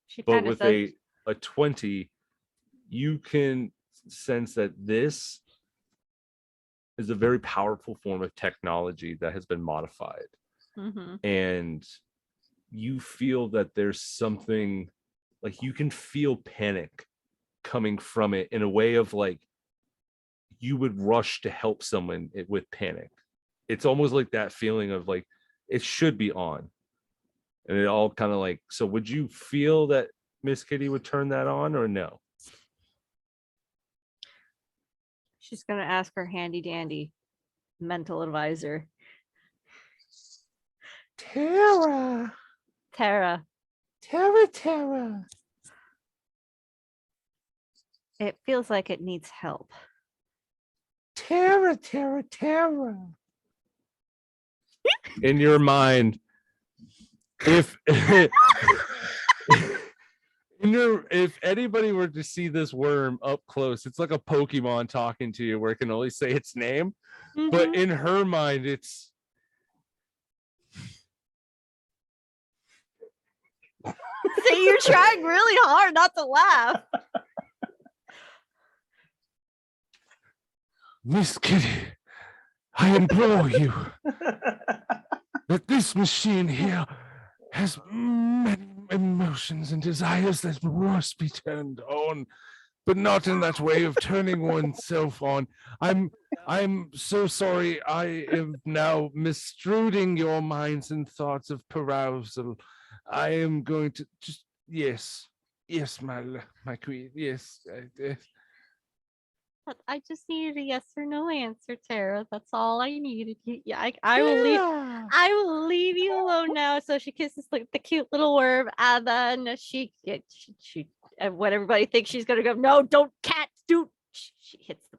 She But kind of with says, a 20, you can sense that this is a very powerful form of technology that has been modified. mm-hmm. And you feel that there's something, like you can feel panic coming from it in a way of like you would rush to help someone with panic. It's almost like that feeling of like it should be on. And it all kind of like, so would you feel that Miss Kitty would turn that on or no? She's gonna ask her handy dandy mental advisor, Tara. Tara. It feels like it needs help. Tara. In your mind, if if anybody were to see this worm up close, it's like a Pokemon talking to you where it can only say its name. But Mhm. in her mind, it's See, you're trying really hard not to laugh. Miss Kitty, I implore you that this machine here has many emotions and desires that must be turned on, but not in that way of turning oneself on. I'm so sorry. I am now misstruding your minds and thoughts of carousal. I am going to just yes, my queen, yes. But I just needed a yes or no answer, Tara. That's all I needed. Yeah, I will leave. I will leave you alone now. So she kisses the cute little worm, and then she and when everybody thinks she's gonna go, no, don't cat, do. She hits the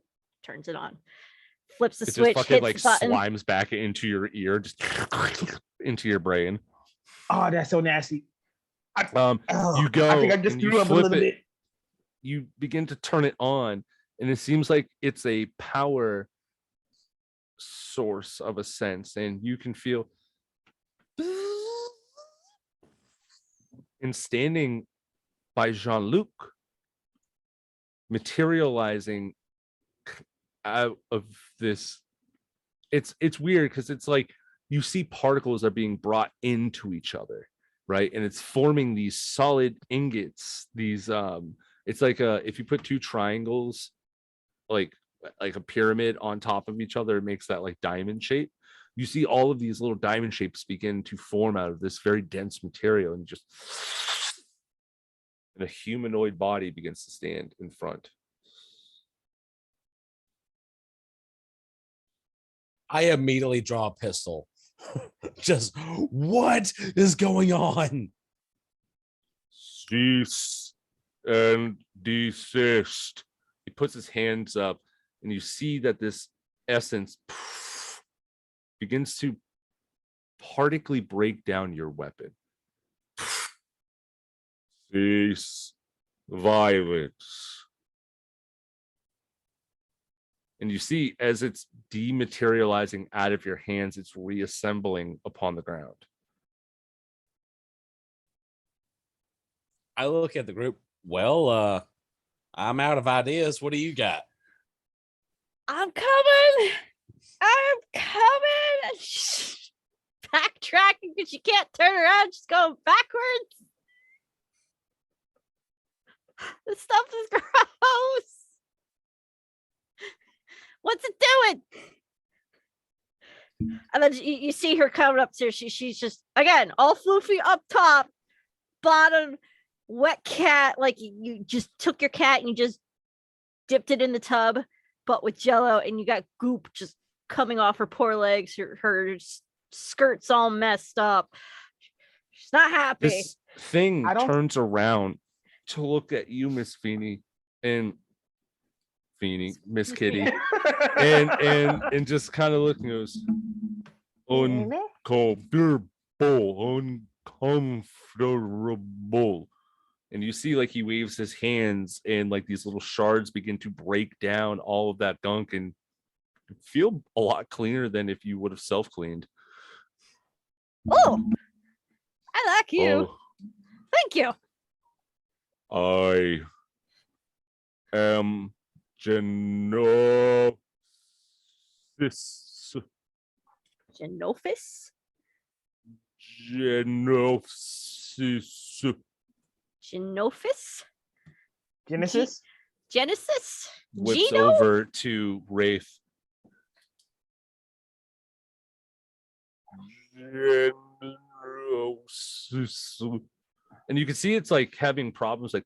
turns it on. Flips the It just switch, fucking hits like the button. slimes back into your ear, just into your brain. Oh, that's so nasty. You I go think I just and you threw up a flip little it. bit. You begin to turn it on, and it seems like it's a power source of a sense, and you can feel. And standing by Jean-Luc, materializing out of this, it's weird because it's like you see particles are being brought into each other, right? And it's forming these solid ingots, these it's like if you put two triangles like a pyramid on top of each other, it makes that like diamond shape. You see all of these little diamond shapes begin to form out of this very dense material, and just and a humanoid body begins to stand in front. I immediately draw a pistol. Just what is going on? Cease and desist. He puts his hands up, and you see that this essence begins to partically break down your weapon. Cease violence. And you see, as it's dematerializing out of your hands, it's reassembling upon the ground. I look at the group. Well, I'm out of ideas. What do you got? I'm coming. I'm coming. Backtracking because you can't turn around. Just going backwards. This stuff is gross. What's it doing? And then you see her coming upstairs. She's just, again, all floofy up top, bottom, wet cat. Like you just took your cat and you just dipped it in the tub, but with Jello, and you got goop just coming off her poor legs. Her skirt's all messed up. She's not happy. This thing I don't- turns around to look at you, Miss Feeney, and Miss Kitty, and just kind of looking at us. Uncomfortable. And you see like he waves his hands, and like these little shards begin to break down all of that gunk and feel a lot cleaner than if you would have self-cleaned. Oh, I like you. Oh, Thank you. I am Genosis. Genophis? Genosis. Genophis? Genesis? Genesis? Whips Geno? over to Wraith. Genosis. And you can see it's like having problems like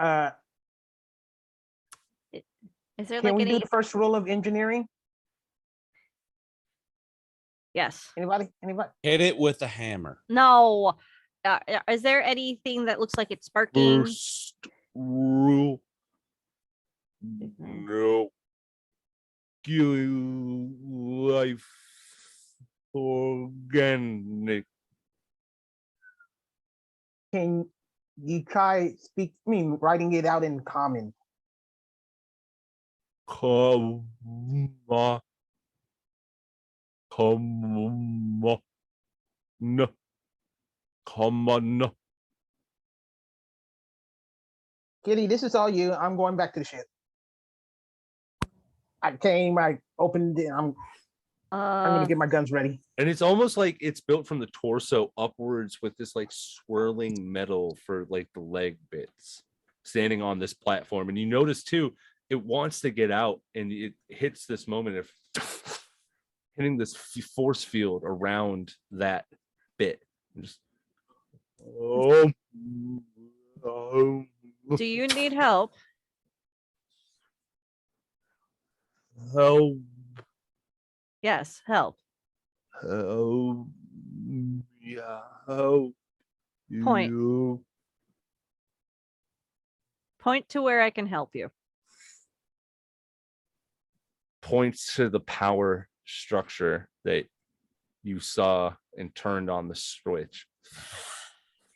Is there Can like we any? do the first rule of engineering? Yes. Anybody? Hit it with a hammer. No. Is there anything that looks like it's sparking? first rule. No. Kill life organic. Can you try writing it out in common? Comma. No. No. Kitty, this is all you. I'm going back to the ship. I opened it. I'm gonna get my guns ready. And it's almost like it's built from the torso upwards with this like swirling metal for like the leg bits standing on this platform. And you notice too, it wants to get out, and it hits this moment of hitting this force field around that bit. Just, Do you need help? help. Yes, help. Help. Yeah, help. Point. You. Point to where I can help you. points to the power structure that you saw and turned on the switch.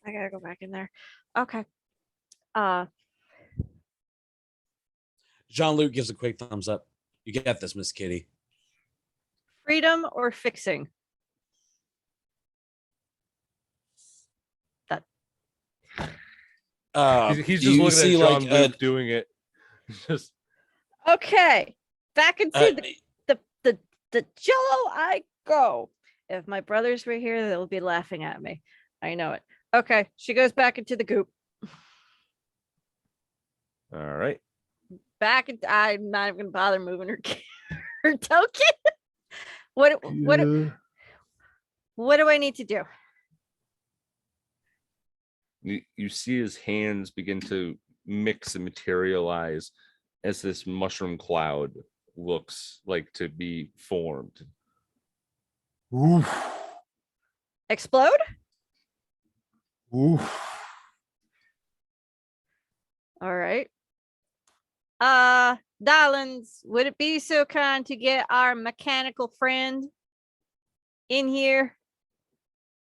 I gotta go back in there. Okay. Jean-Luc gives a quick thumbs up. You get this, Miss Kitty. Freedom or fixing? That He's Do just you looking see at like Jean-Luc doing it. Just okay. Back into the Jello I go. If my brothers were here, they'll be laughing at me. I know it. Okay, she goes back into the goop. all right. Back in, I'm not even gonna bother moving her her token. What do I need to do? You see his hands begin to mix and materialize as this mushroom cloud looks like to be formed. Oof. Explode? Oof. All right. Darlings, would it be so kind to get our mechanical friend in here?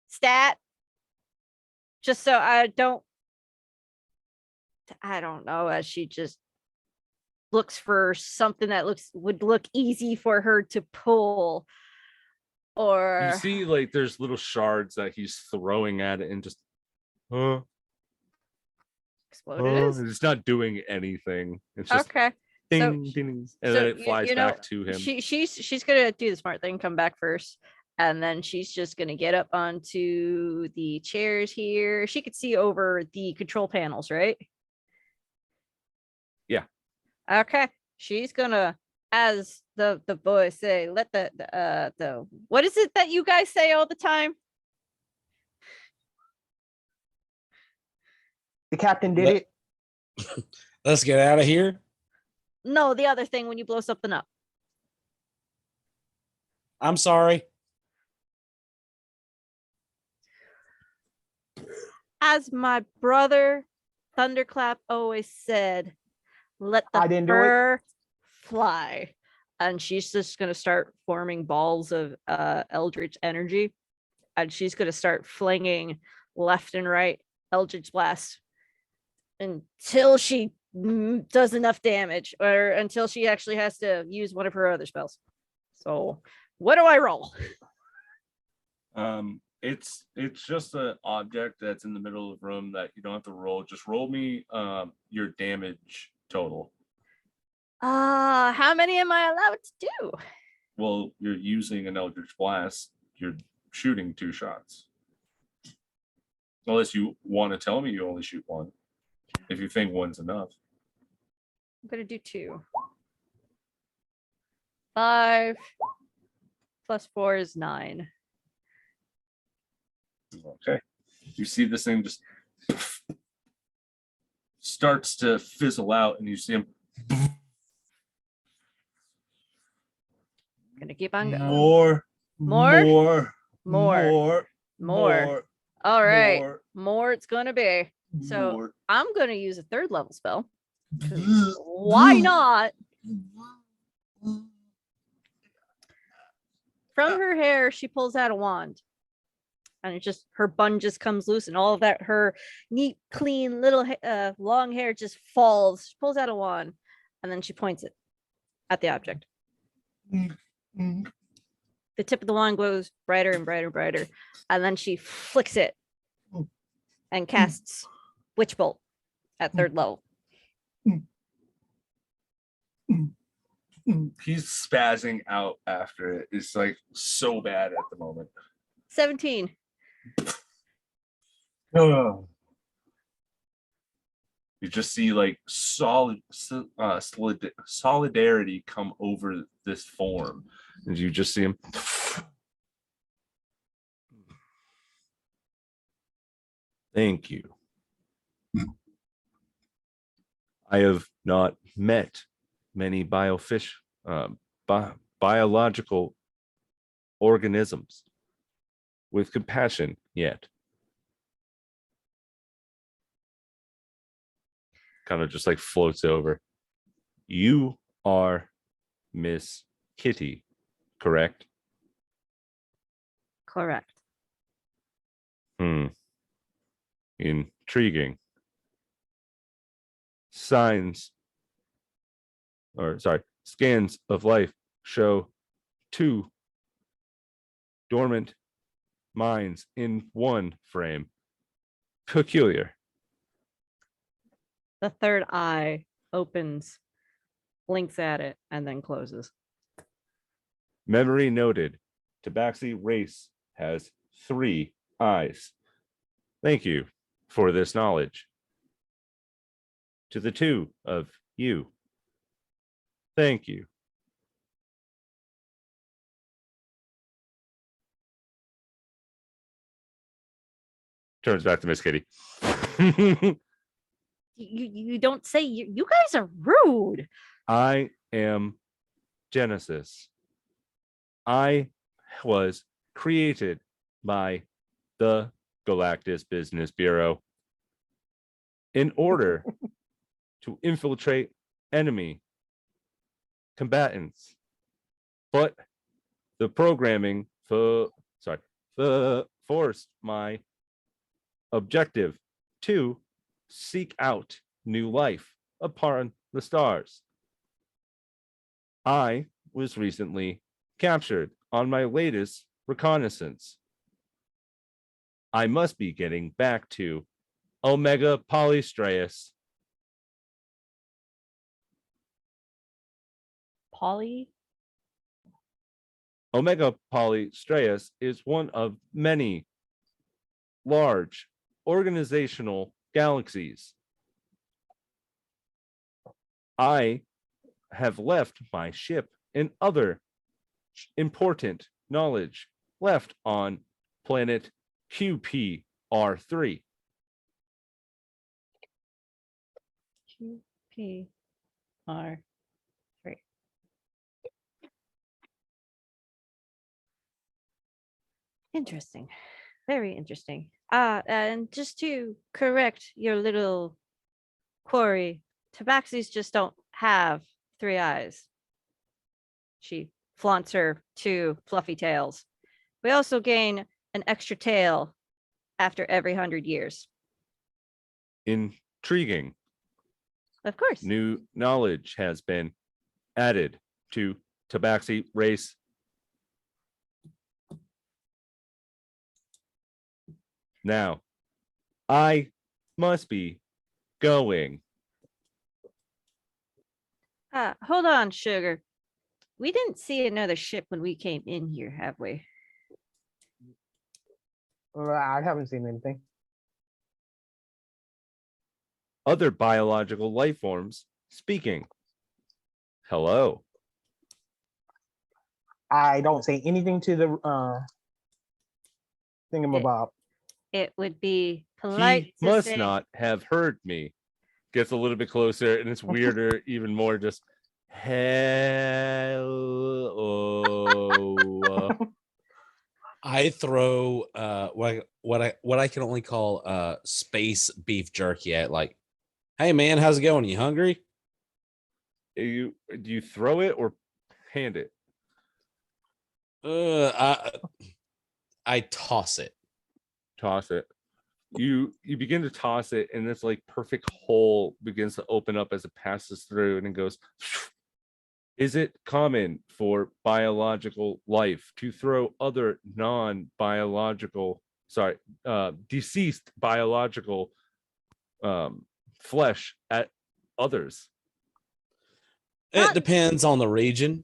Stat. Just so I don't know, as she just looks for something that would look easy for her to pull. Or You see, like, there's little shards that he's throwing at it and just, explode it is. it's not doing anything. It's just Okay. ding, ding, and then it flies back to him. She's gonna do the smart thing, come back first, and then she's just gonna get up onto the chairs here. She could see over the control panels, right? Yeah. Okay. She's gonna, as the boys say, let the what is it that you guys say all the time? The captain did it. Let's get out of here. No, the other thing when you blow something up. I'm sorry. As my brother Thunderclap always said, let the I didn't do it. fur fly. And she's just going to start forming balls of eldritch energy. And she's going to start flinging left and right eldritch blasts until she does enough damage, or until she actually has to use one of her other spells. So what do I roll? It's just an object that's in the middle of the room that you don't have to roll. Just roll me your damage total. How many am I allowed to do? Well, you're using an Eldritch Blast. You're shooting 2 shots. Unless you want to tell me you only shoot 1. If you think 1's enough. I'm gonna do 2. 5 plus 4 is 9. Okay. You see this thing just starts to fizzle out, and you see him. Gonna keep on going. More. All right. More it's gonna be. So I'm gonna use a 3rd level spell. Why not? From her hair, she pulls out a wand. And it just, her bun just comes loose, and all of that, her neat, clean, little long hair just falls. She pulls out a wand, and then she points it at the object. The tip of the wand glows brighter and brighter and brighter, and then she flicks it and casts Witch Bolt at 3rd level. He's spazzing out after it. It's like so bad at the moment. 17. You just see like solidarity come over this form, and you just see him. Thank you. I have not met many biological organisms with compassion yet. Kind of just like floats over. You are Miss Kitty, correct? Correct. Intriguing. Scans of life show 2 dormant minds in one frame. Peculiar. The third eye opens, blinks at it, and then closes. Memory noted. Tabaxi race has 3 eyes. Thank you for this knowledge. To the 2 of you, thank you. Turns back to Miss Kitty. You don't say. You guys are rude. I am Genesis. I was created by the Galactus Business Bureau in order to infiltrate enemy combatants. But the programming forced my objective to seek out new life upon the stars. I was recently captured on my latest reconnaissance. I must be getting back to Omega Polystraeus. Polly? Omega Polystraeus is one of many large organizational galaxies. I have left my ship and other important knowledge left on planet QPR3. QPR3. Interesting. Very interesting. And just to correct your little query, Tabaxis just don't have 3 eyes. She flaunts her 2 fluffy tails. We also gain an extra tail after every 100 years. Intriguing. Of course. New knowledge has been added to Tabaxi race. Now, I must be going. Hold on, Sugar. We didn't see another ship when we came in here, have we? I haven't seen anything. Other biological life forms speaking. Hello. I don't say anything to the thingamabob. It would be polite He to must say, not have heard me. Gets a little bit closer, and it's weirder, even more. Just hello. I throw what I can only call space beef jerky at, like, hey man, how's it going? You hungry? Do you throw it or hand it? I toss it. Toss it. You begin to toss it, and this like perfect hole begins to open up as it passes through, and it goes. Is it common for biological life to throw other non-biological, deceased biological flesh at others? It depends on the region.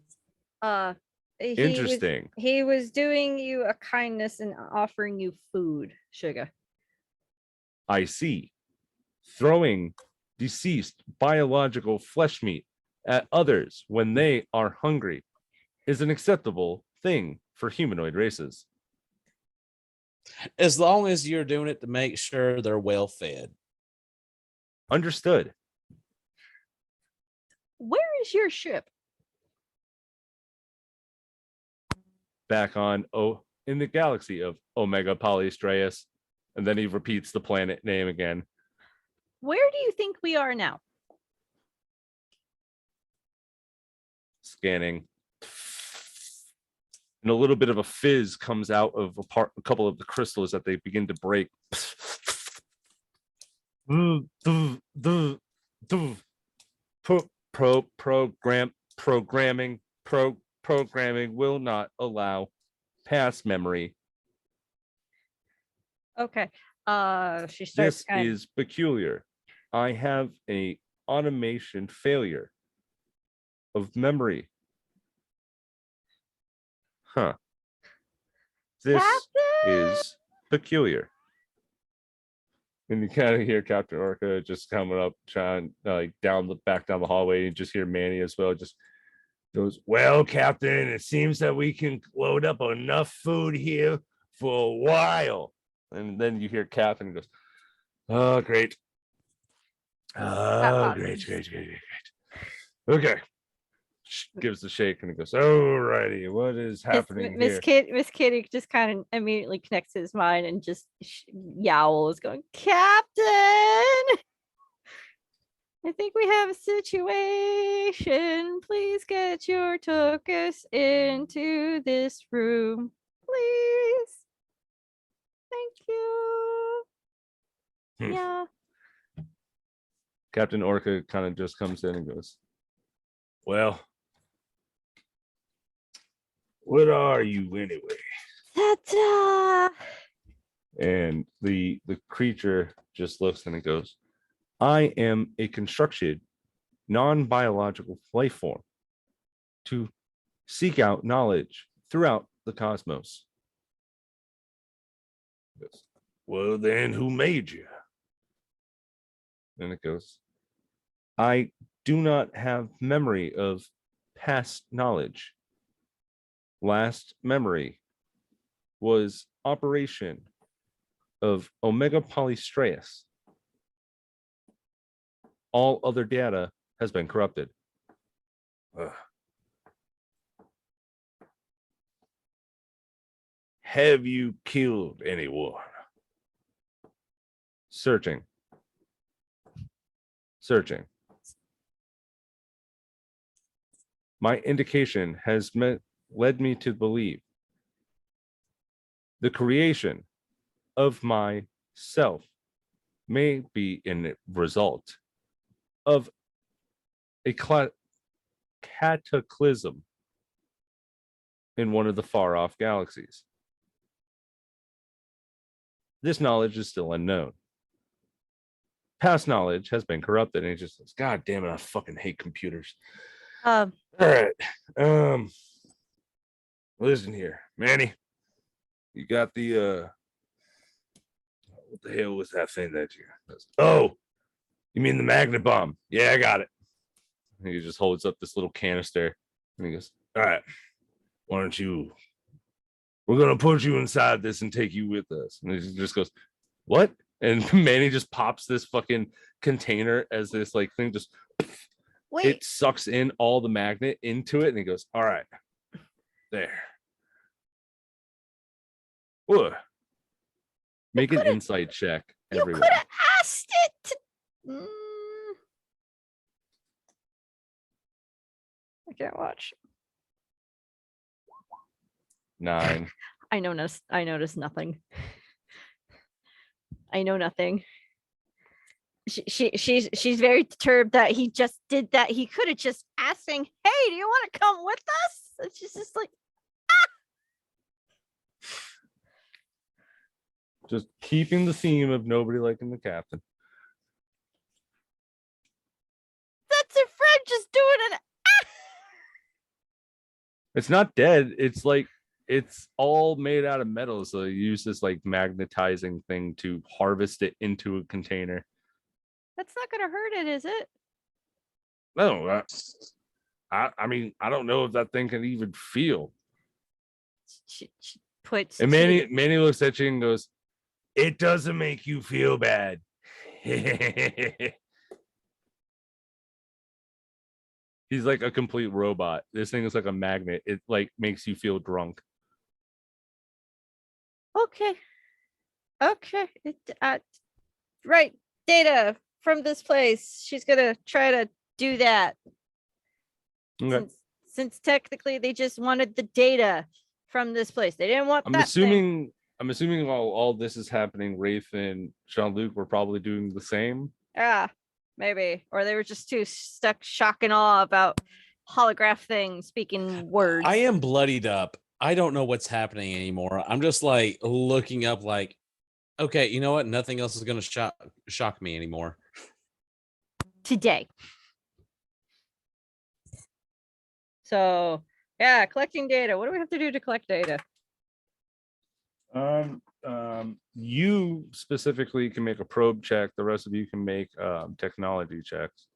Interesting. He was doing you a kindness and offering you food, Sugar. I see. Throwing deceased biological flesh meat at others when they are hungry is an acceptable thing for humanoid races. As long as you're doing it to make sure they're well fed. Understood. Where is your ship? Back on in the galaxy of Omega Polystraeus. And then he repeats the planet name again. Where do you think we are now? Scanning. And a little bit of a fizz comes out of a couple of the crystals that they begin to break. Programming will not allow past memory. Okay. She starts This is peculiar. I have a automation failure of memory. Huh. This is peculiar. And you kind of hear Captain Orca just coming up, trying like back down the hallway. You just hear Manny as well. Just goes, well, Captain, it seems that we can load up enough food here for a while. And then you hear Captain goes, oh, great. Oh, great. Okay. Gives the shake and he goes, alrighty, what is happening here? Miss Kitty just kind of immediately connects his mind and just yowls, going, Captain, I think we have a situation. Please get your Tokus into this room, please. Thank you. Yeah. Captain Orca kind of just comes in and goes, well, what are you anyway? Ta-da! And the creature just looks and it goes, I am a constructed non-biological life form to seek out knowledge throughout the cosmos. It goes, well, then who made you? And it goes, I do not have memory of past knowledge. Last memory was operation of Omega Polystraeus. All other data has been corrupted. Have you killed anyone? Searching. My indication has led me to believe the creation of myself may be a result of a cataclysm in one of the far-off galaxies. This knowledge is still unknown. Past knowledge has been corrupted, and he just says, God damn it, I fucking hate computers. All right. Listen here, Manny. You got the what the hell was that thing that you got? Oh, you mean the magnet bomb? Yeah, I got it. And he just holds up this little canister and he goes, all right, why don't you, we're gonna put you inside this and take you with us. And he just goes, what? And Manny just pops this fucking container as this like thing just Wait. It sucks in all the magnet into it and he goes, all right, there. What? Make an insight check, everyone. You could have asked it to... I can't watch. 9. I noticed nothing. I know nothing. She's very disturbed that he just did that. He could have just asked, saying, "Hey, do you want to come with us?" It's just like, Just keeping the theme of nobody liking the captain. that's her friend just doing an. It's not dead. It's like it's all made out of metal. So they use this like magnetizing thing to harvest it into a container. That's not gonna hurt it, is it? No, I mean, I don't know if that thing can even feel. She puts. And Manny looks at you and goes, "It doesn't make you feel bad." He's like a complete robot. This thing is like a magnet. It like makes you feel drunk. Okay. Right. Data from this place. She's gonna try to do that. Okay. Since technically they just wanted the data from this place. They didn't want I'm that thing. assuming while all this is happening, Rafe and Jean-Luc were probably doing the same. Yeah, maybe. Or they were just too stuck shock and awe about holograph things speaking words. I am bloodied up. I don't know what's happening anymore. I'm just like looking up like, okay, you know what? Nothing else is going to shock me anymore. Today. So, yeah, collecting data. What do we have to do to collect data? You specifically can make a probe check. The rest of you can make technology checks.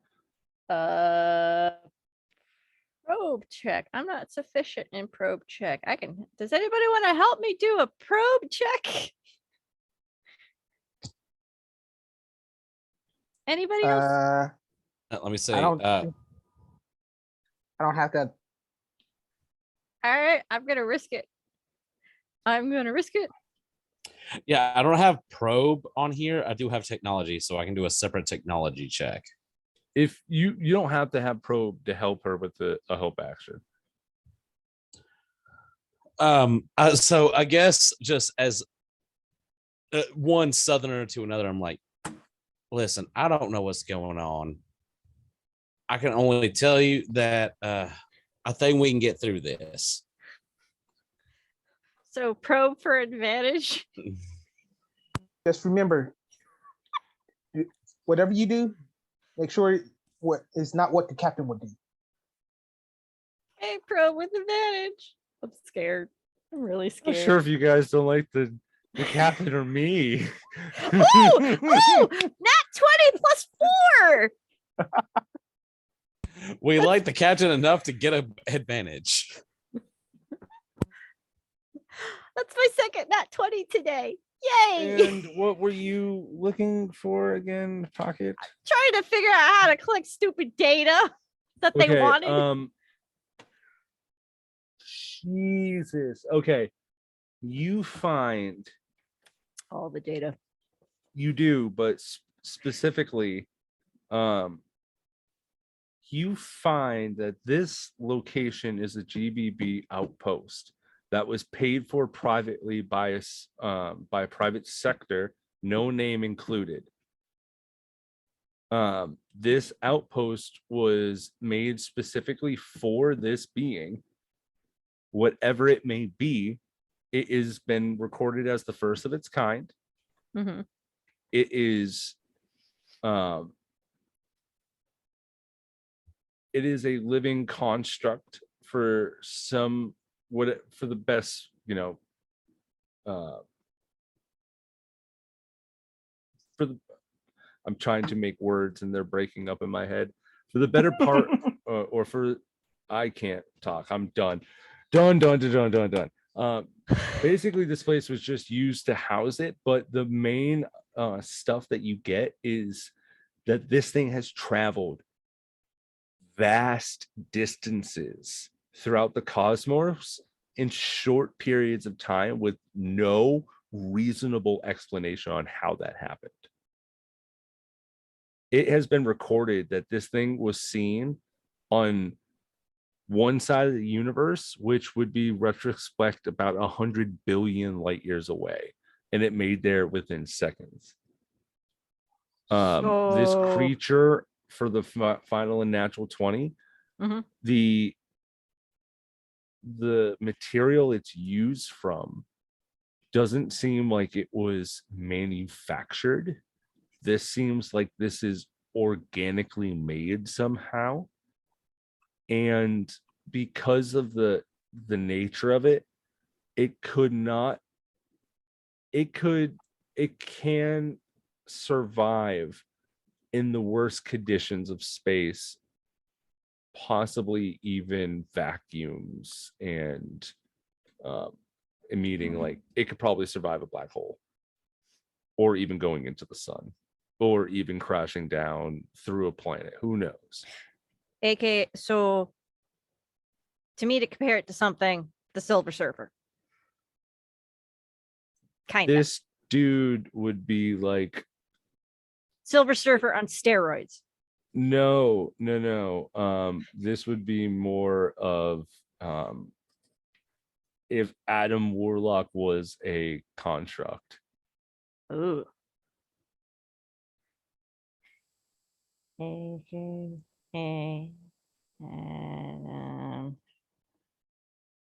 Probe check. I'm not sufficient in probe check. Does anybody want to help me do a probe check? Anybody else? Let me say, I don't have that. All right, I'm gonna risk it. yeah, I don't have probe on here. I do have technology, so I can do a separate technology check. If you don't have to have probe to help her with a help action. So I guess just as one southerner to another, I'm like, listen, I don't know what's going on. I can only tell you that I think we can get through this. So probe for advantage. Just remember, whatever you do, make sure what is not what the captain would do. Hey, probe with advantage. I'm scared. I'm really I'm scared. not sure if you guys don't like the captain or me. Ooh, nat 20 plus 4. We like the captain enough to get an advantage. That's my second nat 20 today. Yay! And what were you looking for again, Pocket? Trying to figure out how to collect stupid data that they wanted. Jesus. Okay. You find All the data. you do, but specifically, you find that this location is a GBB outpost that was paid for privately by a private sector, no name included. This outpost was made specifically for this being, whatever it may be. It has been recorded as the first of its kind. Mm-hmm. It is a living construct for the best, I'm trying to make words and they're breaking up in my head. For the better part, I can't talk. I'm done. Done. Basically, this place was just used to house it, but the main stuff that you get is that this thing has traveled vast distances throughout the cosmos in short periods of time with no reasonable explanation on how that happened. It has been recorded that this thing was seen on one side of the universe, which would be retrospect about 100 billion light years away, and it made there within seconds. This creature, for the final and natural 20, mm-hmm. the material it's used from doesn't seem like it was manufactured. This seems like this is organically made somehow, and because of the nature of it, it can survive in the worst conditions of space, possibly even vacuums and emitting, like it could probably survive a black hole, or even going into the sun, or even crashing down through a planet. Who knows? AK, so to me, to compare it to something, the Silver Surfer. Kind of. This dude would be like Silver Surfer on steroids. No. This would be more of if Adam Warlock was a construct. Ooh. Agent A Adam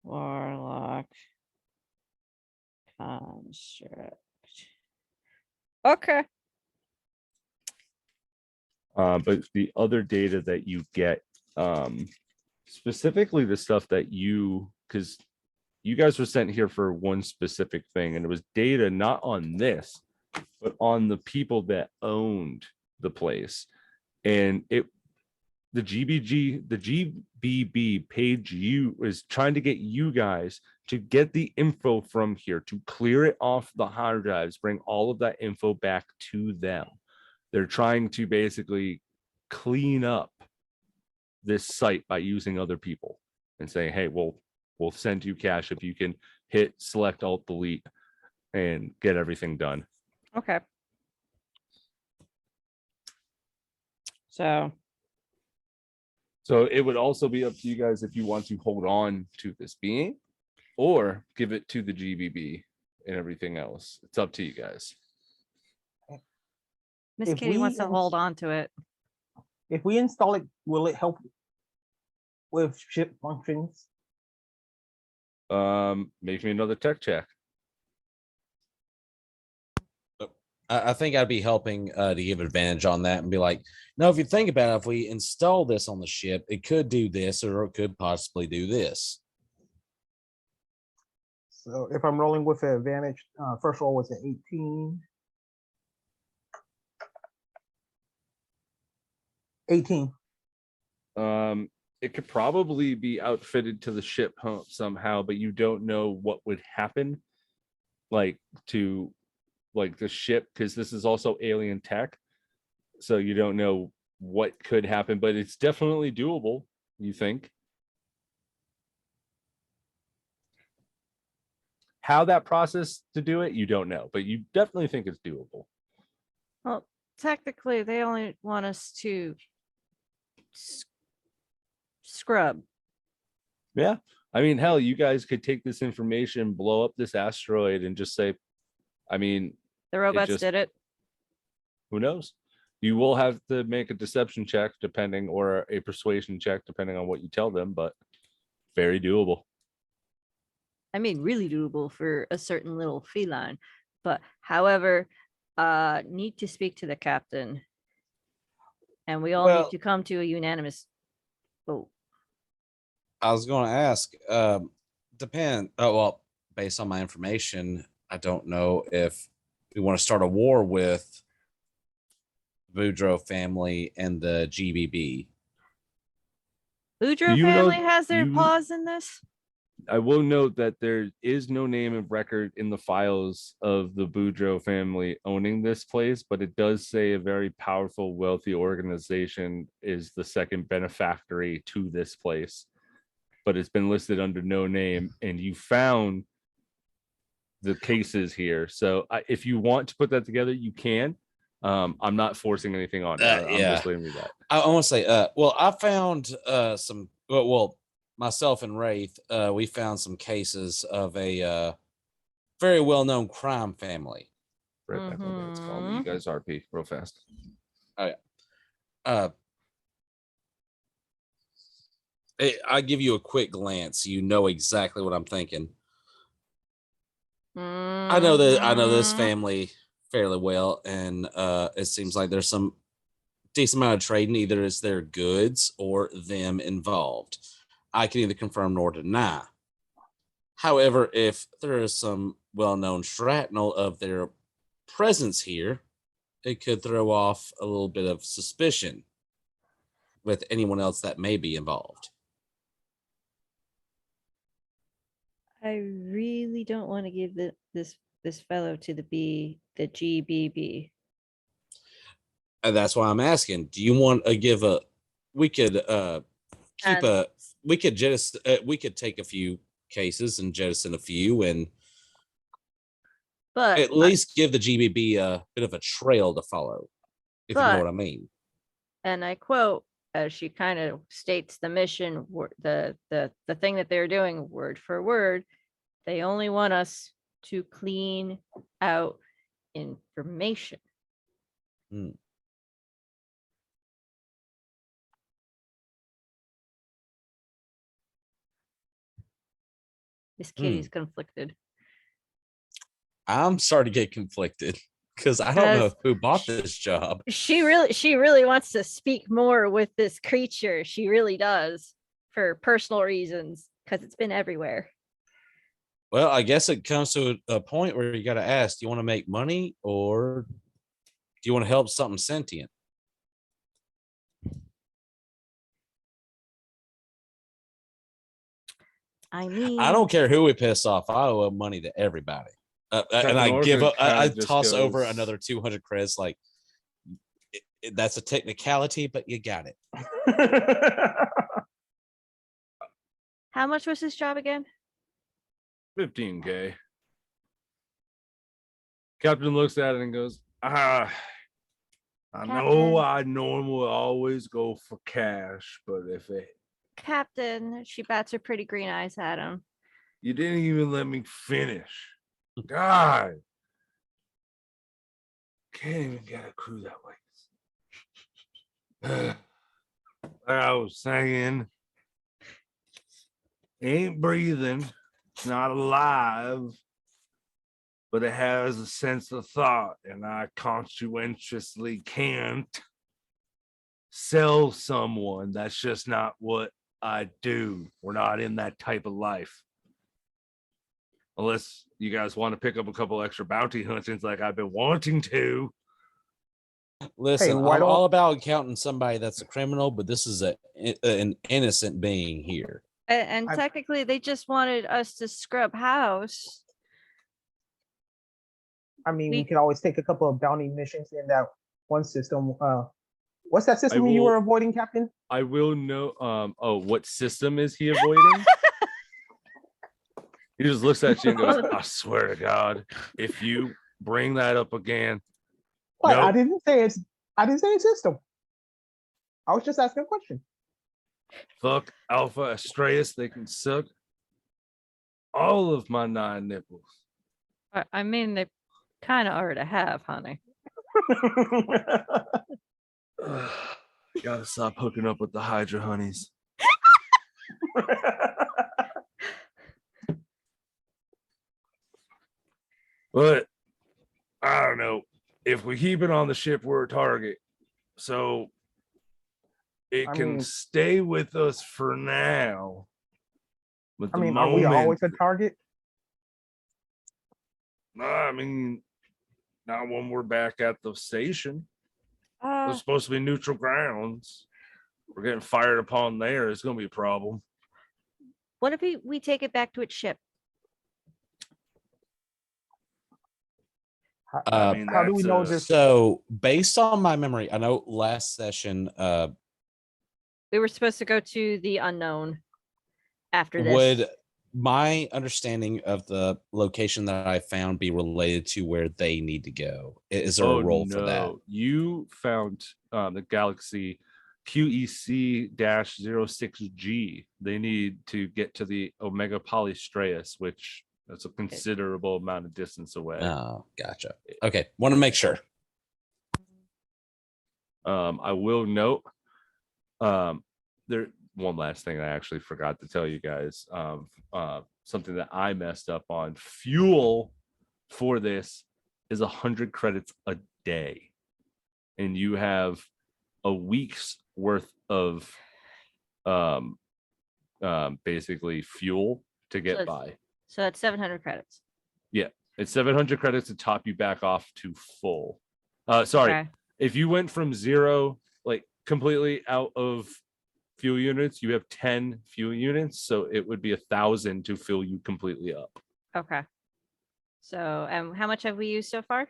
Warlock construct. Okay. But the other data that you get, specifically the stuff that because you guys were sent here for one specific thing, and it was data not on this, but on the people that owned the place. And the GBB page is trying to get you guys to get the info from here, to clear it off the hard drives, bring all of that info back to them. They're trying to basically clean up this site by using other people and saying, hey, we'll send you cash if you can hit select alt delete and get everything done. Okay. So it would also be up to you guys if you want to hold on to this being or give it to the GBB and everything else. It's up to you guys. Miss If Kitty we wants to ins- hold on to it. If we install it, will it help with ship functions? Make me another tech check. I think I'd be helping to give advantage on that and be like, no, if you think about it, if we install this on the ship, it could do this or it could possibly do this. So if I'm rolling with an advantage, first roll was an 18. 18. It could probably be outfitted to the ship somehow, but you don't know what would happen to the ship, because this is also alien tech, so you don't know what could happen, but it's definitely doable, you think. How that process to do it, you don't know, but you definitely think it's doable. Well, technically, they only want us to scrub. Yeah. I mean, hell, you guys could take this information, blow up this asteroid, and just say, I mean, The robots did it. who knows? You will have to make a deception check or a persuasion check, depending on what you tell them, but very doable. I mean, really doable for a certain little feline. But however, need to speak to the captain. And we all need to come to a unanimous vote. I was going to ask, based on my information, I don't know if we want to start a war with Boudreaux family and the GBB. Boudreaux family has their paws in this? I will note that there is no name of record in the files of the Boudreaux family owning this place, but it does say a very powerful, wealthy organization is the second benefactory to this place, but it's been listed under no name, and you found the cases here. So if you want to put that together, you can. I'm not forcing anything on you. I'm just letting you that. I want to say, I found some, myself and Wraith, we found some cases of a very well-known crime family. Right back on it's called. You guys RP real fast. Oh yeah. I give you a quick glance. You know exactly what I'm thinking. I know this family fairly well, and it seems like there's some decent amount of trading. Either it's their goods or them involved. I can neither confirm nor deny. However, if there is some well-known shrapnel of their presence here, it could throw off a little bit of suspicion with anyone else that may be involved. I really don't want to give this fellow to the GBB. And that's why I'm asking, do you want to give we could take a few cases and jettison a few, and but at least give the GBB a bit of a trail to follow, if you know what I mean. And I quote, as she kind of states the mission, the thing that they're doing word for word, They only want us to clean out information. Hmm. This kitty's conflicted. I'm sorry to get conflicted because I don't know who bought this job. She really wants to speak more with this creature. She really does, for personal reasons, because it's been everywhere. Well, I guess it comes to a point where you got to ask, do you want to make money or do you want to help something sentient? I mean, I don't care who we piss off. I owe money to everybody. And Captain I give Orphan up. I kinda just toss over goes- another 200 credits. Like, that's a technicality, but you got it. how much was his job again? 15K. Captain looks at it and goes, I know Captain. I normally always go for cash, but if it Captain, she bats her pretty green eyes at him. you didn't even let me finish. God. Can't even get a crew that way. Like I was saying, ain't breathing, it's not alive, but it has a sense of thought, and I conscientiously can't sell someone. That's just not what I do. We're not in that type of life. Unless you guys want to pick up a couple extra bounty huntings like I've been wanting to. Listen, why I'm don't- all about counting somebody that's a criminal, but this is an innocent being here. And I- technically, they just wanted us to scrub house. I mean, we We- could always take a couple of bounty missions in that one system. What's that system you will- were avoiding, Captain? I will know. What system is he avoiding? He just looks at you and goes, I swear to God, if you bring that up again, What? I Nope. didn't say it's. I didn't say it's system. I was just asking a question. fuck Alpha Astreus, they can suck all of my 9 nipples. I mean, they kind of already have, honey. Gotta stop hooking up with the Hydra honeys. But I don't know. If we keep it on the ship, we're a target. So it I can mean- stay with us for now. But I the mean, are we always a target? I mean, not when we're back at the station. It's supposed to be neutral grounds. We're getting fired upon there. It's going to be a problem. What if we take it back to its ship? How do we that's know a- this? So, based on my memory, I know last session, We were supposed to go to the unknown after this. would my understanding of the location that I found be related to where they need to go? Is there a role for that? You found the galaxy QEC-06G. They need to get to the Omega Polystraeus, which that's a considerable amount of distance away. Oh, gotcha. Okay, want to make sure. I will note there one last thing I actually forgot to tell you guys. Something that I messed up on. Fuel for this is 100 credits a day, and you have a week's worth of basically fuel to get So it's- by. So that's 700 credits. It's 700 credits to top you back off to full. Sorry, Okay. if you went from 0, like completely out of fuel units, you have 10 fuel units, so it would be 1,000 to fill you completely up. Okay. So, how much have we used so far?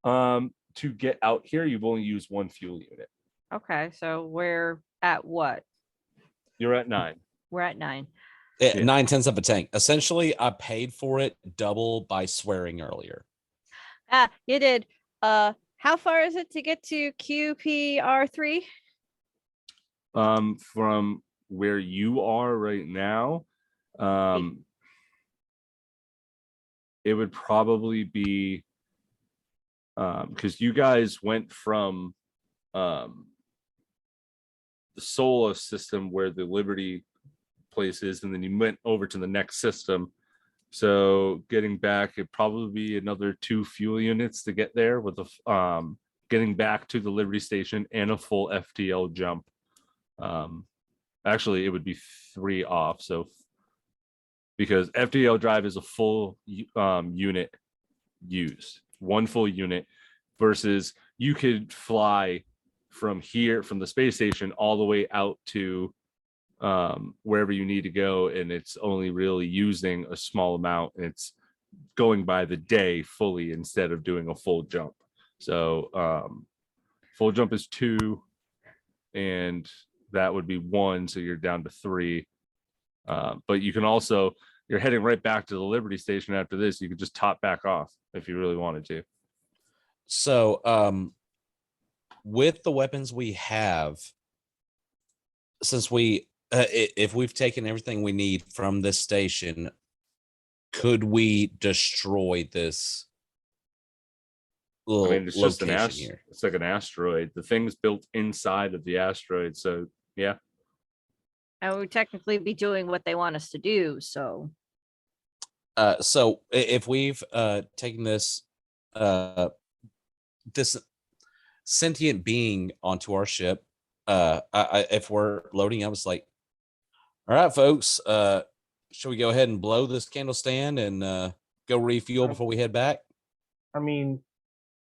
To get out here, you've only used 1 fuel unit. Okay, so we're at what? You're at 9. We're at 9. Yeah, Yeah. 9/10 of a tank. Essentially, I paid for it double by swearing earlier. Ah, you did. How far is it to get to QPR3? From where you are right now, it would probably be because you guys went from the solar system where the Liberty place is, and then you went over to the next system. So getting back, it'd probably be another 2 fuel units to get there with the getting back to the Liberty station and a full FTL jump. Actually, it would be 3 off. So because FTL drive is a full unit used, 1 full unit, versus you could fly from here, from the space station, all the way out to wherever you need to go, and it's only really using a small amount, and it's going by the day fully instead of doing a full jump. So full jump is 2, and that would be 1, so you're down to 3. But you can also, you're heading right back to the Liberty station after this. You could just top back off if you really wanted to. So with the weapons we have, since we if we've taken everything we need from this station, could we destroy this little It's just an location here? It's like an asteroid. The thing's built inside of the asteroid, so yeah. And we would technically be doing what they want us to do. So So if we've taken this this sentient being onto our ship, if we're loading up, it's like, all right, folks, should we go ahead and blow this candle stand and go refuel before we head back? I mean,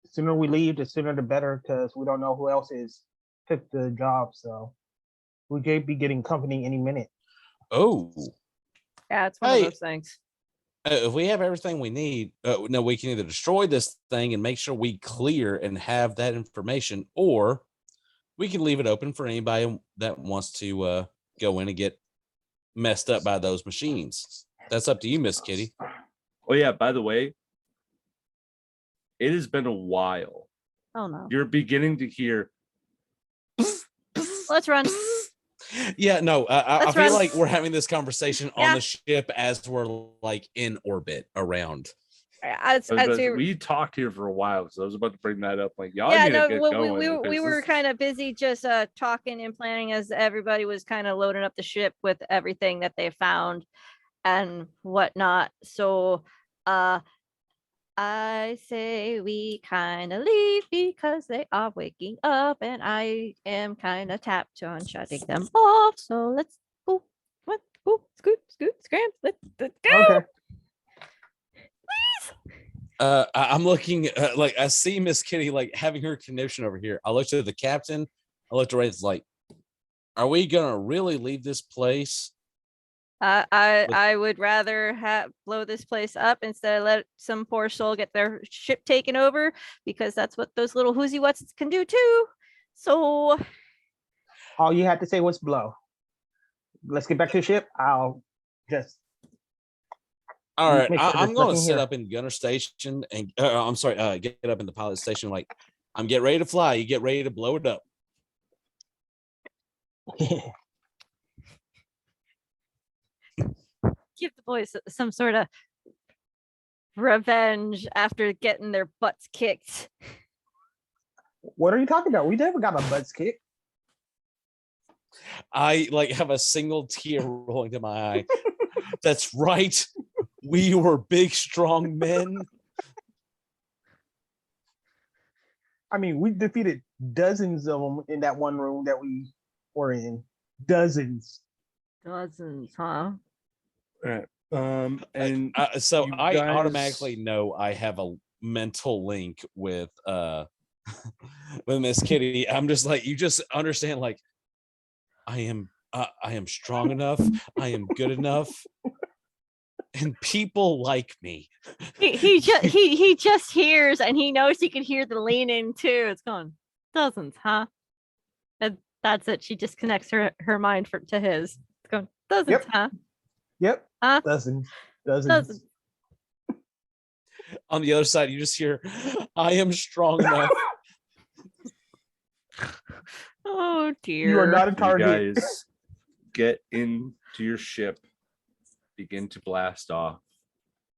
the sooner we leave, the sooner the better, because we don't know who else is took the job. So we could be getting company any minute. Oh, yeah, it's one Hey. of those things. if we have everything we need, no, we can either destroy this thing and make sure we clear and have that information, or we can leave it open for anybody that wants to go in and get messed up by those machines. That's up to you, Miss Kitty. Oh yeah, by the way, it has been a while. Oh no. You're beginning to hear Let's run. Yeah, no, I Let's feel run. like we're having this conversation on Yeah. the ship as we're like in orbit around. we talked here for a while, so I was about to bring that up. Like, y'all Yeah, need no, to get well, going. we were kind of busy just talking and planning as everybody was kind of loading up the ship with everything that they found and whatnot. So I say we kind of leave because they are waking up and I am kind of tapped on shutting them off. So let's go. What? Go, scoot, scram. Let's go. Okay. I'm looking like I see Miss Kitty like having her conniption over here. I looked at the captain. I looked at Ray. It's like, are we gonna really leave this place? I would rather blow this place up instead of let some poor soul get their ship taken over, because that's what those little whoozy whats can do too. So All you had to say was blow. Let's get back to the ship. I'll just All right, make sure I'm there's going to nothing sit here. up in gunner station and I'm sorry, get up in the pilot station. Like, I'm getting ready to fly. You get ready to blow it up. give the boys some sort of revenge after getting their butts kicked. What are you talking about? We never got a butts kick. I like have a single tear rolling to my eye. That's right. We were big, strong men. I mean, we defeated dozens of them in that one room that we were in. Dozens. Dozens, huh? right. And So you I guys- automatically know I have a mental link with with Miss Kitty. I'm just like, you just understand, like, I am strong enough, I am good enough, and people like me. He just hears, and he knows he can hear the lean in too. It's going dozens, huh? And that's it. She just connects her mind to his. It's going dozens, Yep. huh? Yep. Huh? Dozens. Dozens. Dozens. On the other side, you just hear, I am strong enough. Oh dear. You are not a you target. guys get into your ship, begin to blast off.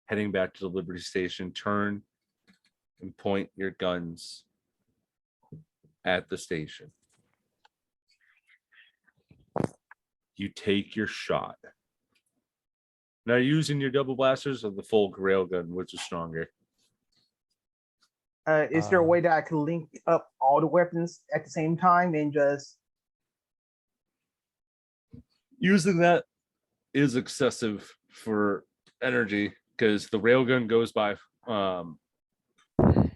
heading back to the Liberty Station, turn and point your guns at the station. You take your shot. Now, using your double blasters or the full railgun, which is stronger? Is there a way that I can link up all the weapons at the same time and just Using that is excessive for energy because the railgun goes by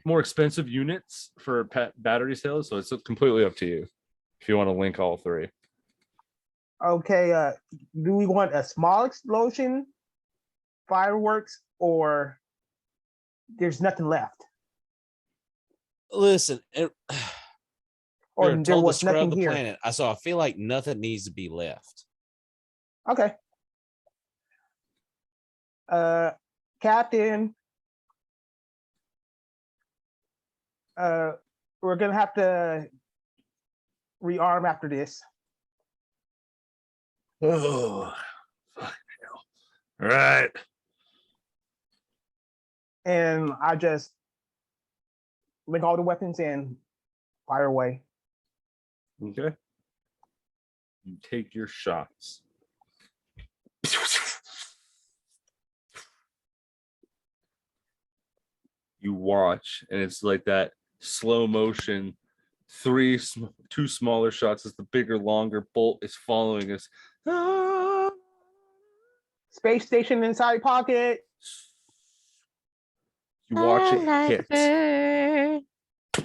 more expensive units for battery cells, so it's completely up to you if you want to link all three. okay? Do we want a small explosion, fireworks, or there's nothing left, Listen, or we were there told to was scrub nothing the here? planet. So I feel like nothing needs to be left. Okay. Captain, we're gonna have to rearm after this. Oh, fuck hell. All right. And I just link all the weapons and fire away. Okay. You take your shots. You watch, and it's like that slow motion. Two smaller shots as the bigger, longer bolt is following us. Ah! Space station inside pocket. You watch it like hit. a bird.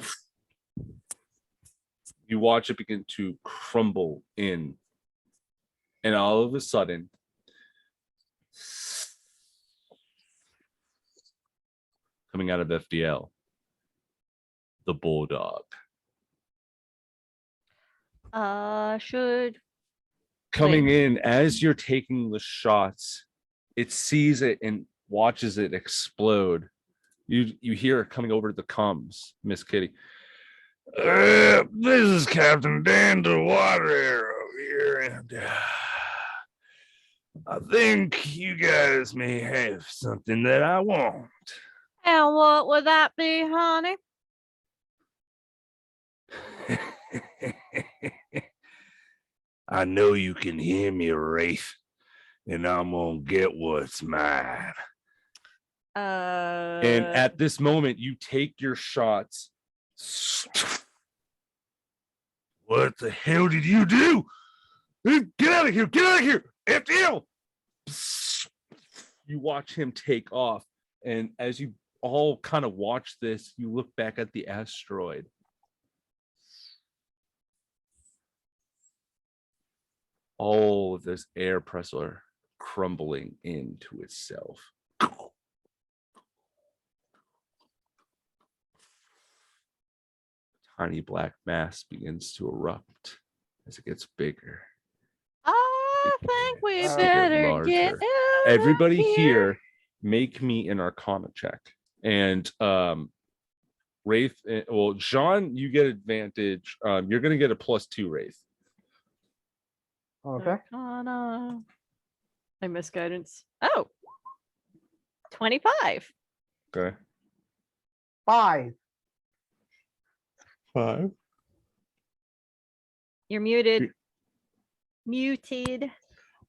You watch it begin to crumble in. And all of a sudden, coming out of FDL, the bulldog. Should Coming in as you're taking the shots, it sees it and watches it explode. You hear it coming over the comms, Miss Kitty. This is Captain Dan the Water Arrow here, and I think you guys may have something that I want. and what would that be, honey? I know you can hear me, Wraith, and I'm gonna get what's mine. And at this moment, you take your shots. What the hell did you do? Get out of here! Get out of here! FDL! You watch him take off, and as you all kind of watch this, you look back at the asteroid. All of this air pressure crumbling into itself. Tiny black mass begins to erupt as it gets bigger. I think we Begins to better larger. get out Everybody of here, make me an Arcana check. And Wraith, well, Jean, you get advantage. You're gonna get a +2, Wraith. Okay. Arcana. I missed guidance. Oh, 25. Okay. 5. 5. You're muted. Muted.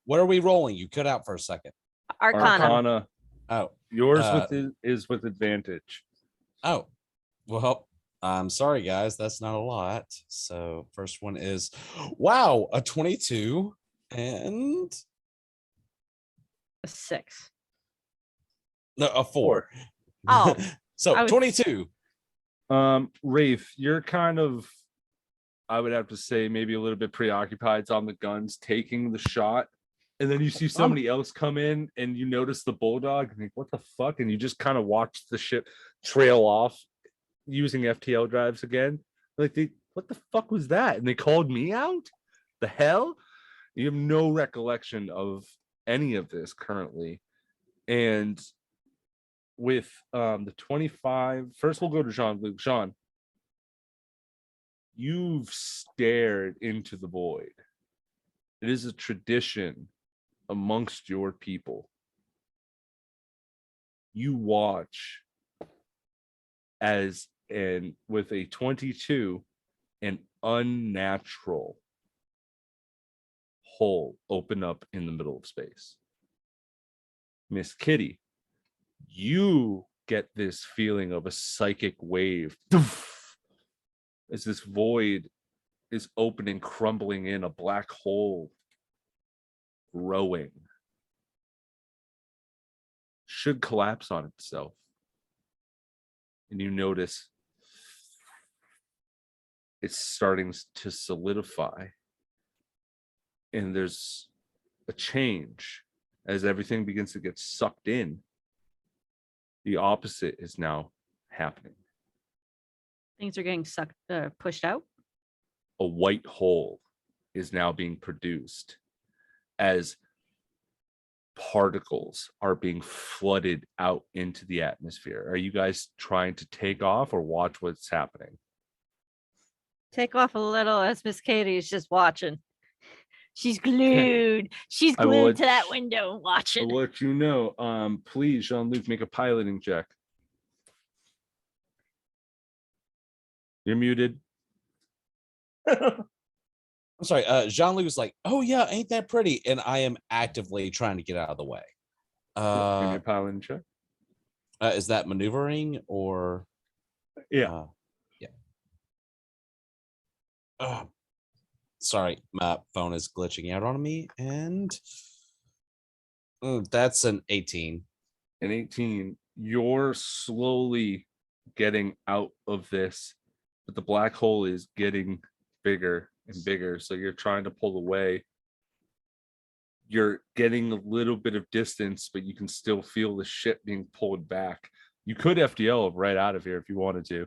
What are we rolling? You cut out for a second. Arcana. Oh, Yours is with advantage. oh, well, I'm sorry, guys. That's not a lot. So first one is, wow, a 22 and A 6. no, a 4. Oh, So I was- 22. Wraith, you're kind of, I would have to say, maybe a little bit preoccupied on the guns, taking the shot. And then you see somebody else come in and you notice the bulldog and think, what the fuck? And you just kind of watch the ship trail off using FTL drives again. Like, what the fuck was that? And they called me out? The hell? You have no recollection of any of this currently. And with the 25, first we'll go to Jean-Luc. Jean, you've stared into the void. It is a tradition amongst your people. you watch as with a 22, an unnatural hole open up in the middle of space. Miss Kitty, you get this feeling of a psychic wave as this void is opening, crumbling in, a black hole growing. Should collapse on itself. And you notice it's starting to solidify. And there's a change as everything begins to get sucked in. The opposite is now happening. Things are getting sucked, pushed out. A white hole is now being produced as particles are being flooded out into the atmosphere. Are you guys trying to take off or watch what's happening? Take off a little as Miss Katie is just watching. She's glued. She's I will glued let to that you- window I'll watching. let you know. Please, Jean-Luc, make a piloting check. You're muted. I'm sorry. Jean-Luc was like, "Oh yeah, ain't that pretty?" And I am actively trying to get out of the way. Give me a piloting check. Is that maneuvering or? Yeah. Yeah. Sorry, my phone is glitching out on me, and that's an 18. An 18. You're slowly getting out of this, but the black hole is getting bigger and bigger. So you're trying to pull away. You're getting a little bit of distance, but you can still feel the ship being pulled back. You could FDL right out of here if you wanted to.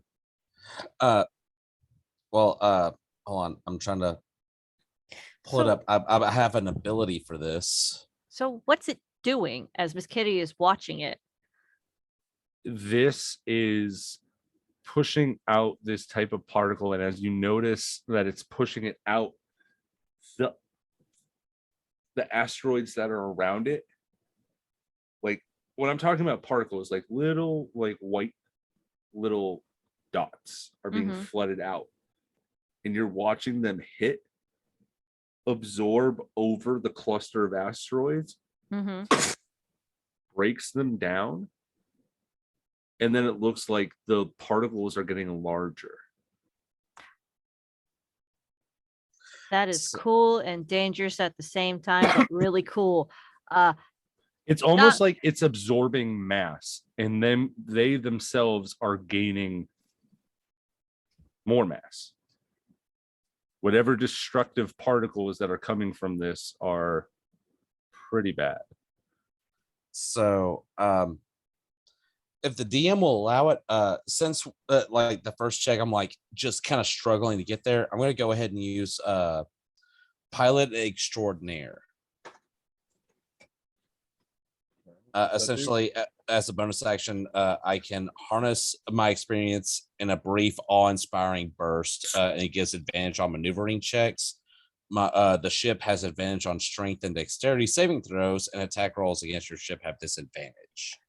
Well, hold on. I'm trying to pull it So- up. I have an ability for this. So what's it doing as Miss Kitty is watching it? This is pushing out this type of particle, and as you notice that it's pushing it out, the asteroids that are around it, like when I'm talking about particles, like little like white little dots are being Mhm. flooded out, and you're watching them hit, absorb over the cluster of asteroids, Mm-hmm. breaks them down, and then it looks like the particles are getting larger. That is So- cool and dangerous at the same time, but really cool. It's almost like it's absorbing mass, and then they themselves are gaining more mass. Whatever destructive particles that are coming from this are pretty bad. So, if the DM will allow it, since like the first check, I'm like just kind of struggling to get there. I'm going to go ahead and use pilot extraordinaire. Essentially, as a bonus action, I can harness my experience in a brief, awe-inspiring burst, and it gives advantage on maneuvering checks. The ship has advantage on strength and dexterity saving throws, and attack rolls against your ship have disadvantage.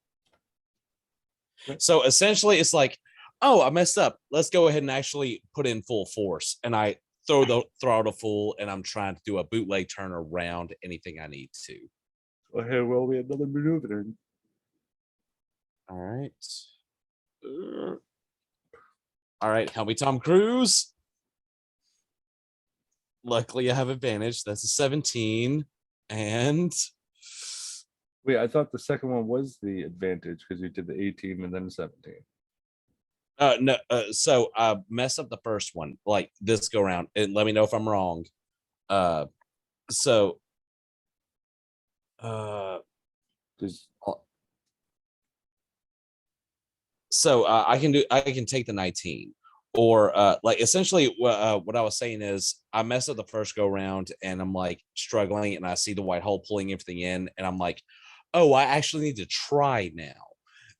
So essentially, it's like, oh, I messed up. Let's go ahead and actually put in full force, and I throw the throttle full, and I'm trying to do a bootleg turn around anything I need to. Go ahead, roll me another maneuver. All right. All right, help me, Tom Cruise. Luckily, I have advantage. That's a 17. And Wait, I thought the second one was the advantage because you did the 18 and then the 17. no, so I messed up the first one, like this go around. And let me know if I'm wrong. So Because I can take the 19. Or like essentially what I was saying is I messed up the first go round and I'm like struggling and I see the white hole pulling everything in and I'm like, oh, I actually need to try now.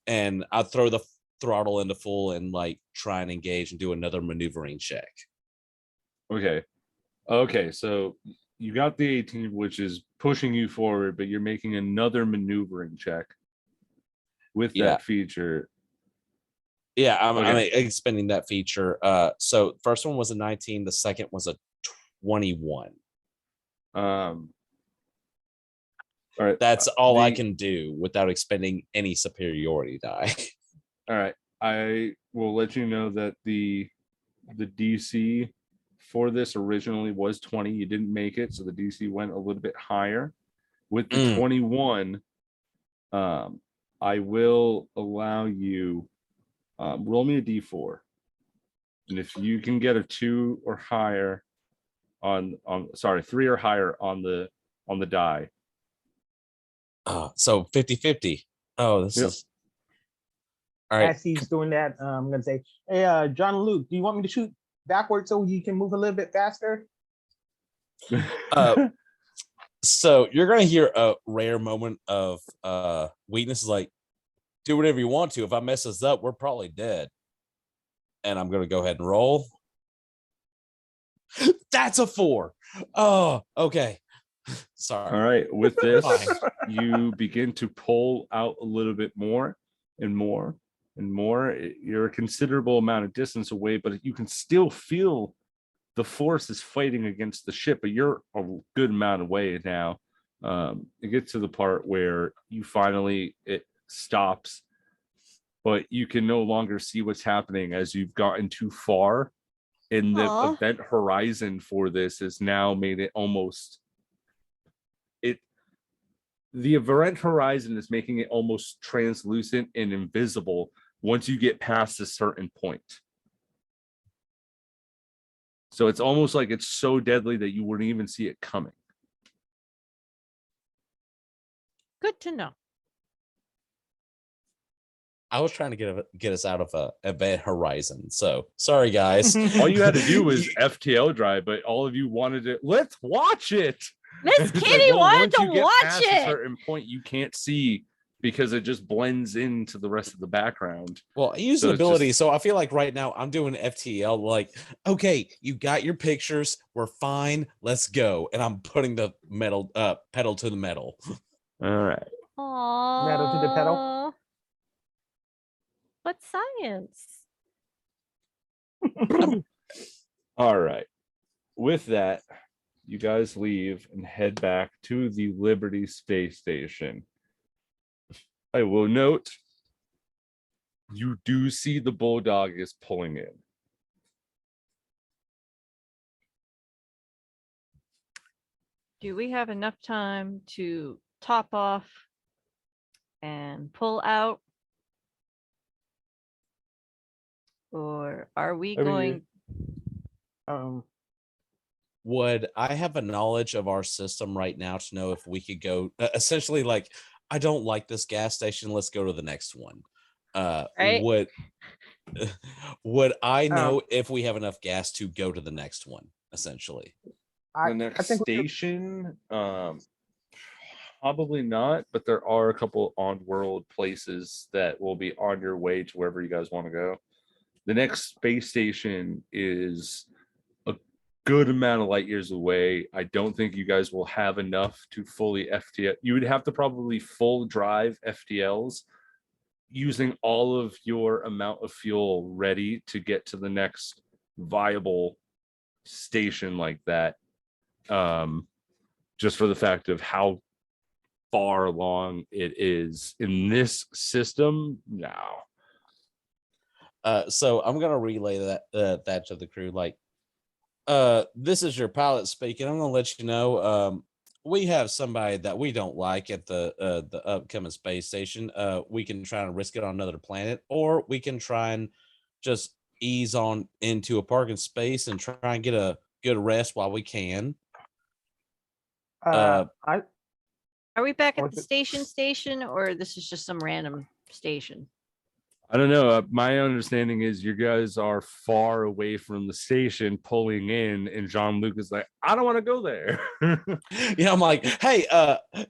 And I throw the throttle into full and like try and engage and do another maneuvering check. okay, so you got the 18, which is pushing you forward, but you're making another maneuvering check. with Yeah. that feature. Yeah, I'm Okay. expending that feature. So first one was a 19, the second was a 21. All right. That's all I can do without expending any superiority die. All right. I will let you know that the DC for this originally was 20. You didn't make it, so the DC went a little bit higher. With the 21, I will allow you roll me a D4, and if you can get a 2 or higher on 3 or higher on the die. So 50-50. Oh, this is all right. As he's doing that, I'm gonna say, "Hey, John Luke, do you want me to shoot backwards so you can move a little bit faster?" So you're gonna hear a rare moment of weakness, like, do whatever you want to. If I mess this up, we're probably dead. And I'm gonna go ahead and roll. That's a 4. Oh, okay. Sorry. All right. With this, you begin to pull out a little bit more and more and more. You're a considerable amount of distance away, but you can still feel the force is fighting against the ship, but you're a good amount away now. It gets to the part where you finally, it stops, but you can no longer see what's happening as you've gotten too far. And the event horizon for this has now made it almost the event horizon is making it almost translucent and invisible once you get past a certain point. So it's almost like it's so deadly that you wouldn't even see it coming. Good to know. I was trying to get us out of a event horizon. So sorry, guys. All you had to do was FTL drive, but all of you wanted to let's watch it. Miss Kitty wanted to watch A it. certain point you can't see because it just blends into the rest of the background. Well, I use an ability, so I feel like right now I'm doing FTL. Like, okay, you got your pictures, we're fine, let's go. And I'm putting the metal pedal to the metal. All right. Aww. Metal to the pedal. But science. All right. With that, you guys leave and head back to the Liberty Space Station. I will note, you do see the Bulldog is pulling in. Do we have enough time to top off and pull out? Or are we going? Would I have a knowledge of our system right now to know if we could go essentially like, I don't like this gas station, let's go to the next one. Right? Would I know if we have enough gas to go to the next one, essentially? The next station, probably not, but there are a couple on-world places that will be on your way to wherever you guys want to go. The next space station is a good amount of light years away. I don't think you guys will have enough to fully FTL. You would have to probably full drive FTLs using all of your amount of fuel ready to get to the next viable station like that. Just for the fact of how far along it is in this system now. So I'm gonna relay that to the crew. Like, this is your pilot speaking. I'm gonna let you know. We have somebody that we don't like at the upcoming space station. We can try and risk it on another planet, or we can try and just ease on into a parking space and try and get a good rest while we can. Are we back at the station, or this is just some random station? I don't know. My understanding is you guys are far away from the station pulling in, and Jean-Luc is like, I don't want to go there. Yeah, I'm like, hey,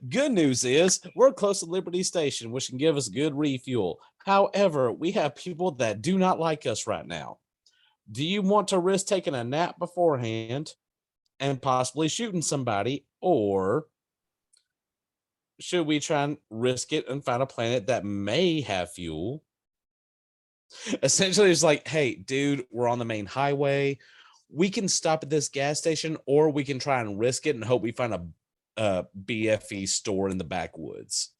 good news is we're close to Liberty Station, which can give us good refuel. However, we have people that do not like us right now. Do you want to risk taking a nap beforehand and possibly shooting somebody, or should we try and risk it and find a planet that may have fuel? Essentially, it's like, hey, dude, we're on the main highway. We can stop at this gas station, or we can try and risk it and hope we find a BFE store in the backwoods.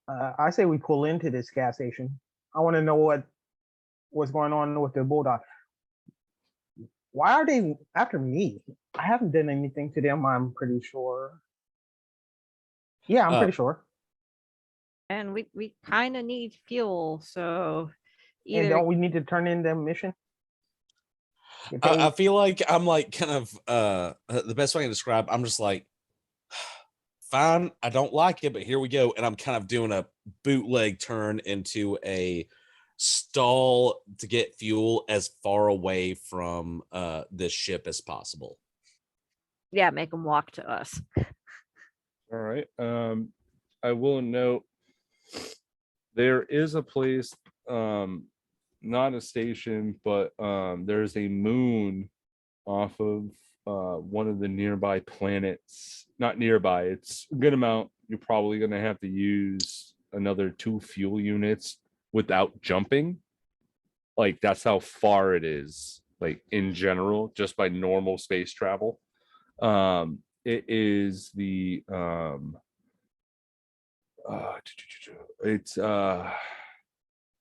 I say we pull into this gas station. I want to know what's going on with the bulldog. Why are they after me? I haven't done anything to them. I'm pretty sure. Yeah, I'm pretty sure. And we kind of need fuel, so And either don't we need to turn in the mission? Get I paid? feel like I'm like kind of the best way to describe. I'm just like, fine, I don't like it, but here we go, and I'm kind of doing a bootleg turn into a stall to get fuel as far away from this ship as possible. yeah, make them walk to us. All right. I will note there is a place, not a station, but there's a moon off of one of the nearby planets. Not nearby, it's a good amount. You're probably going to have to use another 2 fuel units without jumping. Like, that's how far it is, like, in general, just by normal space travel. It is the it's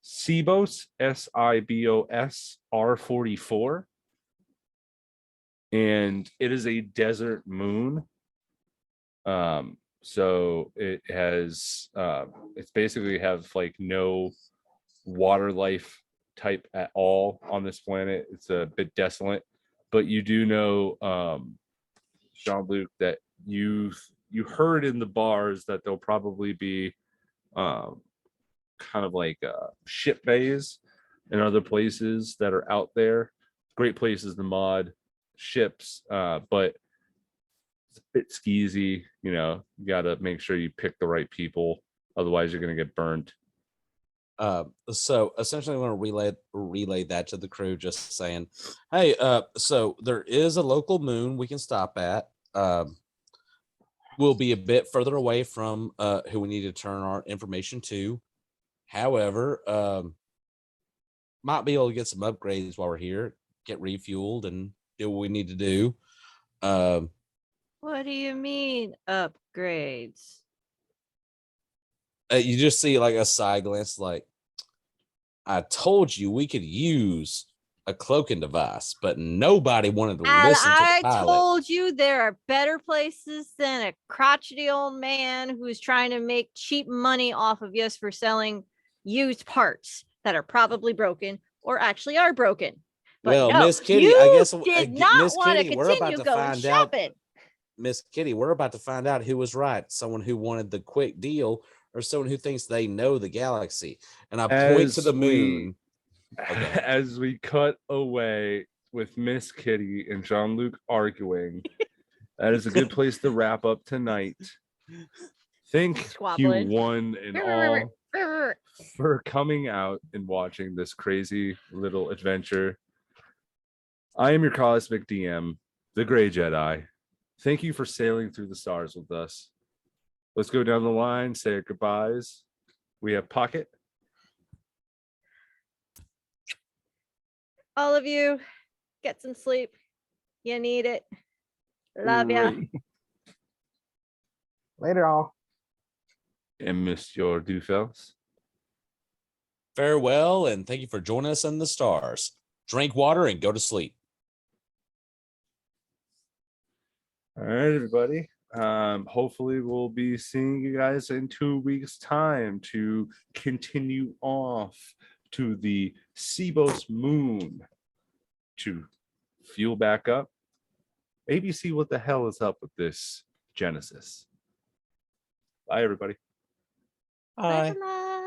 Sibos, Sibos R44, and it is a desert moon. So it has it's basically have like no water life type at all on this planet. It's a bit desolate, but you do know, Jean-Luc, that you heard in the bars that there'll probably be kind of like ship bays and other places that are out there. Great places to mod ships, but it's a bit skeezy. You know, you got to make sure you pick the right people, otherwise you're going to get burned. So essentially, I want to relay that to the crew, just saying, hey, so there is a local moon we can stop at. We'll be a bit further away from who we need to turn our information to. However, might be able to get some upgrades while we're here, get refueled, and do what we need to do. What do you mean upgrades? You just see like a side glance, like, I told you we could use a cloaking device, but nobody wanted to And listen to I the pilot. told you there are better places than a crotchety old man who's trying to make cheap money off of us for selling used parts that are probably broken or actually are broken. But Well, no, Miss Kitty, you I guess did not Miss want to Kitty, we're about continue to going find out. shopping. Miss Kitty, we're about to find out who was right. Someone who wanted the quick deal, or someone who thinks they know the galaxy. And I point to the moon. Okay. As we cut away with Miss Kitty and Jean-Luc arguing, that is a good place to wrap up tonight. Thank Squabbling. you one and all for coming out and watching this crazy little adventure. I am your cosmic DM, the Gray Jedi. Thank you for sailing through the stars with us. Let's go down the line, say our goodbyes. We have Pocket. All of you, get some sleep. You need it. Love ya. Ray, Later, all. and Monsieur Dufels. Farewell, and thank you for joining us in the stars. Drink water and go to sleep. All right, everybody. Hopefully we'll be seeing you guys in 2 weeks' time to continue off to the Sibos moon to fuel back up. Maybe see what the hell is up with this Genesis. Bye, everybody. Bye. Bye.